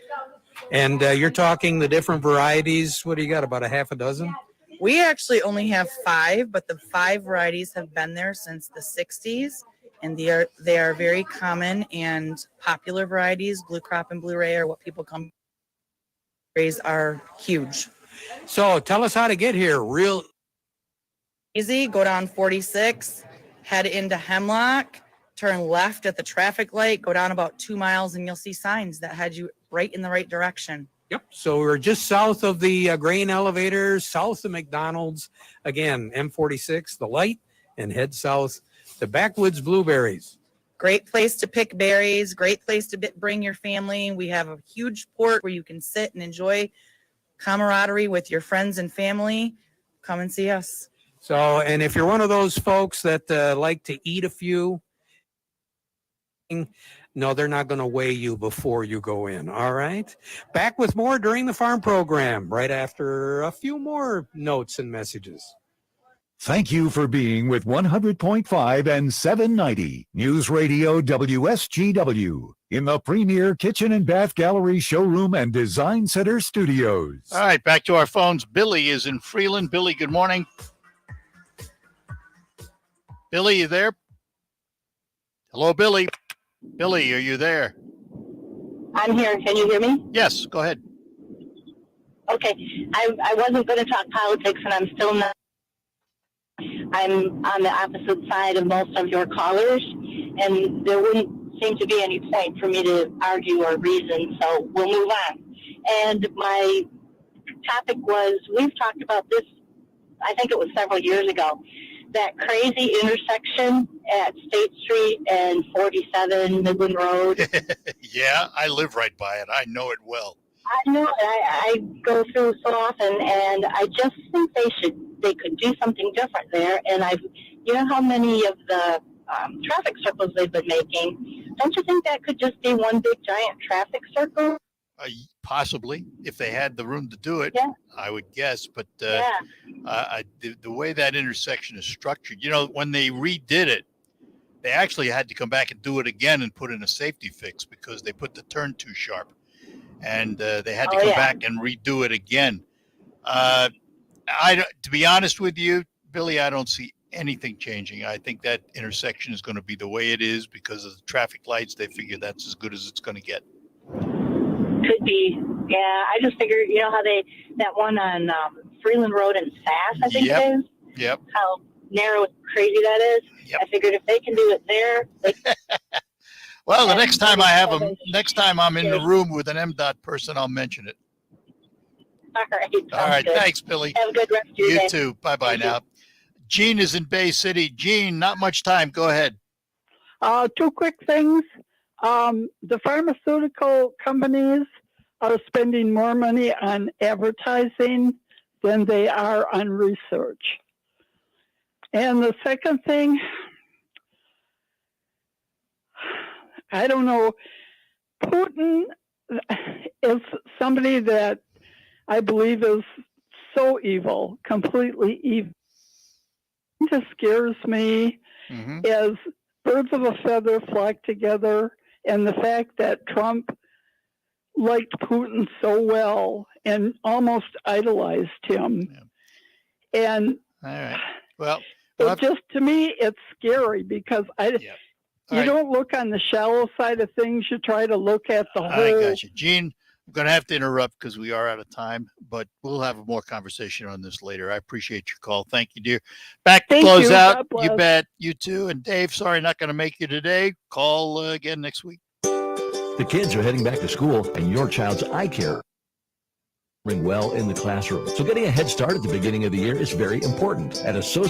And you're talking the different varieties. What do you got, about a half a dozen? We actually only have 5, but the 5 varieties have been there since the 60s. And they are very common and popular varieties. Blue Crop and Blue Ray are what people come. Berries are huge. So tell us how to get here. Real easy. Go down 46, head into Hemlock, turn left at the traffic light, go down about 2 miles, and you'll see signs that head you right in the right direction. Yep. So we're just south of the grain elevator, south of McDonald's. Again, M46, the light, and head south to Backwoods Blueberries. Great place to pick berries. Great place to bring your family. We have a huge porch where you can sit and enjoy camaraderie with your friends and family. Come and see us. So, and if you're one of those folks that like to eat a few, no, they're not going to weigh you before you go in. All right. Back with more during the farm program, right after a few more notes and messages. Thank you for being with 100.5 and 790 News Radio WSGW in the premier kitchen and bath gallery showroom and design center studios. All right, back to our phones. Billy is in Freeland. Billy, good morning. Billy, you there? Hello, Billy. Billy, are you there? I'm here. Can you hear me? Yes, go ahead. Okay. I wasn't going to talk politics, and I'm still not. I'm on the opposite side of most of your callers, and there wouldn't seem to be any point for me to argue or reason, so we'll move on. And my topic was, we've talked about this, I think it was several years ago, that crazy intersection at State Street and 47 Midland Road. Yeah, I live right by it. I know it well. I know it. I go through so often, and I just think they could do something different there. And you know how many of the traffic circles they've been making? Don't you think that could just be one big giant traffic circle? Possibly, if they had the room to do it, yeah. I would guess. But the way that intersection is structured, you know, when they redid it, they actually had to come back and do it again and put in a safety fix because they put the turn too sharp, and they had to come back and redo it again. To be honest with you, Billy, I don't see anything changing. I think that intersection is going to be the way it is because of the traffic lights. They figure that's as good as it's going to get. Could be. Yeah, I just figured, you know how that one on Freeland Road in Sass, I think it is? Yep. How narrow and crazy that is? Yep. I figured if they can do it there, well, the next time I'm in the room with an MDOT person, I'll mention it. All right. All right. Good. Thanks, Billy. Have a good rest of your day. You too. Bye-bye now. Gene is in Bay City. Gene, not much time. Go ahead. Two quick things. The pharmaceutical companies are spending more money on advertising than they are on research. And the second thing, I don't know, Putin is somebody that I believe is so evil, completely evil. It just scares me as birds of a feather flock together, and the fact that Trump liked Putin so well and almost idolized him. Yeah. And all right. Well, to me, it's scary because you don't look on the shallow side of things. You try to look at the whole. I got you. Gene, I'm going to have to interrupt because we are out of time, but we'll have more conversation on this later. I appreciate your call. Thank you, dear. Back to close out. You bet. You too. And Dave, sorry, not going to make you today. Call again next week. The kids are heading back to school, and your child's eye care well in the classroom. So getting a head start at the beginning of the year is very important. At